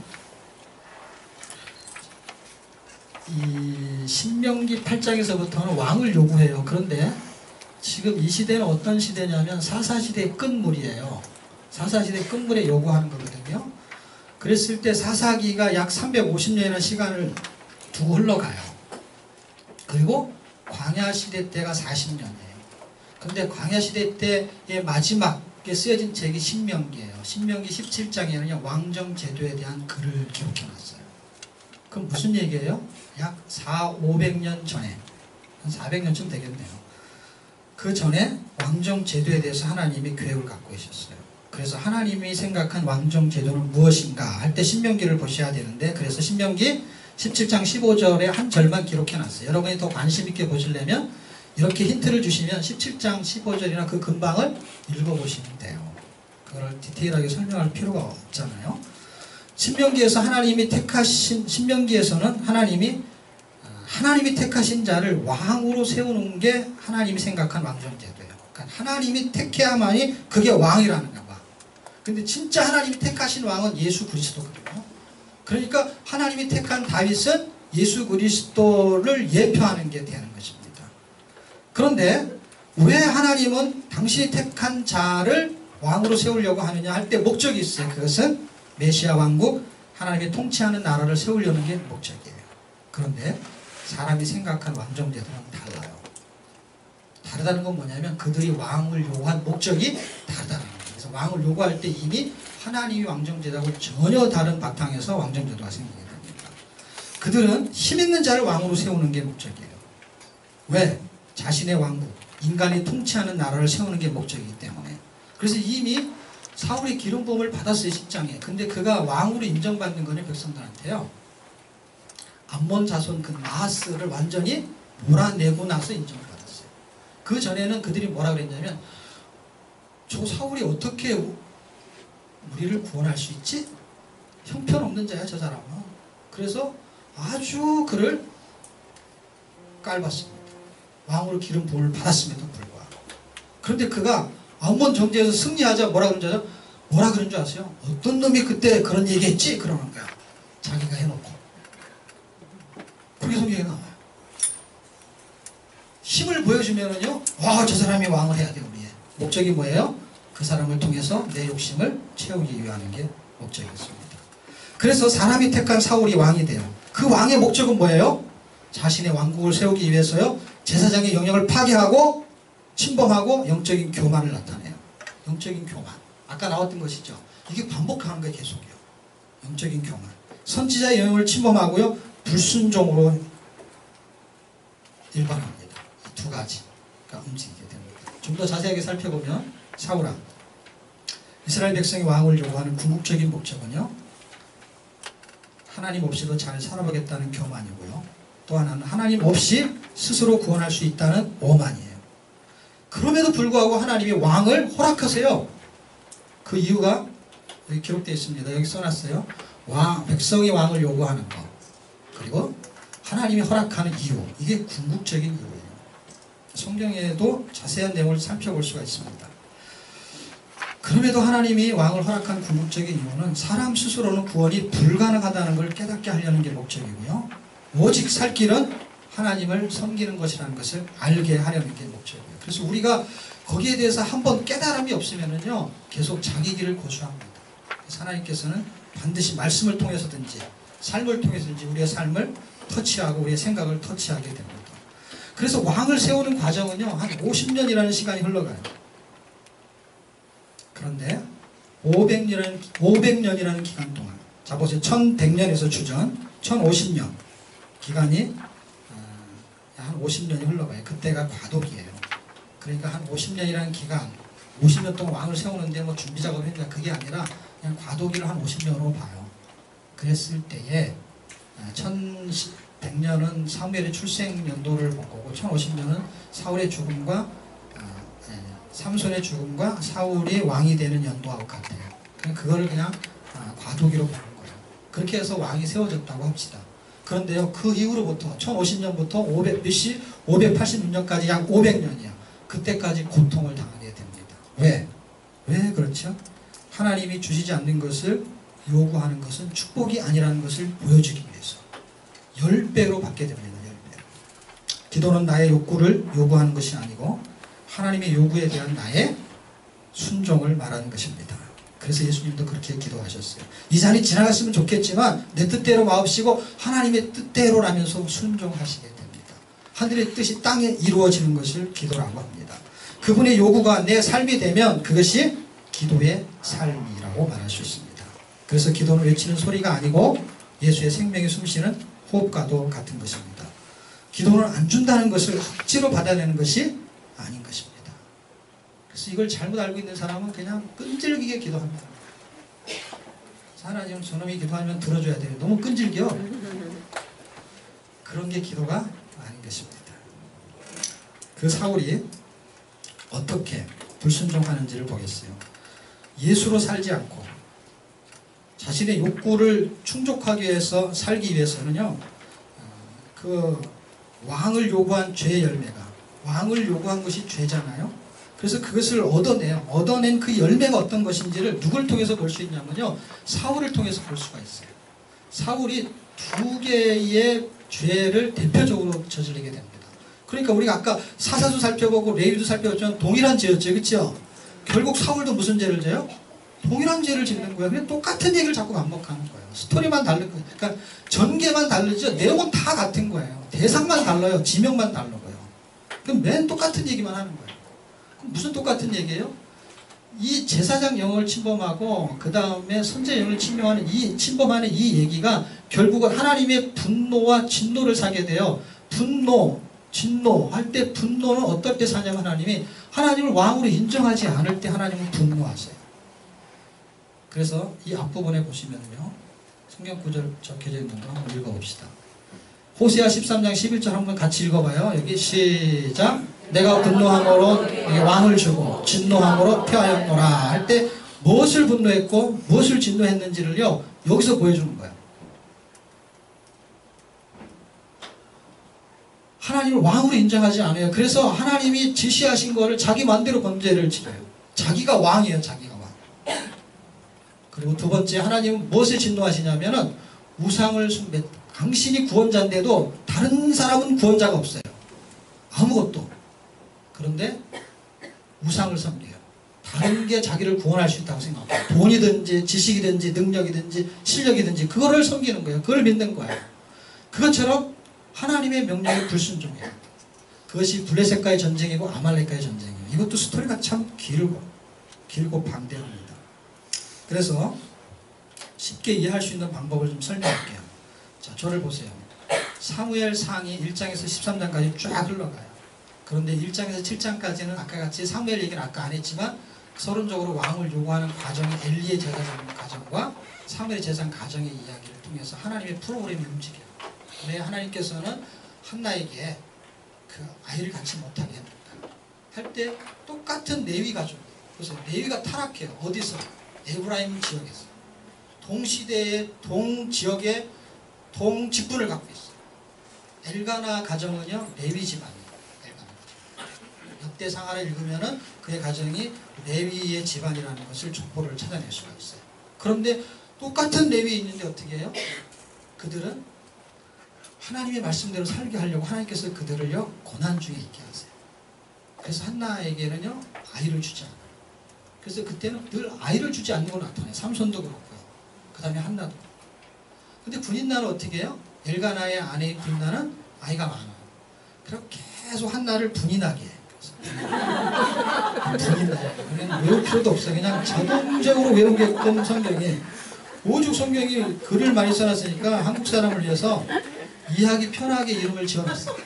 이 신명기 8장에서부터는 왕을 요구해요. 그런데 지금 이 시대는 어떤 시대냐면 사사시대의 끝물이에요. 사사시대 끝물에 요구하는 거거든요. 그랬을 때 사사기가 약 350년이라는 시간을 두고 흘러가요. 그리고 광야시대 때가 40년이에요. 근데 광야시대 때의 마지막에 쓰여진 책이 신명기예요. 신명기 17장에는요 왕정제도에 대한 글을 기록해놨어요. 그럼 무슨 얘기예요? 약 500년 전에, 한 400년쯤 되겠네요. 그 전에 왕정제도에 대해서 하나님이 계획을 갖고 계셨어요. 그래서 하나님이 생각한 왕정제도는 무엇인가 할 때 신명기를 보셔야 되는데, 그래서 신명기 17장 15절에 한 절만 기록해놨어요. 여러분이 더 관심 있게 보시려면 이렇게 힌트를 주시면 17장 15절이나 그 근방을 읽어보시면 돼요. 그걸 디테일하게 설명할 필요가 없잖아요. 신명기에서 하나님이 택하신, 신명기에서는 하나님이 택하신 자를 왕으로 세우는 게 하나님이 생각한 왕정제도예요. 그러니까 하나님이 택해야만이 그게 왕이라는 거야. 근데 진짜 하나님이 택하신 왕은 예수 그리스도거든요. 그러니까 하나님이 택한 다윗은 예수 그리스도를 예표하는 게 되는 것입니다. 그런데 왜 하나님은 당신이 택한 자를 왕으로 세우려고 하느냐 할 때 목적이 있어요. 그것은 메시아 왕국, 하나님이 통치하는 나라를 세우려는 게 목적이에요. 그런데 사람이 생각한 왕정제도는 달라요. 다르다는 건 뭐냐면 그들이 왕을 요구한 목적이 다르다는 거예요. 그래서 왕을 요구할 때 이미 하나님이 왕정제도하고 전혀 다른 바탕에서 왕정제도가 생기게 됩니다. 그들은 힘있는 자를 왕으로 세우는 게 목적이에요. 왜? 자신의 왕국, 인간이 통치하는 나라를 세우는 게 목적이기 때문에. 그래서 이미 사울이 기름 부음을 받았어요, 10장에. 근데 그가 왕으로 인정받는 거는 백성들한테요. 암몬 자손 그 나하스를 완전히 몰아내고 나서 인정을 받았어요. 그 전에는 그들이 뭐라 그랬냐면, 저 사울이 어떻게 우리를 구원할 수 있지? 형편없는 자야, 저 사람은. 그래서 아주 그를 깔봤습니다. 왕으로 기름 부음을 받았음에도 불구하고. 그런데 그가 암몬 정제에서 승리하자 뭐라 그런 줄 아세요? 뭐라 그런 줄 아세요? 어떤 놈이 그때 그런 얘기했지? 그러는 거야. 자기가 해놓고. 그게 성경에 나와요. 힘을 보여주면은요, 와, 저 사람이 왕을 해야 돼, 우리의. 목적이 뭐예요? 그 사람을 통해서 내 욕심을 채우기 위한 게 목적이었습니다. 그래서 사람이 택한 사울이 왕이 돼요. 그 왕의 목적은 뭐예요? 자신의 왕국을 세우기 위해서요, 제사장의 영역을 파괴하고 침범하고 영적인 교만을 나타내요. 영적인 교만. 아까 나왔던 것이죠. 이게 반복하는 거예요, 계속요. 영적인 교만. 선지자의 영역을 침범하고요, 불순종으로 일반합니다. 이 두 가지가 움직이게 됩니다. 좀 더 자세하게 살펴보면 사울아, 이스라엘 백성이 왕을 요구하는 궁극적인 목적은요, 하나님 없이도 잘 살아보겠다는 교만이고요, 또 하나는 하나님 없이 스스로 구원할 수 있다는 오만이에요. 그럼에도 불구하고 하나님이 왕을 허락하세요. 그 이유가 여기 기록되어 있습니다. 여기 써놨어요. 백성이 왕을 요구하는 것, 그리고 하나님이 허락하는 이유, 이게 궁극적인 이유예요. 성경에도 자세한 내용을 살펴볼 수가 있습니다. 그럼에도 하나님이 왕을 허락한 궁극적인 이유는 사람 스스로는 구원이 불가능하다는 걸 깨닫게 하려는 게 목적이고요, 오직 살 길은 하나님을 섬기는 것이라는 것을 알게 하려는 게 목적이에요. 그래서 우리가 거기에 대해서 한번 깨달음이 없으면은요, 계속 자기 길을 고수합니다. 그래서 하나님께서는 반드시 말씀을 통해서든지 삶을 통해서든지 우리의 삶을 터치하고 우리의 생각을 터치하게 됩니다. 그래서 왕을 세우는 과정은요, 한 50년이라는 시간이 흘러가요. 그런데 500년이라는 기간 동안, 자 보세요. 1100년에서 주전 1050년 기간이 한 50년이 흘러가요. 그때가 과도기예요. 그러니까 한 50년이라는 기간, 50년 동안 왕을 세우는데 뭐 준비 작업을 했냐, 그게 아니라 그냥 과도기를 한 50년으로 봐요. 그랬을 때에 1100년은 사무엘의 출생 연도를 본 거고, 1050년은 사울의 죽음과 삼손의 죽음과 사울이 왕이 되는 연도하고 같아요. 그거를 그냥 과도기로 보는 거예요. 그렇게 해서 왕이 세워졌다고 합시다. 그런데요, 그 이후로부터 1050년부터 586년까지 약 500년이야. 그때까지 고통을 당하게 됩니다. 왜? 왜 그렇죠? 하나님이 주시지 않는 것을 요구하는 것은 축복이 아니라는 것을 보여주기 위해서 10배로 받게 됩니다. 10배. 기도는 나의 욕구를 요구하는 것이 아니고 하나님의 요구에 대한 나의 순종을 말하는 것입니다. 그래서 예수님도 그렇게 기도하셨어요. 이 잔이 지나갔으면 좋겠지만 내 뜻대로 마옵시고 하나님의 뜻대로라면서 순종하시게 됩니다. 하늘의 뜻이 땅에 이루어지는 것을 기도라고 합니다. 그분의 요구가 내 삶이 되면 그것이 기도의 삶이라고 말할 수 있습니다. 그래서 기도는 외치는 소리가 아니고 예수의 생명이 숨쉬는 호흡과도 같은 것입니다. 기도는 안 준다는 것을 억지로 받아내는 것이 아닌 것입니다. 그래서 이걸 잘못 알고 있는 사람은 그냥 끈질기게 기도합니다. 하나님 저놈이 기도하면 들어줘야 돼요. 너무 끈질겨. 그런 게 기도가 아닌 것입니다. 그 사울이 어떻게 불순종하는지를 보겠어요. 예수로 살지 않고 자신의 욕구를 충족하기 위해서 살기 위해서는요, 그 왕을 요구한 죄의 열매가, 왕을 요구한 것이 죄잖아요. 그래서 그것을 얻어내요. 얻어낸 그 열매가 어떤 것인지를 누굴 통해서 볼 수 있냐면요, 사울을 통해서 볼 수가 있어요. 사울이 두 개의 죄를 대표적으로 저지르게 됩니다. 그러니까 우리가 아까 사사도 살펴보고 레위도 살펴봤지만 동일한 죄였죠. 그렇죠? 결국 사울도 무슨 죄를 져요? 동일한 죄를 짓는 거예요. 그냥 똑같은 얘기를 자꾸 반복하는 거예요. 스토리만 다른 거예요. 그러니까 전개만 다르죠. 내용은 다 같은 거예요. 대상만 달라요. 지명만 다르고요. 그럼 맨 똑같은 얘기만 하는 거예요. 그럼 무슨 똑같은 얘기예요? 이 제사장 영을 침범하고 그 다음에 선제 영을 침범하는 이 얘기가 결국은 하나님의 분노와 진노를 사게 돼요. 분노, 진노 할 때 분노는 어떨 때 사냐면 하나님을 왕으로 인정하지 않을 때 하나님은 분노하세요. 그래서 이 앞부분에 보시면요, 성경 구절 적혀져 있는 거 한번 읽어봅시다. 호세아 13장 11절 한번 같이 읽어봐요. 여기 시작. 내가 분노함으로 왕을 주고 진노함으로 폐하였노라 할 때 무엇을 분노했고 무엇을 진노했는지를요, 여기서 보여주는 거예요. 하나님을 왕으로 인정하지 않아요. 그래서 하나님이 지시하신 거를 자기 마음대로 범죄를 지어요. 자기가 왕이에요. 자기가 왕. 그리고 두 번째, 하나님은 무엇을 진노하시냐면은 우상을 숭배. 당신이 구원자인데도 다른 사람은 구원자가 없어요. 아무것도. 그런데 우상을 섬겨요. 다른 게 자기를 구원할 수 있다고 생각해요. 돈이든지 지식이든지 능력이든지 실력이든지 그거를 섬기는 거예요. 그걸 믿는 거예요. 그것처럼 하나님의 명령에 불순종해요. 그것이 블레셋과의 전쟁이고 아말렉과의 전쟁이에요. 이것도 스토리가 참 길고 방대합니다. 그래서 쉽게 이해할 수 있는 방법을 좀 설명할게요. 자, 저를 보세요. 사무엘 상이 1장에서 13장까지 쫙 흘러가요. 그런데 1장에서 7장까지는 아까 같이 사무엘 얘기는 아까 안 했지만 서론적으로 왕을 요구하는 과정이 엘리의 제사장 가정과 사무엘의 제사장 가정의 이야기를 통해서 하나님의 프로그램이 움직여요. 왜 하나님께서는 한나에게 그 아이를 갖지 못하게 합니다. 할 때 똑같은 레위 가족이에요. 그래서 레위가 타락해요. 어디서? 에브라임 지역에서. 동시대의 동지역의 동직분을 갖고 있어요. 엘가나 가정은요, 레위 집안이에요. 엘가나 가정. 역대상하를 읽으면은 그의 가정이 레위의 집안이라는 것을 족보를 찾아낼 수가 있어요. 그런데 똑같은 레위 있는데 어떻게 해요? 그들은 하나님의 말씀대로 살게 하려고 하나님께서 그들을요, 고난 중에 있게 하세요. 그래서 한나에게는요, 아이를 주지 않아요. 그래서 그때는 늘 아이를 주지 않는 걸 나타나요. 삼손도 그렇고요. 그 다음에 한나도. 근데 군인나는 어떻게 해요? 엘가나의 아내인 군인나는 아이가 많아요. 그래서 계속 한나를 분인하게 해요. 분인나요. 그냥 외울 필요도 없어요. 그냥 자동적으로 외우게끔 성경이, 오죽 성경이 글을 많이 써놨으니까 한국 사람을 위해서 이해하기 편하게 이름을 지어놨어요.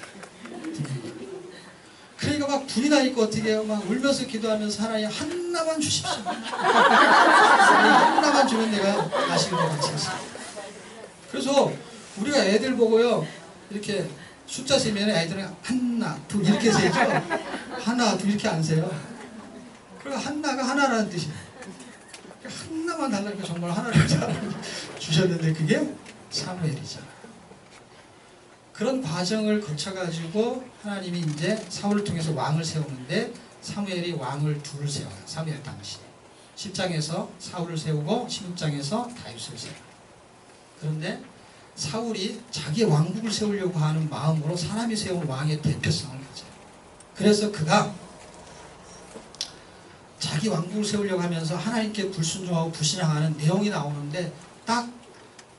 그러니까 막 불이 나니까 어떻게 해요? 막 울면서 기도하면서 하나님 한나만 주십시오. 한나만 주면 내가 아시기로 마치겠습니다. 그래서 우리가 애들 보고요, 이렇게 숫자 세면 아이들은 한나, 둘 이렇게 세죠. 하나, 둘 이렇게 안 세요. 그리고 한나가 하나라는 뜻이에요. 한나만 달라니까 정말 하나를 주셨는데 그게 사무엘이잖아요. 그런 과정을 거쳐가지고 하나님이 이제 사울을 통해서 왕을 세우는데 사무엘이 왕을 둘을 세워요. 사무엘 당시에 10장에서 사울을 세우고 16장에서 다윗을 세워요. 그런데 사울이 자기 왕국을 세우려고 하는 마음으로 사람이 세운 왕의 대표성을 가져요. 그래서 그가 자기 왕국을 세우려고 하면서 하나님께 불순종하고 불신앙하는 내용이 나오는데 딱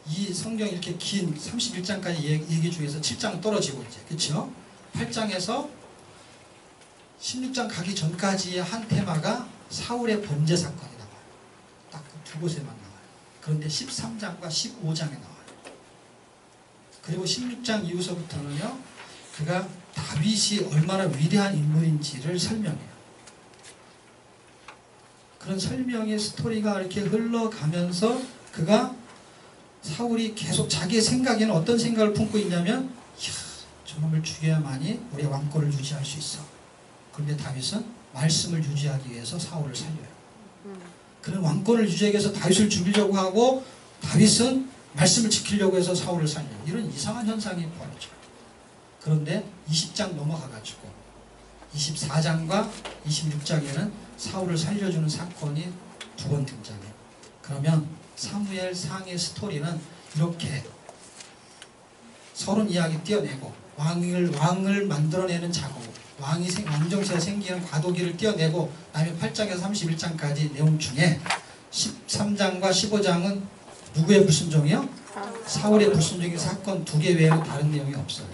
이 성경 이렇게 긴 31장까지 얘기 중에서 7장 떨어지고 이제 그렇죠? 8장에서 16장 가기 전까지의 한 테마가 사울의 범죄 사건이 나와요. 딱 그 두 곳에만 나와요. 그런데 13장과 15장에 나와요. 그리고 16장 이후서부터는요, 그가 다윗이 얼마나 위대한 인물인지를 설명해요. 그런 설명의 스토리가 이렇게 흘러가면서 그가 사울이 계속 자기의 생각에는 어떤 생각을 품고 있냐면, 이야, 저놈을 죽여야만이 우리의 왕권을 유지할 수 있어. 그런데 다윗은 말씀을 유지하기 위해서 사울을 살려요. 그런 왕권을 유지하기 위해서 다윗을 죽이려고 하고, 다윗은 말씀을 지키려고 해서 사울을 살려요. 이런 이상한 현상이 벌어져요. 그런데 20장 넘어가가지고 24장과 26장에는 사울을 살려주는 사건이 두 번 등장해요. 그러면 사무엘 상의 스토리는 이렇게 서론 이야기 띄어내고 왕을 만들어내는 작업, 왕정체가 생기는 과도기를 띄어내고, 그다음에 8장에서 31장까지 내용 중에 13장과 15장은 누구의 불순종이요? 사울의 불순종인 사건 두 개 외에는 다른 내용이 없어요.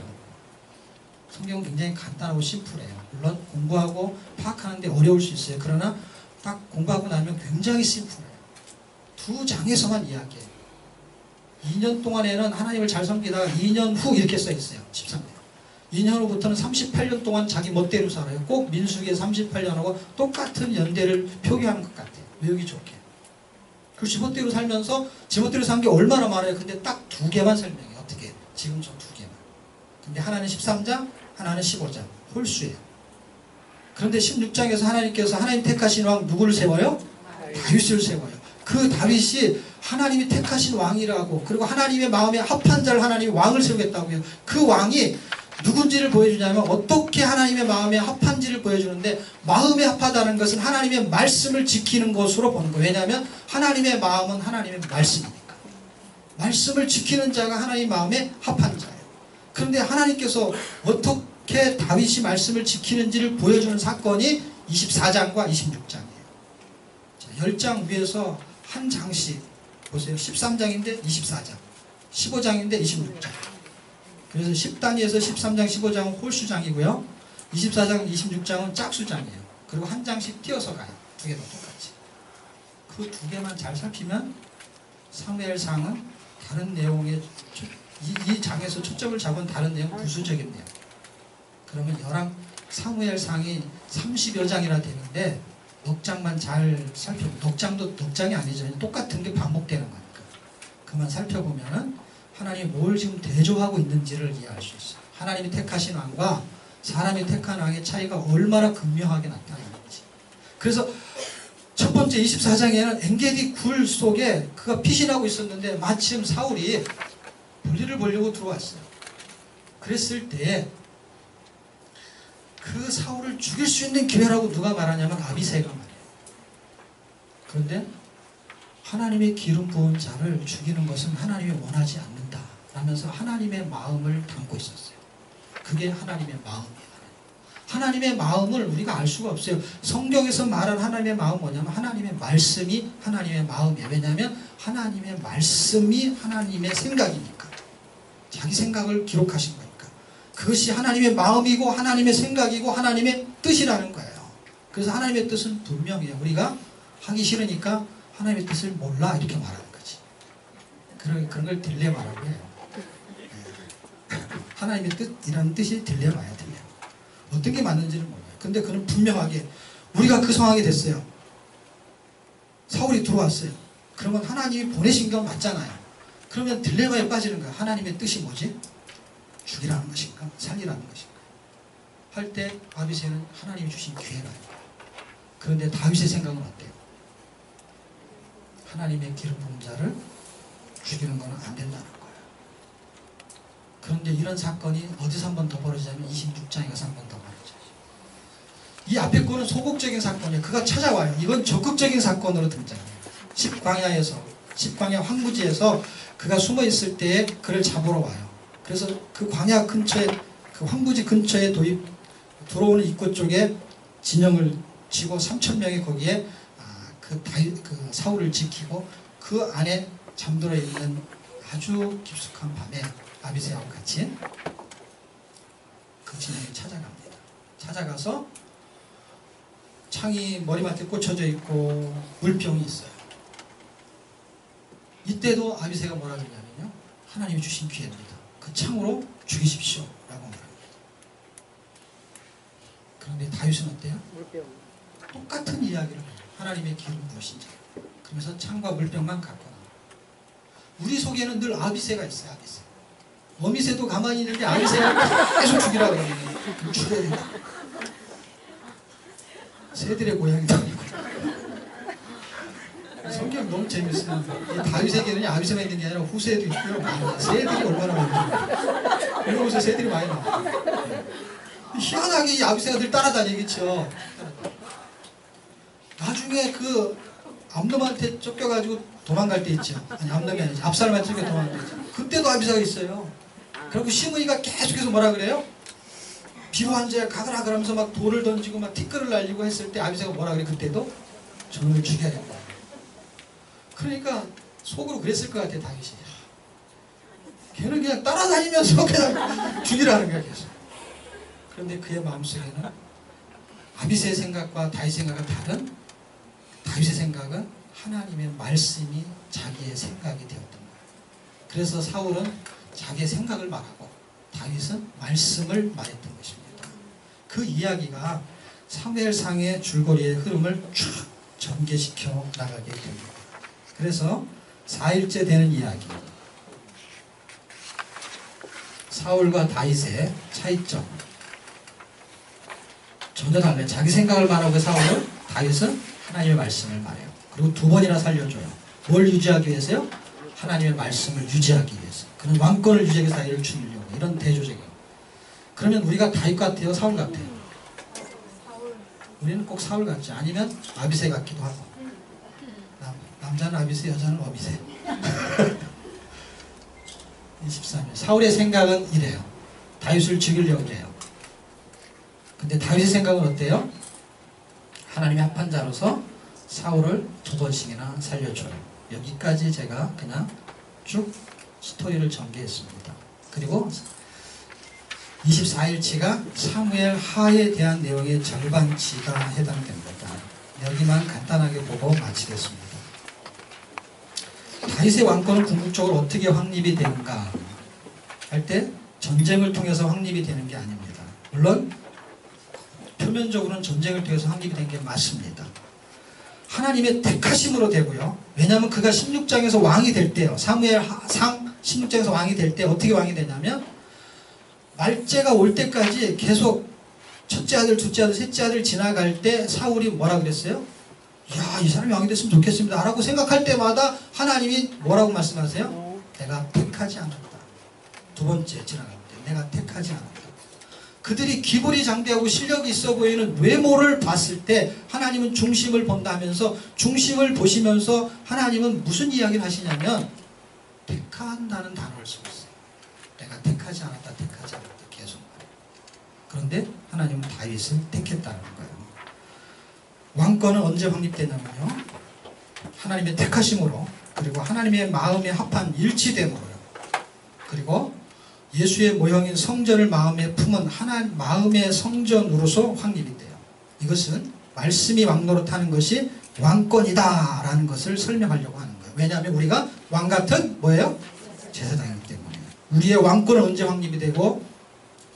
성경은 굉장히 간단하고 심플해요. 물론 공부하고 파악하는데 어려울 수 있어요. 그러나 딱 공부하고 나면 굉장히 심플해요. 두 장에서만 이야기해요. 2년 동안에는 하나님을 잘 섬기다가 2년 후 이렇게 써 있어요. 13년. 2년 후부터는 38년 동안 자기 멋대로 살아요. 꼭 민수기의 38년하고 똑같은 연대를 표기하는 것 같아요. 외우기 좋게. 그 지멋대로 살면서 지멋대로 산 게 얼마나 많아요. 근데 딱 두 개만 설명해요. 어떻게? 지금 저 두 개만. 근데 하나는 13장, 하나는 15장. 홀수예요. 그런데 16장에서 하나님께서 하나님 택하신 왕 누구를 세워요? 다윗을 세워요. 그 다윗이 하나님이 택하신 왕이라고, 그리고 하나님의 마음에 합한 자를 하나님이 왕을 세우겠다고 해요. 그 왕이 누군지를 보여주냐면 어떻게 하나님의 마음에 합한지를 보여주는데, 마음에 합하다는 것은 하나님의 말씀을 지키는 것으로 보는 거예요. 왜냐하면 하나님의 마음은 하나님의 말씀이니까. 말씀을 지키는 자가 하나님의 마음에 합한 자예요. 그런데 하나님께서 어떻게 다윗이 말씀을 지키는지를 보여주는 사건이 24장과 26장이에요. 10장 위에서 한 장씩 보세요. 13장인데 24장, 15장인데 26장. 그래서 10단위에서 13장, 15장은 홀수장이고요. 24장, 26장은 짝수장이에요. 그리고 한 장씩 띄어서 가요. 두 개도 똑같이. 그 두 개만 잘 살피면 사무엘상은 다른 내용의 이 장에서 초점을 잡은 다른 내용 부수적인 내용. 그러면 사무엘상이 30여 장이나 되는데 넉 장만 잘 살펴보면, 넉 장도 넉 장이 아니죠. 똑같은 게 반복되는 거니까. 그만 살펴보면은 하나님이 뭘 지금 대조하고 있는지를 이해할 수 있어요. 하나님이 택하신 왕과 사람이 택한 왕의 차이가 얼마나 극명하게 나타나는지. 그래서 첫 번째 24장에는 엔게디 굴 속에 그가 피신하고 있었는데 마침 사울이 볼일을 보려고 들어왔어요. 그랬을 때 그 사울을 죽일 수 있는 기회라고 누가 말하냐면 아비새가 말해요. 그런데 하나님의 기름 부은 자를 죽이는 것은 하나님이 원하지 않는다 라면서 하나님의 마음을 담고 있었어요. 그게 하나님의 마음이에요. 하나님의 마음을 우리가 알 수가 없어요. 성경에서 말한 하나님의 마음은 뭐냐면 하나님의 말씀이 하나님의 마음이에요. 왜냐하면 하나님의 말씀이 하나님의 생각이니까. 자기 생각을 기록하신 거니까. 그것이 하나님의 마음이고 하나님의 생각이고 하나님의 뜻이라는 거예요. 그래서 하나님의 뜻은 분명해요. 우리가 하기 싫으니까 하나님의 뜻을 몰라 이렇게 말하는 거지. 그런 걸 딜레마라고 해요. 하나님의 뜻이라는 뜻이 딜레마예요. 딜레마. 어떤 게 맞는지는 몰라요. 근데 그는 분명하게 우리가 그 상황이 됐어요. 사울이 들어왔어요. 그러면 하나님이 보내신 건 맞잖아요. 그러면 딜레마에 빠지는 거야. 하나님의 뜻이 뭐지? 죽이라는 것인가? 살리라는 것인가? 할 때 아비새는 하나님이 주신 기회라는 거야. 그런데 다윗의 생각은 어때요? 하나님의 기름 부은 자를 죽이는 건 안 된다는 거예요. 그런데 이런 사건이 어디서 한 번 더 벌어지냐면 26장에 가서 한 번 더 벌어져요. 이 앞에 거는 소극적인 사건이에요. 그가 찾아와요. 이건 적극적인 사건으로 등장해요. 10광야 황무지에서 그가 숨어 있을 때에 그를 잡으러 와요. 그래서 그 광야 근처에, 그 황무지 근처에 들어오는 입구 쪽에 진영을 치고 3,000명이 거기에 그 사울을 지키고 그 안에 잠들어 있는 아주 깊숙한 밤에 아비새하고 같이 그 진영에 찾아갑니다. 찾아가서 창이 머리맡에 꽂혀져 있고 물병이 있어요. 이때도 아비새가 뭐라 그러냐면요, 하나님이 주신 기회입니다. 그 창으로 죽이십시오 라고 말합니다. 그런데 다윗은 어때요? 똑같은 이야기를 해요. 하나님의 기회를 부으신 자. 그러면서 창과 물병만 갖고 나와요. 우리 속에는 늘 아비새가 있어요. 아비새. 어미새도 가만히 있는데 아비새가 계속 죽이라고 그러면 죽여야 된다. 새들의 고향이다. 성경 너무 재밌어요. 다윗에게는 아비새만 있는 게 아니라 후세도 있고요. 새들이 얼마나 많아요. 이러면서 새들이 많이 나와요. 희한하게 이 아비새가 늘 따라다니겠죠. 나중에 그 암놈한테 쫓겨가지고 도망갈 때 있죠. 아니, 암놈이 아니지. 압살롬한테 쫓겨 도망갈 때 있죠. 그때도 아비새가 있어요. 그리고 시므이가 계속해서 뭐라 그래요? 비루한 자야 가거라 그러면서 막 돌을 던지고 막 티끌을 날리고 했을 때 아비새가 뭐라 그래? 그때도 저놈을 죽여야 된다. 그러니까 속으로 그랬을 것 같아, 다윗이. 걔는 그냥 따라다니면서 그냥 죽이라는 거야, 계속. 그런데 그의 마음속에는 아비새의 생각과 다윗의 생각은 다른, 다윗의 생각은 하나님의 말씀이 자기의 생각이 되었던 거예요. 그래서 사울은 자기의 생각을 말하고 다윗은 말씀을 말했던 것입니다. 그 이야기가 사무엘상의 줄거리의 흐름을 쭉 전개시켜 나가게 됩니다. 그래서 4일째 되는 이야기, 사울과 다윗의 차이점 전혀 달라요. 자기 생각을 말하고 사울은, 다윗은 하나님의 말씀을 말해요. 그리고 2번이나 살려줘요. 뭘 유지하기 위해서요? 하나님의 말씀을 유지하기 위해서. 그는 왕권을 유지하기 위해서 다윗을 죽이려고. 이런 대조적이에요. 그러면 우리가 다윗 같아요? 사울 같아요? 우리는 꼭 사울 같죠. 아니면 아비새 같기도 하고. 남자는 아비새, 여자는 어비새. 23일. 사울의 생각은 이래요. 다윗을 죽이려고 해요. 근데 다윗의 생각은 어때요? 하나님의 합한 자로서 사울을 2번씩이나 살려줘요. 여기까지 제가 그냥 쭉 스토리를 전개했습니다. 그리고 24일치가 사무엘 하에 대한 내용의 절반치가 해당됩니다. 여기만 간단하게 보고 마치겠습니다. 다윗의 왕권은 궁극적으로 어떻게 확립이 되는가 할 때 전쟁을 통해서 확립이 되는 게 아닙니다. 물론 표면적으로는 전쟁을 통해서 확립이 된 게 맞습니다. 하나님의 택하심으로 되고요. 왜냐하면 그가 16장에서 왕이 될 때요. 사무엘상 16장에서 왕이 될 때 어떻게 왕이 되냐면 말째가 올 때까지 계속 첫째 아들, 둘째 아들, 셋째 아들 지나갈 때 사울이 뭐라 그랬어요? 이야, 이 사람이 왕이 됐으면 좋겠습니다 라고 생각할 때마다 하나님이 뭐라고 말씀하세요? 내가 택하지 않았다. 2번째 지나갈 때 내가 택하지 않았다. 그들이 기볼이 장대하고 실력이 있어 보이는 외모를 봤을 때 하나님은 중심을 본다 하면서, 중심을 보시면서 하나님은 무슨 이야기를 하시냐면 택한다는 단어를 쓰고 있어요. 내가 택하지 않았다, 택하지 않았다 계속 말해요. 그런데 하나님은 다윗을 택했다는 거예요. 왕권은 언제 확립되냐면요, 하나님의 택하심으로, 그리고 하나님의 마음에 합한 일치됨으로요. 그리고 예수의 모형인 성전을 마음에 품은 하나님 마음의 성전으로서 확립이 돼요. 이것은 말씀이 왕노릇하는 것이 왕권이다 라는 것을 설명하려고 하는 거예요. 왜냐하면 우리가 왕같은 뭐예요? 제사장이기 때문에. 우리의 왕권은 언제 확립이 되고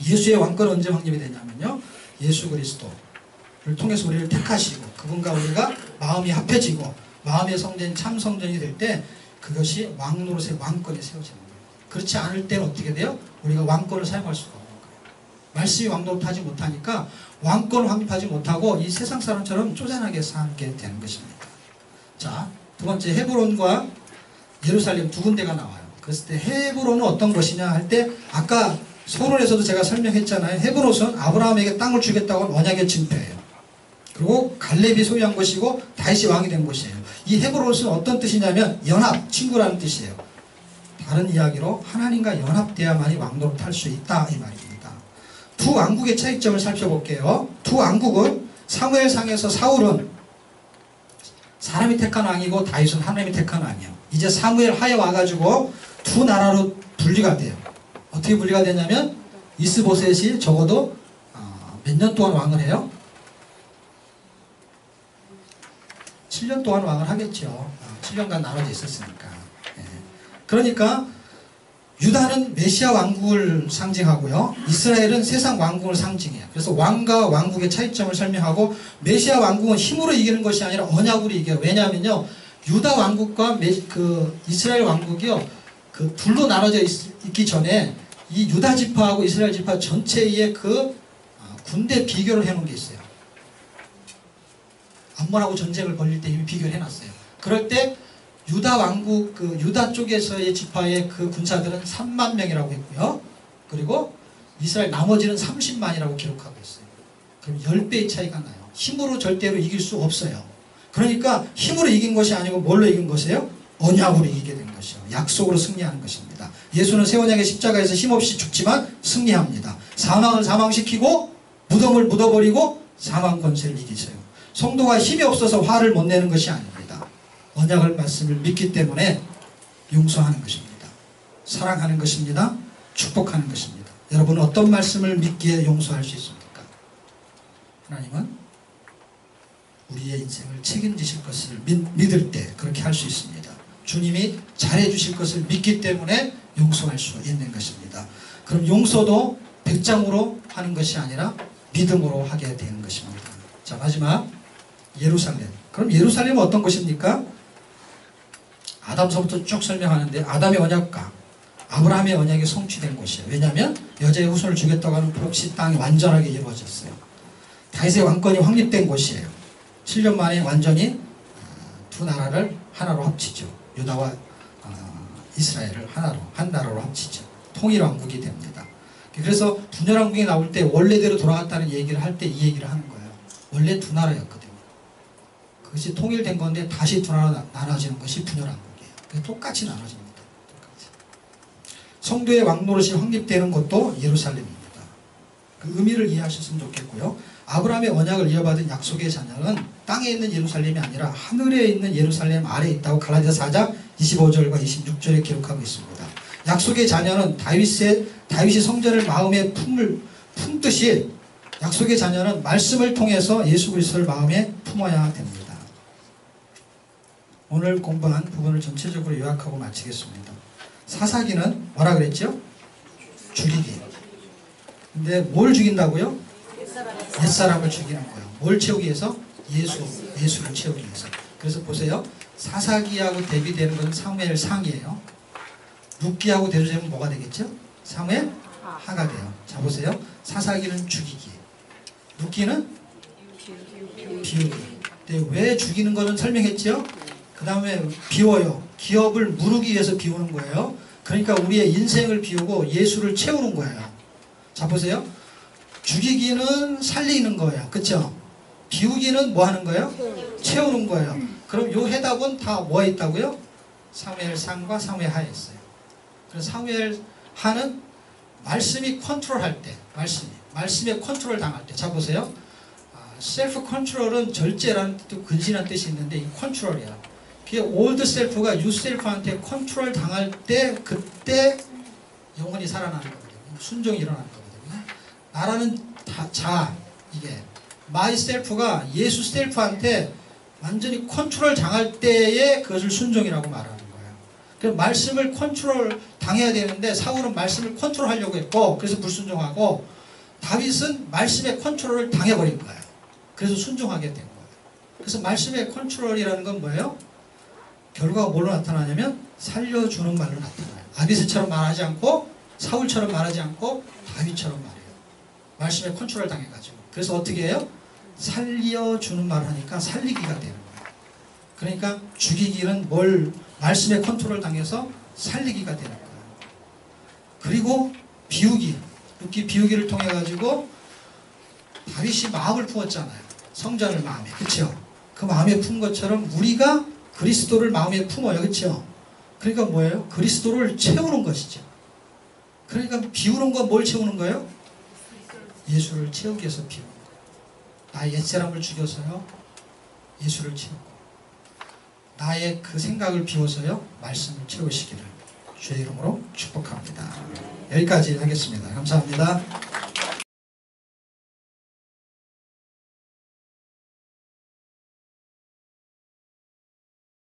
예수의 왕권은 언제 확립이 되냐면요, 예수 그리스도를 통해서 우리를 택하시고 그분과 우리가 마음이 합해지고 마음의 성전, 참 성전이 될 때 그것이 왕노릇의 왕권이 세워집니다. 그렇지 않을 때는 어떻게 돼요? 우리가 왕권을 사용할 수가 없는 거예요. 말씀이 왕노릇하지 못하니까 왕권을 확립하지 못하고 이 세상 사람처럼 쪼잔하게 살게 되는 것입니다. 자, 두 번째, 헤브론과 예루살렘 두 군데가 나와요. 그랬을 때 헤브론은 어떤 것이냐 할 때 아까 서론에서도 제가 설명했잖아요. 헤브론은 아브라함에게 땅을 주겠다고 한 언약의 증표예요. 그리고 갈렙이 소유한 것이고 다윗이 왕이 된 것이에요. 이 헤브론은 어떤 뜻이냐면 연합, 친구라는 뜻이에요. 다른 이야기로 하나님과 연합돼야만이 왕노릇 할 수 있다 이 말입니다. 두 왕국의 차이점을 살펴볼게요. 두 왕국은 사무엘상에서 사울은 사람이 택한 왕이고 다윗은 하나님이 택한 왕이에요. 이제 사무엘 하에 와가지고 두 나라로 분리가 돼요. 어떻게 분리가 되냐면 이스보셋이 적어도 몇 년 동안 왕을 해요? 7년 동안 왕을 하겠죠. 7년간 나눠져 있었으니까. 그러니까 유다는 메시아 왕국을 상징하고요. 이스라엘은 세상 왕국을 상징해요. 그래서 왕과 왕국의 차이점을 설명하고 메시아 왕국은 힘으로 이기는 것이 아니라 언약으로 이겨요. 왜냐하면요. 유다 왕국과 이스라엘 왕국이요. 그 둘로 나눠져 있기 전에 이 유다 지파하고 이스라엘 지파 전체의 군대 비교를 해놓은 게 있어요. 암몬하고 전쟁을 벌릴 때 이미 비교를 해놨어요. 그럴 때 유다 왕국 유다 쪽에서의 지파의 그 군사들은 3만 명이라고 했고요. 그리고 이스라엘 나머지는 30만이라고 기록하고 있어요. 그럼 10배의 차이가 나요. 힘으로 절대로 이길 수 없어요. 그러니까 힘으로 이긴 것이 아니고 뭘로 이긴 것이에요? 언약으로 이기게 된 것이요. 약속으로 승리하는 것입니다. 예수는 새 언약의 십자가에서 힘없이 죽지만 승리합니다. 사망을 사망시키고 무덤을 묻어버리고 사망 권세를 이기세요. 성도가 힘이 없어서 화를 못 내는 것이 아닙니다. 언약을 말씀을 믿기 때문에 용서하는 것입니다. 사랑하는 것입니다. 축복하는 것입니다. 여러분은 어떤 말씀을 믿기에 용서할 수 있습니까? 하나님은 우리의 인생을 책임지실 것을 믿을 때 그렇게 할 수 있습니다. 주님이 잘해 주실 것을 믿기 때문에 용서할 수 있는 것입니다. 그럼 용서도 백장으로 하는 것이 아니라 믿음으로 하게 되는 것입니다. 자, 마지막 예루살렘. 그럼 예루살렘은 어떤 것입니까? 아담서부터 쭉 설명하는데 아담의 언약과 아브라함의 언약이 성취된 곳이에요. 왜냐하면 여자의 후손을 주겠다고 하는 프록시 땅이 완전하게 이루어졌어요. 다윗의 왕권이 확립된 곳이에요. 7년 만에 완전히 두 나라를 하나로 합치죠. 유다와 이스라엘을 한 나라로 합치죠. 통일왕국이 됩니다. 그래서 분열왕국이 나올 때 원래대로 돌아갔다는 얘기를 할 때 이 얘기를 하는 거예요. 원래 두 나라였거든요. 그것이 통일된 건데 다시 두 나라 나눠지는 것이 분열왕국이에요. 똑같이 나눠집니다. 똑같이. 성도의 왕노릇이 확립되는 것도 예루살렘입니다. 그 의미를 이해하셨으면 좋겠고요. 아브라함의 언약을 이어받은 약속의 자녀는 땅에 있는 예루살렘이 아니라 하늘에 있는 예루살렘 아래에 있다고 갈라디아서 4장 25절과 26절에 기록하고 있습니다. 약속의 자녀는 다윗이 성전을 마음에 품듯이 약속의 자녀는 말씀을 통해서 예수 그리스도를 마음에 품어야 됩니다. 오늘 공부한 부분을 전체적으로 요약하고 마치겠습니다. 사사기는 뭐라 그랬죠? 죽이기. 근데 뭘 죽인다고요? 옛사람을 죽이는 거예요. 뭘 채우기 위해서? 예수를 채우기 위해서. 그래서 보세요. 사사기하고 대비되는 건 사무엘 상이에요. 룻기하고 대조되면 뭐가 되겠죠? 사무엘 하가 돼요. 자, 보세요. 사사기는 죽이기. 룻기는 비우기. 근데 왜 죽이는 거는 설명했죠? 그 다음에 비워요. 기업을 무르기 위해서 비우는 거예요. 그러니까 우리의 인생을 비우고 예수를 채우는 거예요. 자, 보세요. 죽이기는 살리는 거예요. 그렇죠? 비우기는 뭐 하는 거예요? 채우는 거예요. 그럼 요 해답은 다 뭐에 있다고요? 사무엘 상과 사무엘 하에 있어요. 그래서 사무엘 하는 말씀이 컨트롤할 때, 말씀에 컨트롤 당할 때. 자, 보세요. 셀프 컨트롤은 절제라는 뜻도 근신한 뜻이 있는데 이 컨트롤이야. 그게 올드 셀프가 뉴 셀프한테 컨트롤 당할 때 그때 영혼이 살아나는 거거든요. 순종이 일어나는 거거든요. 나라는 이게 마이 셀프가 예수 셀프한테 완전히 컨트롤 당할 때에 그것을 순종이라고 말하는 거예요. 그래서 말씀을 컨트롤 당해야 되는데 사울은 말씀을 컨트롤하려고 했고 그래서 불순종하고 다윗은 말씀의 컨트롤을 당해버린 거예요. 그래서 순종하게 된 거예요. 그래서 말씀의 컨트롤이라는 건 뭐예요? 결과가 뭘로 나타나냐면 살려주는 말로 나타나요. 아비스처럼 말하지 않고 사울처럼 말하지 않고 다윗처럼 말해요. 말씀에 컨트롤 당해가지고. 그래서 어떻게 해요? 살려주는 말을 하니까 살리기가 되는 거예요. 그러니까 죽이기는 말씀에 컨트롤 당해서 살리기가 되는 거예요. 그리고 비우기, 룻기 비우기를 통해 가지고 다윗이 마음을 품었잖아요. 성전을 마음에, 그렇죠? 그 마음에 품 것처럼 우리가 그리스도를 마음에 품어요, 그렇죠? 그러니까 뭐예요? 그리스도를 채우는 것이죠. 그러니까 비우는 건 뭘 채우는 거예요? 예수를 채우기 위해서 비우는 거예요. 나의 옛사람을 죽여서요, 예수를 채우고, 나의 그 생각을 비워서요, 말씀을 채우시기를 주의 이름으로 축복합니다. 여기까지 하겠습니다. 감사합니다.